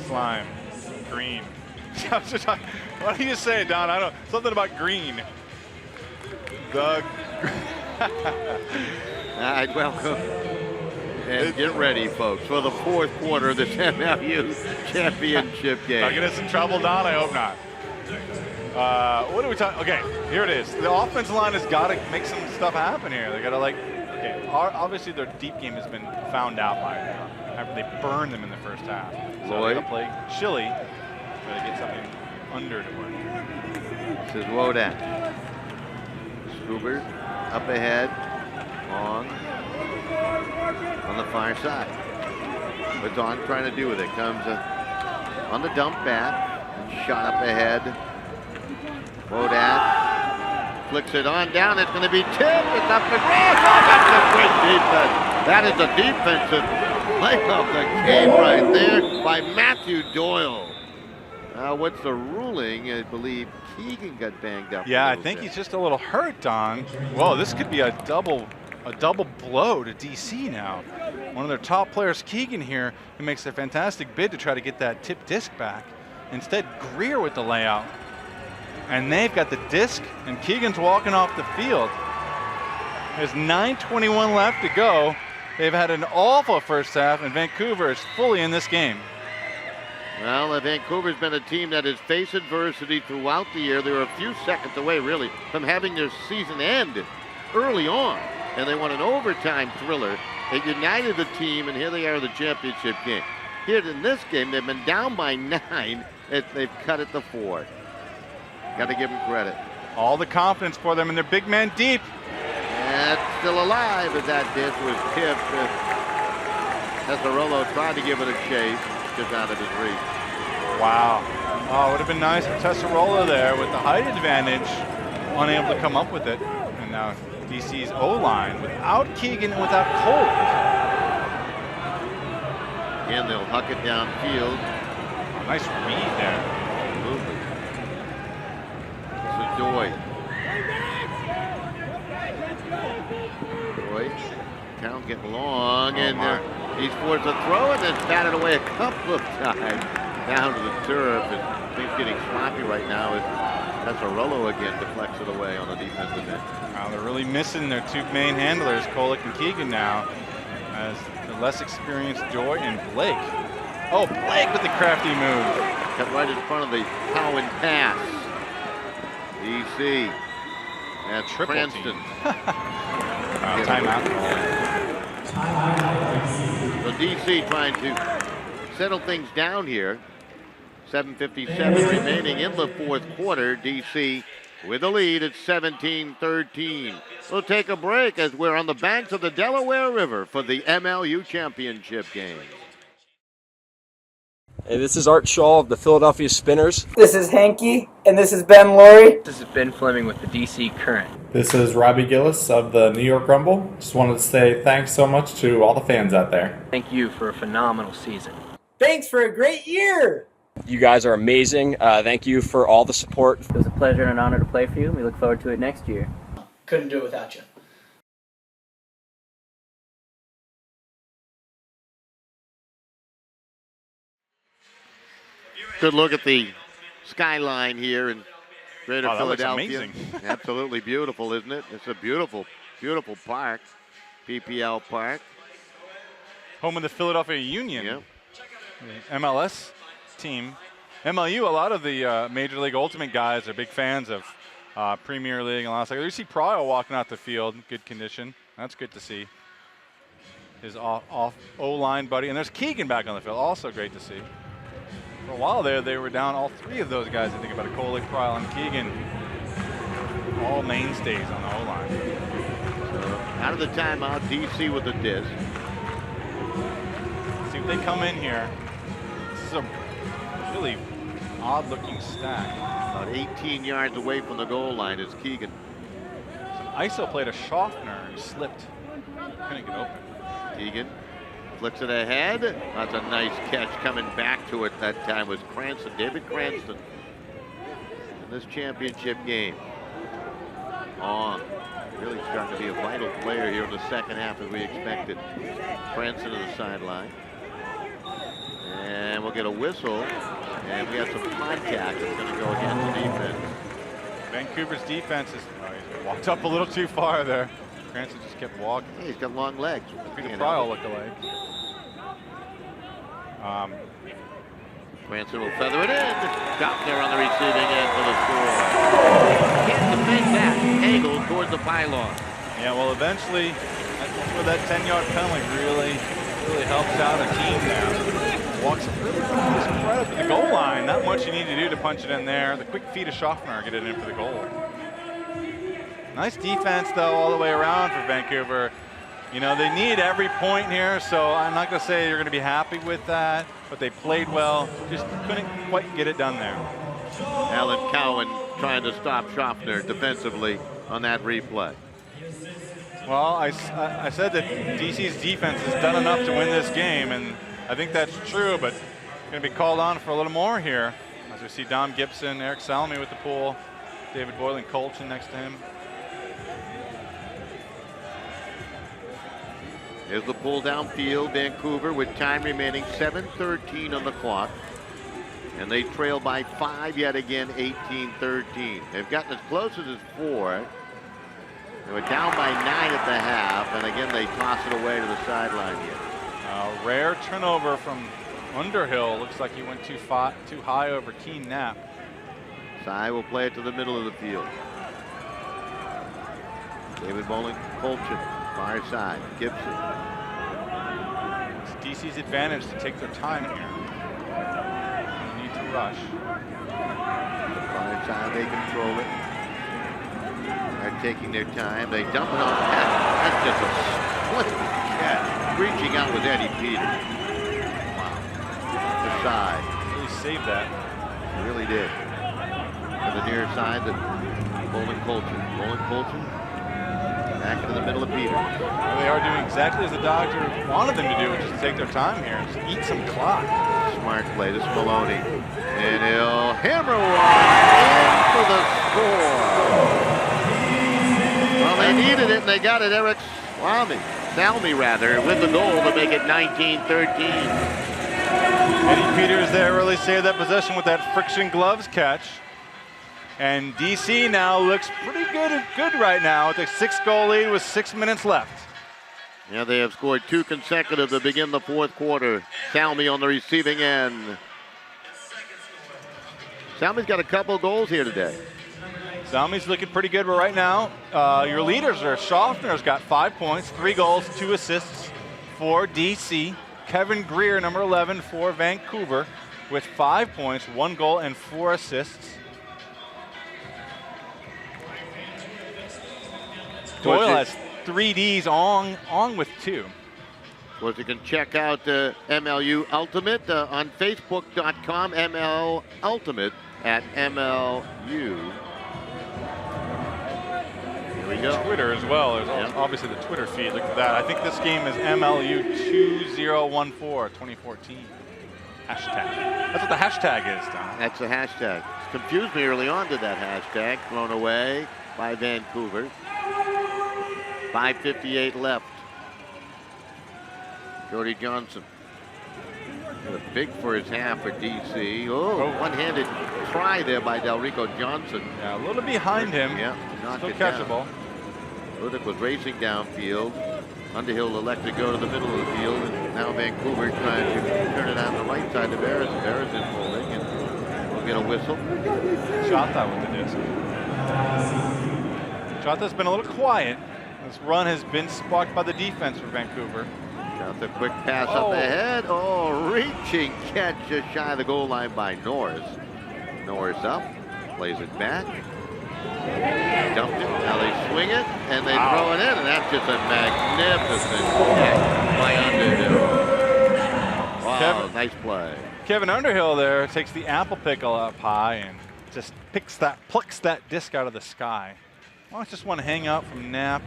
Slime, green. Why don't you say it, Don? I don't. Something about green. The. All right, welcome. And get ready, folks, for the fourth quarter of this MLU championship game. Did I get us in trouble, Don? I hope not. What are we talking? Okay, here it is. The offensive line has got to make some stuff happen here. They got to okay. Obviously, their deep game has been found out by now. After they burned them in the first half, so they got to play chilly. Try to get something under to work. This is Wodak. Schubert up ahead, long on the far side. What's on trying to do with it? Comes on the dump back, shot up ahead. Wodak flicks it on down. It's going to be tipped. It's up the grass. Oh, that's a great defense. That is a defensive play of the game right there by Matthew Doyle. What's the ruling? I believe Keegan got banged up. Yeah, I think he's just a little hurt, Don. Whoa, this could be a double blow to DC now. One of their top players, Keegan here, who makes a fantastic bid to try to get that tip disc back. Instead, Greer with the layout. And they've got the disc, and Keegan's walking off the field. There's 9:21 left to go. They've had an awful first half, and Vancouver is fully in this game. Well, Vancouver's been a team that has faced adversity throughout the year. They were a few seconds away, really, from having their season end early on. And they won an overtime thriller. It united the team, and here they are in the championship game. Here in this game, they've been down by 9. They've cut it to 4. Got to give them credit. All the confidence for them, and their big man deep. And still alive as that disc was tipped. Tesserolo tried to give it a chase, just out of his reach. Wow. Oh, it would have been nice for Tesserolo there with the height advantage, unable to come up with it. And now DC's O-line without Keegan and without Cole. Again, they'll huck it downfield. Oh, nice read there. Absolutely. This is Doy. Count getting long, and he's forced to throw and then batted away a couple of times down to the turf. And things getting sloppy right now as Tesserolo again deflects it away on the defensive end. Wow, they're really missing their two main handlers, Kolek and Keegan now, as the less experienced Doy and Blake. Oh, Blake with the crafty move. Cut right in front of the Cowan pass. DC. That's Cranston. Timeout. So DC trying to settle things down here. 7:57 remaining in the fourth quarter. DC with the lead at 17-13. We'll take a break as we're on the banks of the Delaware River for the MLU championship game. Hey, this is Art Shaw of the Philadelphia Spinners. This is Hanky, and this is Ben Laurie. This is Ben Fleming with the DC Current. This is Robbie Gillis of the New York Rumble. Just wanted to say thanks so much to all the fans out there. Thank you for a phenomenal season. Thanks for a great year. You guys are amazing. Thank you for all the support. It was a pleasure and an honor to play for you. We look forward to it next year. Couldn't do it without you. Good look at the skyline here in Greater Philadelphia. That looks amazing. Absolutely beautiful, isn't it? It's a beautiful, beautiful park. PPL Park. Home of the Philadelphia Union. Yep. The MLS team. MLU, a lot of the Major League Ultimate guys are big fans of Premier League and a lot of stuff. You see Pryor walking out the field in good condition. That's good to see. His off O-line buddy. And there's Keegan back on the field. Also great to see. For a while there, they were down all three of those guys. I think about it. Kolek, Pryor, and Keegan. All mainstays on the O-line. So out of the timeout, DC with the disc. See if they come in here. This is a really odd-looking stack. About 18 yards away from the goal line is Keegan. Some ISO played a Schaffner and slipped. Couldn't get open. Keegan flicks it ahead. That's a nice catch. Coming back to it that time was Cranston, David Cranston. In this championship game. Really starting to be a vital player here in the second half as we expected. Cranston to the sideline. And we'll get a whistle. And we have some contact that's going to go against the defense. Vancouver's defense is he walked up a little too far there. Cranston just kept walking. Yeah, he's got long legs. Peter Pryor look-alike. Cranston will feather it in. Stop there on the receiving end for the score. Can't defend that. Angle towards the pylon. Yeah, well, eventually, that's where that 10-yard penalty really helps out a team there. Walks really close right up to the goal line. Not much you need to do to punch it in there. The quick feet of Schaffner get it in for the goal. Nice defense, though, all the way around for Vancouver. You know, they need every point here, so I'm not going to say you're going to be happy with that, but they played well. Just couldn't quite get it done there. Alan Cowan trying to stop Schaffner defensively on that replay. Well, I said that DC's defense has done enough to win this game, and I think that's true, but going to be called on for a little more here. As we see Dom Gibson, Eric Salmi with the pull, David Boylan Colchin next to him. Here's the pull downfield. Vancouver with time remaining, 7:13 on the clock. And they trail by 5 yet again, 18-13. They've gotten as close as 4. They were down by 9 at the half, and again they toss it away to the sideline here. Rare turnover from Underhill. Looks like he went too high over Keen Knapp. Sy will play it to the middle of the field. David Bowling, Colchin, far side, Gibson. It's DC's advantage to take their time here. They need to rush. Far side, they control it. They're taking their time. They dump it on Pat. That's just a split catch. Reaching out with Eddie Peters. Wow. The side. Really saved that. He really did. To the near side, the Bowling Colchin. Bowling Colchin. Back to the middle of Peters. Well, they are doing exactly as the doctor wanted them to do, which is to take their time here, just eat some clock. Smart play. This is Maloney. And he'll hammer one in for the score. Well, they needed it, and they got it. Eric Salmi with the goal to make it 19-13. Eddie Peters there really saved that possession with that friction gloves catch. And DC now looks pretty good right now with a 6-goal lead with 6 minutes left. Yeah, they have scored 2 consecutive to begin the fourth quarter. Salmi on the receiving end. Salmi's got a couple goals here today. Salmi's looking pretty good right now. Your leaders are Schaffner's got 5 points, 3 goals, 2 assists for DC. Kevin Greer, number 11 for Vancouver, with 5 points, 1 goal, and 4 assists. Doyle has 3 Ds on with 2. Of course, you can check out MLU Ultimate on Facebook.com, ML Ultimate at MLU. Here we go. Twitter as well. There's obviously the Twitter feed. Look at that. I think this game is MLU 2014, 2014. Hashtag. That's what the hashtag is, Tom. That's the hashtag. It's confused me early on to that hashtag. Thrown away by Vancouver. 5:58 left. Jody Johnson. Big for his half for DC. Oh, one-handed try there by Delrico Johnson. Yeah, a little behind him. Yeah, knocked still it catchable. Ludick was racing downfield. Underhill elected to go to the middle of the field, and now Vancouver trying to turn it on the right side to Bears. Bears in holding, and we'll get a whistle. Shota with the disc. Shota's been a little quiet. This run has been sparked by the defense for Vancouver. Got the quick pass up ahead. Oh, reaching catch just shy of the goal line by Norris. Norris up, plays it back. Dumped it. Now they swing it and they throw it in, and that's just a magnificent catch by Underhill. Wow, nice play. Kevin Underhill there takes the apple pickle up high and just plucks that disc out of the sky. Well, it's just one hang up from Knapp.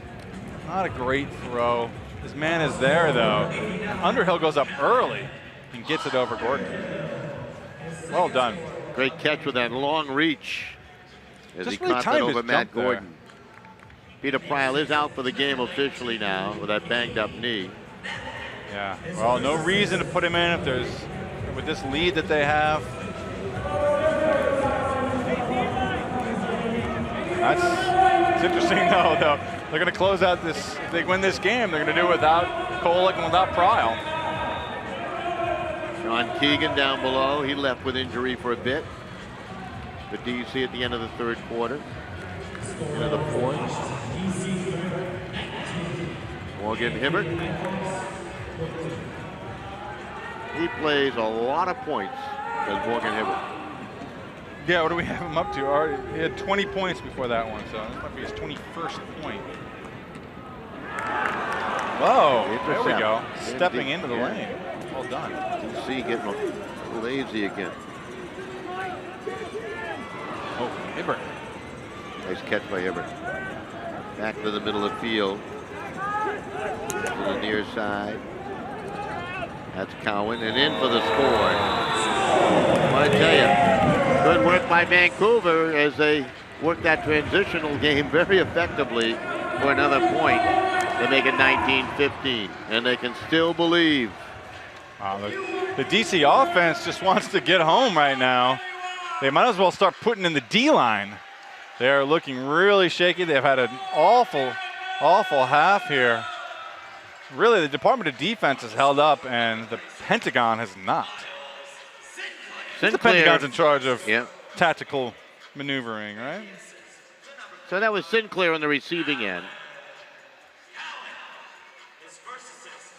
Not a great throw. His man is there, though. Underhill goes up early and gets it over Gordon. Well done. Great catch with that long reach as Just he really caught it timed over his Matt jump there. Gordon. Peter Pryal is out for the game officially now with that banged up knee. Yeah, well, no reason to put him in if there's, with this lead that they have. It's interesting, though. They're going to close out this. If they win this game, they're going to do it without Kolek and without Pryal. Sean Keegan down below. He left with injury for a bit. The DC at the end of the third quarter. Into the fourth. Morgan Hibbert. He plays a lot of points as Morgan Hibbert. Yeah, what do we have him up to? He had 20 points before that one, so this might be his 21st point. Whoa, there we go. Stepping into the lane. Well done. DC getting lazy again. Oh, Hibbert. Nice catch by Hibbert. Back to the middle of the field. To the near side. That's Cowan, and in for the score. I want to tell you, good work by Vancouver as they work that transitional game very effectively for another point to make it 19-15, and they can still believe. Wow, the DC offense just wants to get home right now. They might as well start putting in the D-line. They're looking really shaky. They've had an awful half here. Really, the Department of Defense has held up, and the Pentagon has not. The Pentagon's in charge of tactical maneuvering, right? So that was Sinclair on the receiving end.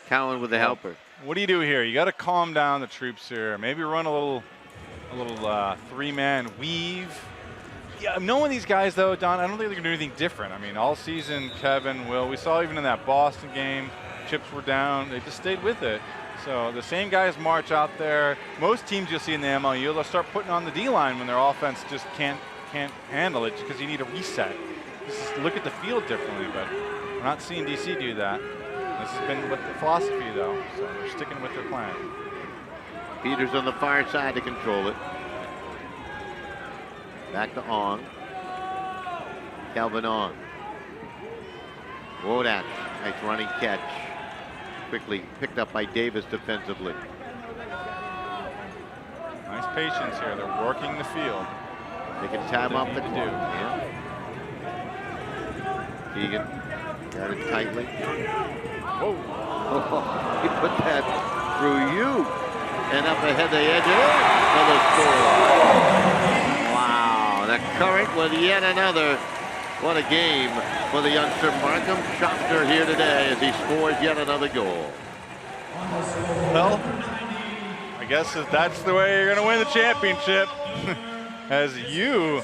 Cowan with the helper. What do you do here? You got to calm down the troops here. Maybe run a little three-man weave. Yeah, knowing these guys though, Don, I don't think they're gonna do anything different. I mean, all season, Kevin, Will, we saw even in that Boston game, chips were down. They just stayed with it. So the same guys march out there. Most teams you'll see in the MLU, they'll start putting on the D-line when their offense just can't handle it because you need a reset. Just look at the field differently, but we're not seeing DC do that. This has been what the philosophy though, so they're sticking with their plan. Peters on the far side to control it. Back to Ong. Calvin Ong. Wodak, nice running catch. Quickly picked up by Davis defensively. Nice patience here. They're working the field. They can time off the clock. Yeah. Keegan got it tightly. Whoa. He put that through you. And up ahead the edge of it for the score. Wow. The Current with yet another. What a game for the youngster Markham Schaffner here today as he scores yet another goal. Well, I guess if that's the way you're going to win the championship, as you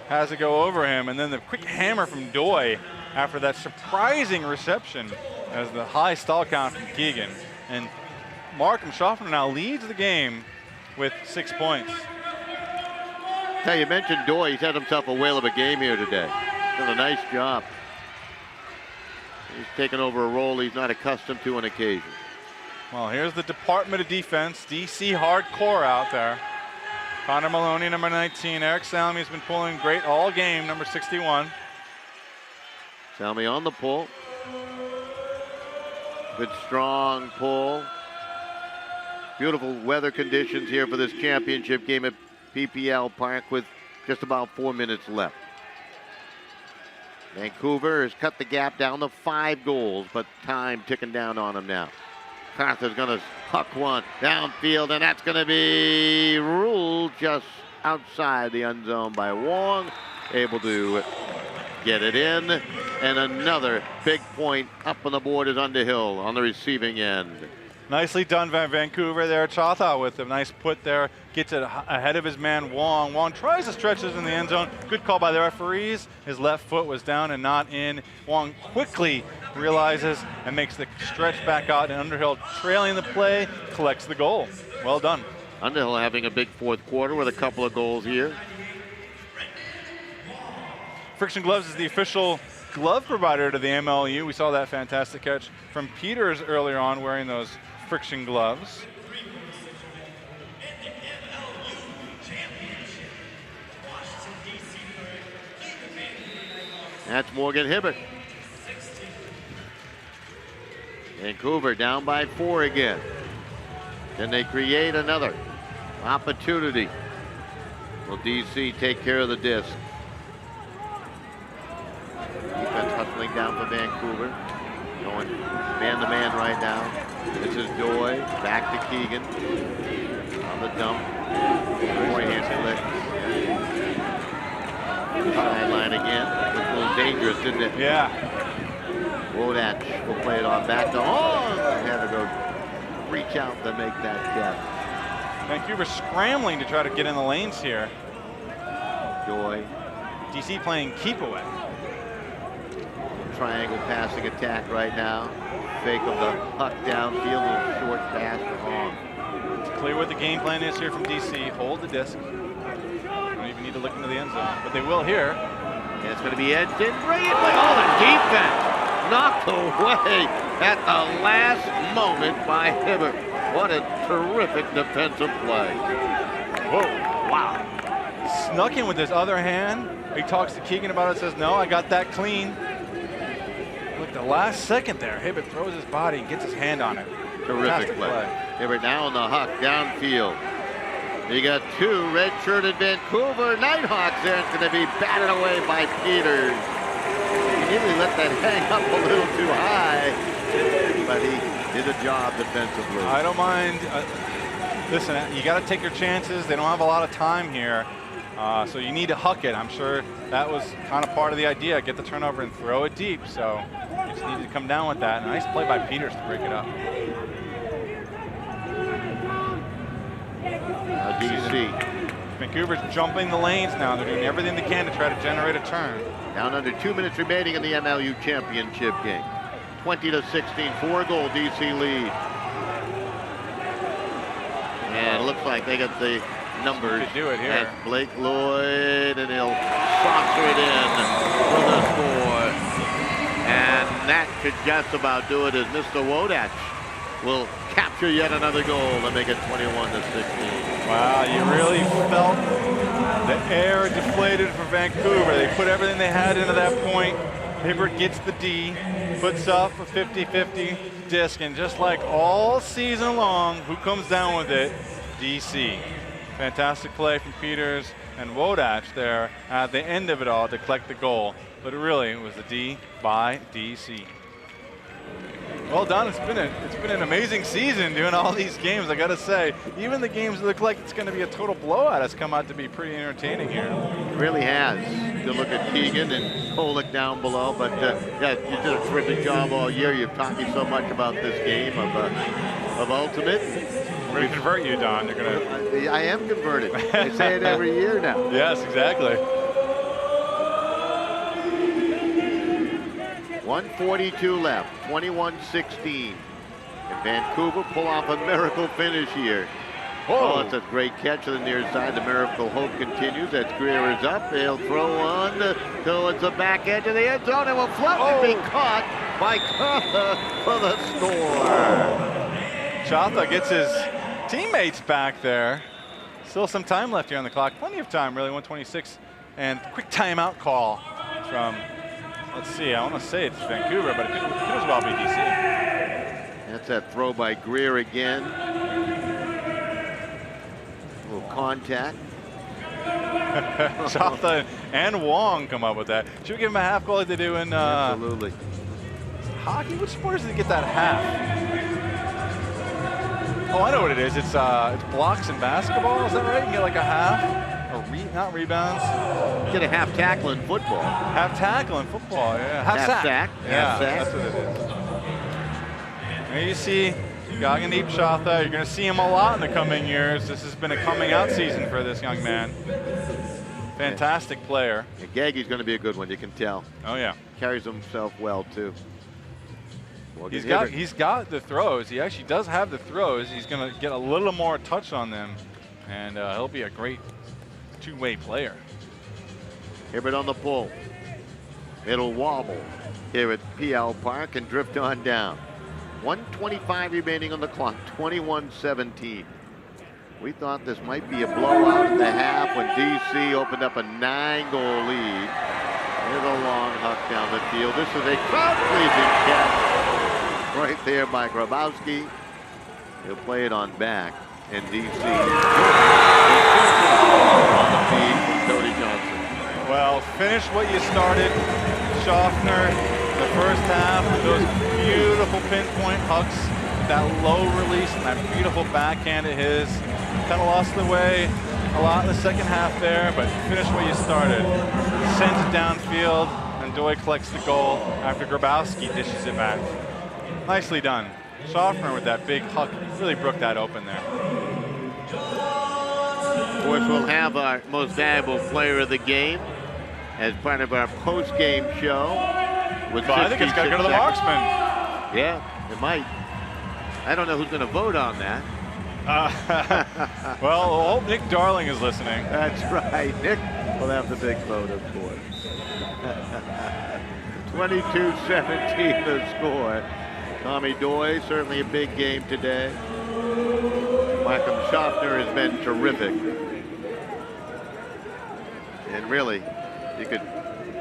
has to go over him, and then the quick hammer from Doy after that surprising reception as the high stall count from Keegan. And Markham Schaffner now leads the game with 6 points. Now you mentioned Doy, he's had himself a whale of a game here today. Done a nice job. He's taken over a role he's not accustomed to on occasion. Well, here's the Department of Defense, DC hardcore out there. Connor Maloney, number 19. Eric Salmi has been pulling great all game, number 61. Salmi on the pull. Good strong pull. Beautiful weather conditions here for this championship game at PPL Park with just about 4 minutes left. Vancouver has cut the gap down to 5 goals, but time ticking down on them now. Carther's going to huck one downfield, and that's going to be ruled just outside the end zone by Wong. Able to get it in, and another big point up on the board is Underhill on the receiving end. Nicely done by Vancouver there. Chotha with a nice put there. Gets it ahead of his man, Wong. Wong tries to stretch this in the end zone. Good call by the referees. His left foot was down and not in. Wong quickly realizes and makes the stretch back out, and Underhill trailing the play, collects the goal. Well done. Underhill having a big fourth quarter with a couple of goals here. Friction Gloves is the official glove provider to the MLU. We saw that fantastic catch from Peters earlier on wearing those Friction Gloves. That's Morgan Hibbert. Vancouver down by 4 again. Can they create another opportunity? Will DC take care of the disc? Defense hustling down for Vancouver. Going man-to-man right now. This is Doy. Back to Keegan. On the dump. Forehand flick. Sideline again. Looked a little dangerous, didn't it? Yeah. Wodak will play it on back to Ong. Had to go reach out to make that catch. Vancouver scrambling to try to get in the lanes here. Doy. DC playing keep away. Triangle passing attack right now. Fake of the puck downfield, a short pass for Ong. It's clear what the game plan is here from DC. Hold the disc. Don't even need to look into the end zone, but they will here. It's going to be edged in brilliantly. Oh, the defense knocked away at the last moment by Hibbert. What a terrific defensive play. Whoa, wow. Snuck in with his other hand. He talks to Keegan about it, says, no, I got that clean. Look, the last second there, Hibbert throws his body and gets his hand on it. Terrific play. Hibbert now on the huck downfield. You got two red-shirted Vancouver Nighthawks there. It's going to be batted away by Peters. He nearly let that hang up a little too high, but he did a job defensively. I don't mind. Listen, you got to take your chances. They don't have a lot of time here, so you need to huck it. I'm sure that was kind of part of the idea. Get the turnover and throw it deep. So you just needed to come down with that. Nice play by Peters to break it up. DC. Vancouver's jumping the lanes now. They're doing everything they can to try to generate a turn. Down under 2 minutes remaining in the MLU championship game. 20-16, 4-goal DC lead. And it looks like they got the numbers. Do it here. That's Blake Lloyd, and he'll saucer it in for the score. And that could just about do it as Mr. Wodach will capture yet another goal to make it 21-16. Wow, you really felt the air deflated for Vancouver. They put everything they had into that point. Hibbert gets the D, puts up a 50-50 disc, and just like all season long, who comes down with it? DC. Fantastic play from Peters and Wodach there at the end of it all to collect the goal. But really, it was the D by DC. Well done. It's been an amazing season doing all these games. I got to say, even the games that look like it's going to be a total blowout has come out to be pretty entertaining here. It really has. Good look at Keegan and Kolick down below. But yeah, you did a terrific job all year. You've taught me so much about this game of Ultimate. We're going to convert you, Don. You're going I am converted. I say it every year now. Yes, exactly. 1:42 left, 21-16. And Vancouver pull off a miracle finish here. Whoa. Oh, it's a great catch to the near side. The miracle hope continues. That's Greer is up. They'll throw on towards the back edge of the end zone. It will float and be caught by Chotha for the score. Chotha gets his teammates back there. Still some time left here on the clock. Plenty of time, really. 1:26. And quick timeout call from, let's see, I want to say it's Vancouver, but it could as well be DC. That's that throw by Greer again. A little contact. Chotha and Wong come up with that. Should we give him a half goal like they do in Absolutely. Hockey? Which sports do they get that half? Oh, I know what it is. It's blocks in basketball. Is that right? You can get like a half. Or not rebounds. Get a half tackle in football. Half tackle in football, yeah. Half sack. Yeah, that's what it is. There you see Gagandeep Chotha. You're going to see him a lot in the coming years. This has been a coming out season for this young man. Fantastic player. Yeah, Gaggy's going to be a good one, you can tell. Oh, yeah. Carries himself well, too. He's got the throws. He actually does have the throws. He's going to get a little more touch on them, and he'll be a great two-way player. Hibbert on the pull. It'll wobble here at PL Park and drift on down. 1:25 remaining on the clock, 21-17. We thought this might be a blowout at the half when DC opened up a 9-goal lead. With a long huck down the field. This is a crowd-pleasing catch right there by Grabowski. He'll play it on back, and DC on the feed from Cody Johnson. Well, finish what you started. Schaffner, the first half, with those beautiful pinpoint hucks, that low release and that beautiful backhand of his. Kind of lost the way a lot in the second half there, but finish what you started. Sends it downfield, and Doy collects the goal after Grabowski dishes it back. Nicely done. Schaffner with that big huck really broke that open there. Of course, we'll have our most valuable player of the game as part of our post-game show. With I think it's got to go to the marksman. Yeah, it might. I don't know who's going to vote on that. Well, I hope Nick Darling is listening. That's right. Nick will have the big vote, of course. 22-17 the score. Tommy Doy, certainly a big game today. Michael Schaffner has been terrific. And really, you could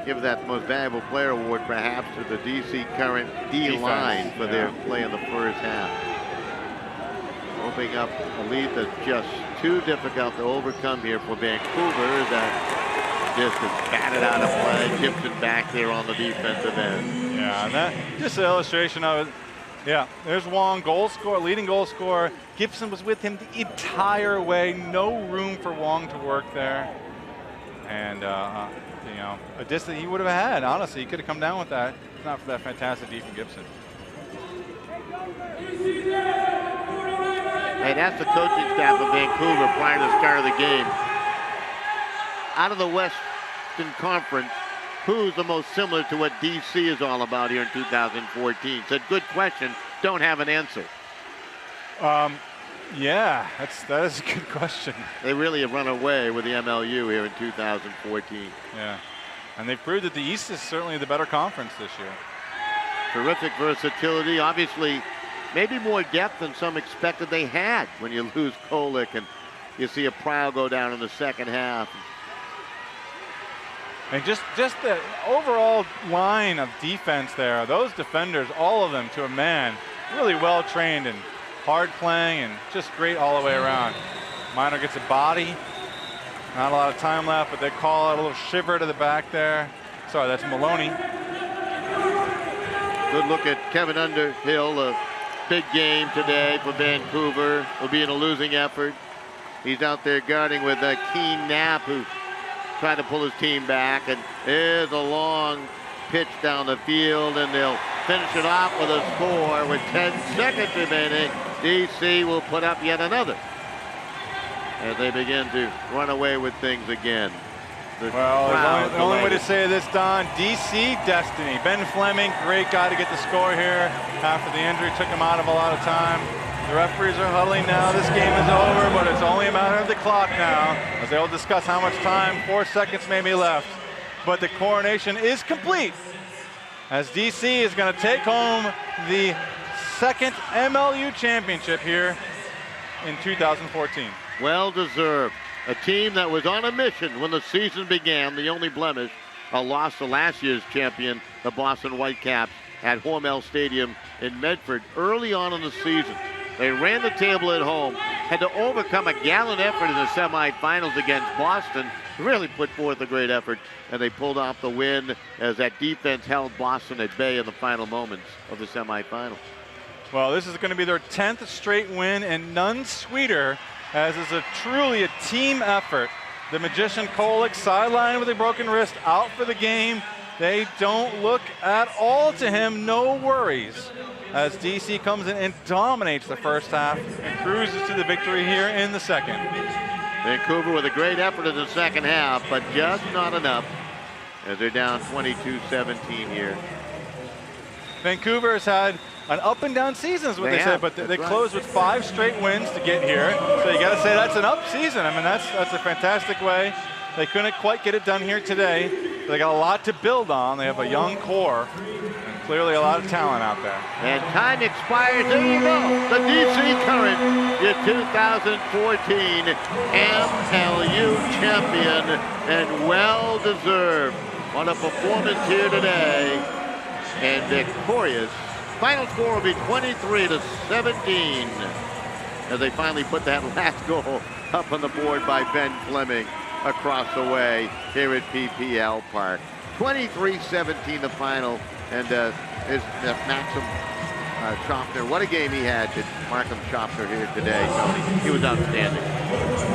give that most valuable player award perhaps to the DC Current D-line for their play in the first half. Opening up a lead that's just too difficult to overcome here for Vancouver. That just is batted out of play. Gibson back there on the defensive end. Yeah, and that just an illustration of it. Yeah, there's Wong, goal scorer, leading goal scorer. Gibson was with him the entire way. No room for Wong to work there. And, you know, a distance he would have had, honestly. He could have come down with that, if not for that fantastic D from Gibson. Hey, that's the coaching staff of Vancouver prior to the start of the game. Out of the Western Conference, who's the most similar to what DC is all about here in 2014? Said, good question, don't have an answer. Yeah, that is a good question. They really have run away with the MLU here in 2014. Yeah, and they've proved that the East is certainly the better conference this year. Terrific versatility, obviously maybe more depth than some expected they had when you lose Kolick and you see a Prowl go down in the second half. And just the overall line of defense there, those defenders, all of them to a man, really well trained and hard playing and just great all the way around. Minor gets a body, not a lot of time left, but they call out a little shiver to the back there. Sorry, that's Maloney. Good look at Kevin Underhill, a big game today for Vancouver. Will be in a losing effort. He's out there guarding with Keen Knapp, who tried to pull his team back, and there's a long pitch down the field, and they'll finish it off with a score with 10 seconds remaining. DC will put up yet another as they begin to run away with things again. Well, the only way to say this, Don, DC destiny. Ben Fleming, great guy to get the score here after the injury, took him out of a lot of time. The referees are huddling now. This game is over, but it's only a matter of the clock now, as they will discuss how much time, 4 seconds maybe left. But the coronation is complete, as DC is going to take home the second MLU championship here in 2014. Well deserved. A team that was on a mission when the season began. The only blemish, a loss to last year's champion, the Boston Whitecaps, at Hormel Stadium in Medford early on in the season. They ran the table at home, had to overcome a gallant effort in the semifinals against Boston, really put forth a great effort, and they pulled off the win as that defense held Boston at bay in the final moments of the semifinal. Well, this is going to be their 10th straight win, and none sweeter, as is truly a team effort. The Magician Kolick sidelined with a broken wrist, out for the game. They don't look at all to him, no worries, as DC comes in and dominates the first half and cruises to the victory here in the second. Vancouver with a great effort in the second half, but just not enough as they're down 22-17 here. Vancouver has had an up and down season is what they said, but they closed with 5 straight wins to get here. So you got to say that's an up season. I mean, that's a fantastic way. They couldn't quite get it done here today. They got a lot to build on. They have a young core and clearly a lot of talent out there. And time expires. There you go. The DC Current, your 2014 MLU champion, and well deserved. What a performance here today. And victorious. Final score will be 23-17 as they finally put that last goal up on the board by Ben Fleming across the way here at PPL Park. 23-17 the final, and is Maxim Schaffner. What a game he had to Markham Schaffner here today, Tony. He was outstanding.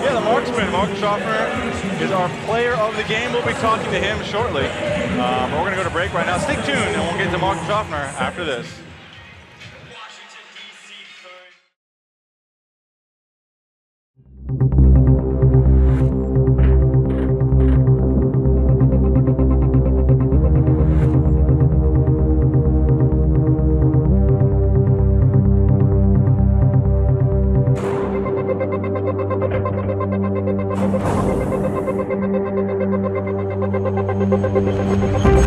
Yeah, the marksman, Mark Schaffner, is our player of the game. We'll be talking to him shortly. But we're going to go to break right now. Stay tuned, and we'll get to Mark Schaffner after this. Thank you.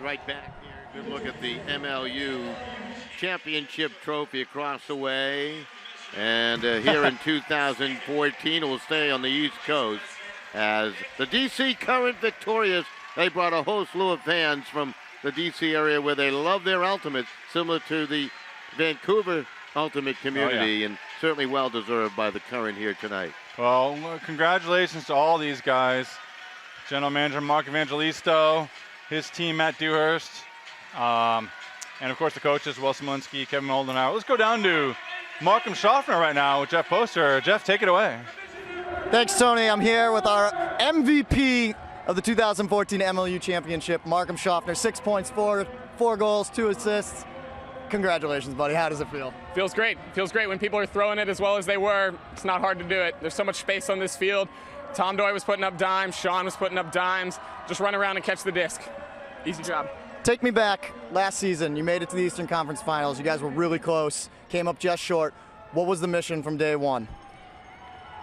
Right back here. Good look at the MLU championship trophy across the way. And here in 2014, it will stay on the East Coast as the DC Current victorious. They brought a whole slew of fans from the DC area where they love their Ultimates, similar to the Vancouver Ultimate community, and certainly well deserved by the Current here tonight. Well, congratulations to all these guys. General Manager Mark Evangelisto, his team, Matt Dewhurst, and of course the coaches, Will Smolinski, Kevin Moldenauer. Let's go down to Markham Schaffner right now with Jeff Poster. Jeff, take it away. Thanks, Tony. I'm here with our MVP of the 2014 MLU Championship, Markham Schaffner. 6 points, four goals, 2 assists. Congratulations, buddy. How does it feel? Feels great. Feels great when people are throwing it as well as they were. It's not hard to do it. There's so much space on this field. Tom Doy was putting up dimes. Sean was putting up dimes. Just run around and catch the disc. Easy job. Take me back. Last season, you made it to the Eastern Conference Finals. You guys were really close. Came up just short. What was the mission from day one?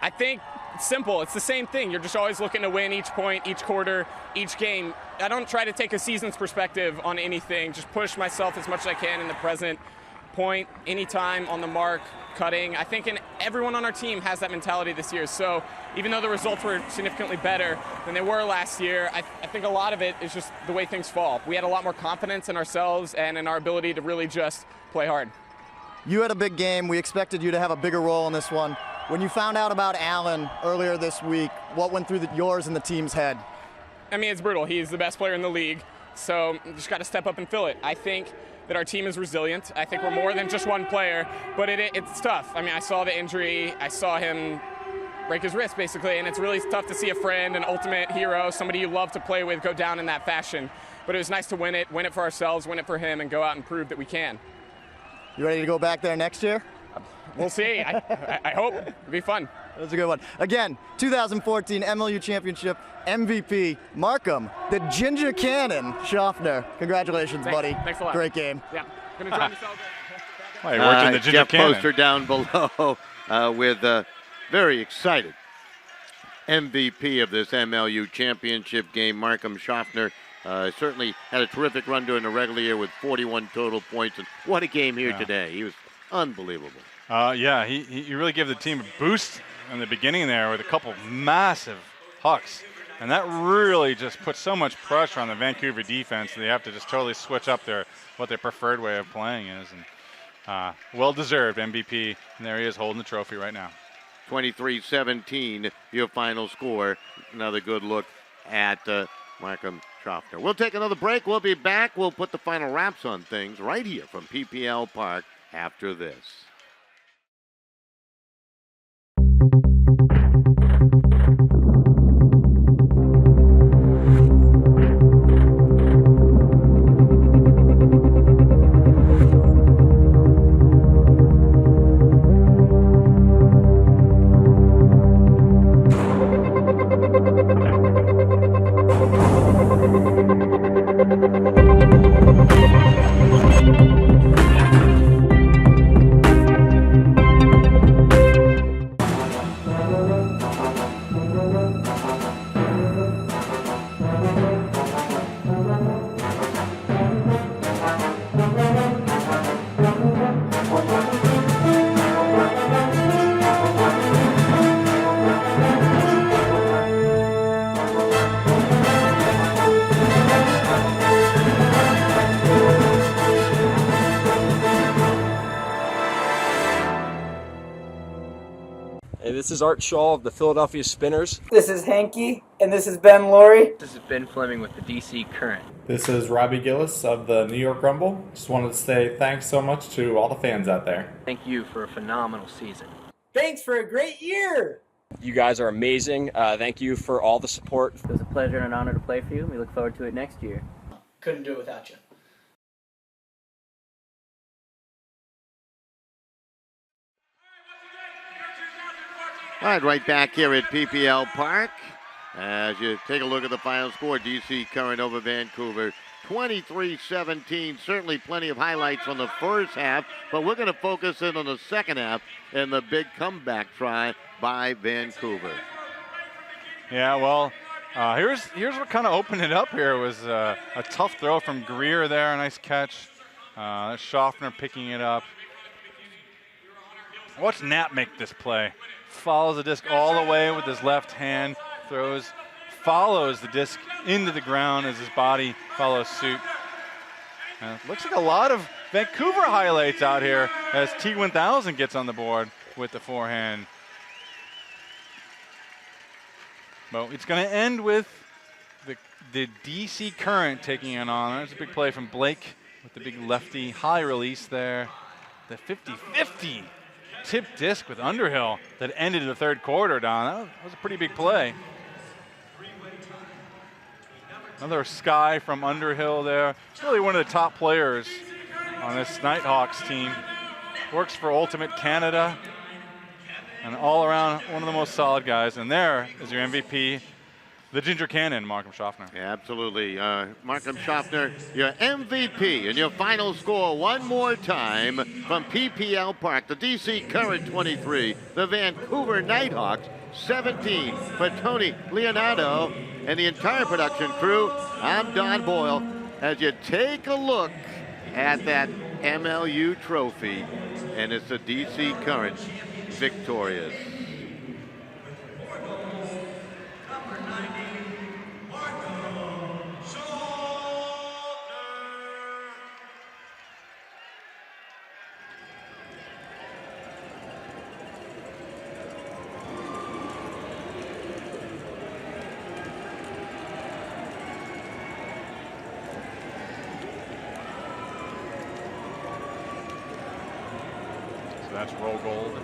I think it's simple. It's the same thing. You're just always looking to win each point, each quarter, each game. I don't try to take a season's perspective on anything. Just push myself as much as I can in the present point, anytime, on the mark, cutting. I think everyone on our team has that mentality this year. So even though the results were significantly better than they were last year, I think a lot of it is just the way things fall. We had a lot more confidence in ourselves and in our ability to really just play hard. You had a big game. We expected you to have a bigger role in this one. When you found out about Allen earlier this week, what went through yours and the team's head? I mean, it's brutal. He's the best player in the league, so you just got to step up and fill it. I think that our team is resilient. I think we're more than just one player, but it's tough. I mean, I saw the injury. I saw him break his wrist, basically, and it's really tough to see a friend, an ultimate hero, somebody you love to play with, go down in that fashion. But it was nice to win it for ourselves, win it for him, and go out and prove that we can. You ready to go back there next year? We'll see. I hope. It'll be fun. That was a good one. Again, 2014 MLU Championship MVP, Markham, the Ginger Cannon, Schaffner. Congratulations, buddy. Thanks a lot. Great game. Yeah. Gonna join the celebrate. Well, he worked in the Ginger Jeff Cannon. Poster down below with a very excited MVP of this MLU Championship game, Markham Schaffner. Certainly had a terrific run during the regular year with 41 total points. And what a game here today. He was unbelievable. Yeah, he really gave the team a boost in the beginning there with a couple massive hucks. And that really just put so much pressure on the Vancouver defense. They have to just totally switch up what their preferred way of playing is. And well-deserved MVP. And there he is holding the trophy right now. 23-17, your final score. Another good look at Markham Schaffner. We'll take another break. We'll be back. We'll put the final wraps on things right here from PPL Park after this. This is Art Shaw of the Philadelphia Spinners. This is Hanky, and this is Ben Laurie. This is Ben Fleming with the DC Current. This is Robbie Gillis of the New York Rumble. Just wanted to say thanks so much to all the fans out there. Thank you for a phenomenal season. Thanks for a great year. You guys are amazing. Thank you for all the support. It was a pleasure and an honor to play for you, and we look forward to it next year. Couldn't do it without you. All right back here at PPL Park. As you take a look at the final score, DC Current over Vancouver, 23-17. Certainly plenty of highlights from the first half, but we're going to focus in on the second half and the big comeback try by Vancouver. Yeah, well, Here's what kind of opened it up here. Was a tough throw from Greer there, a nice catch. That's Schaffner picking it up. Watch Knapp make this play. Follows the disc all the way with his left hand, follows the disc into the ground as his body follows suit. Looks like a lot of Vancouver highlights out here as T1000 gets on the board with the forehand. But it's going to end with the DC Current taking it on. There's a big play from Blake with the big lefty high release there. The 50-50 tip disc with Underhill that ended the third quarter, Don. That was a pretty big play. Another sky from Underhill there. Really one of the top players on this Nighthawks team. Works for Ultimate Canada. And all around one of the most solid guys. And there is your MVP, the Ginger Cannon, Markham Schaffner. Yeah, absolutely. Markham Schaffner, your MVP, and your final score one more time from PPL Park. The DC Current 23, the Vancouver Nighthawks 17. For Tony Leonardo and the entire production crew, I'm Don Boyle. As you take a look at that MLU trophy, and it's the DC Current victorious. So that's roll gold.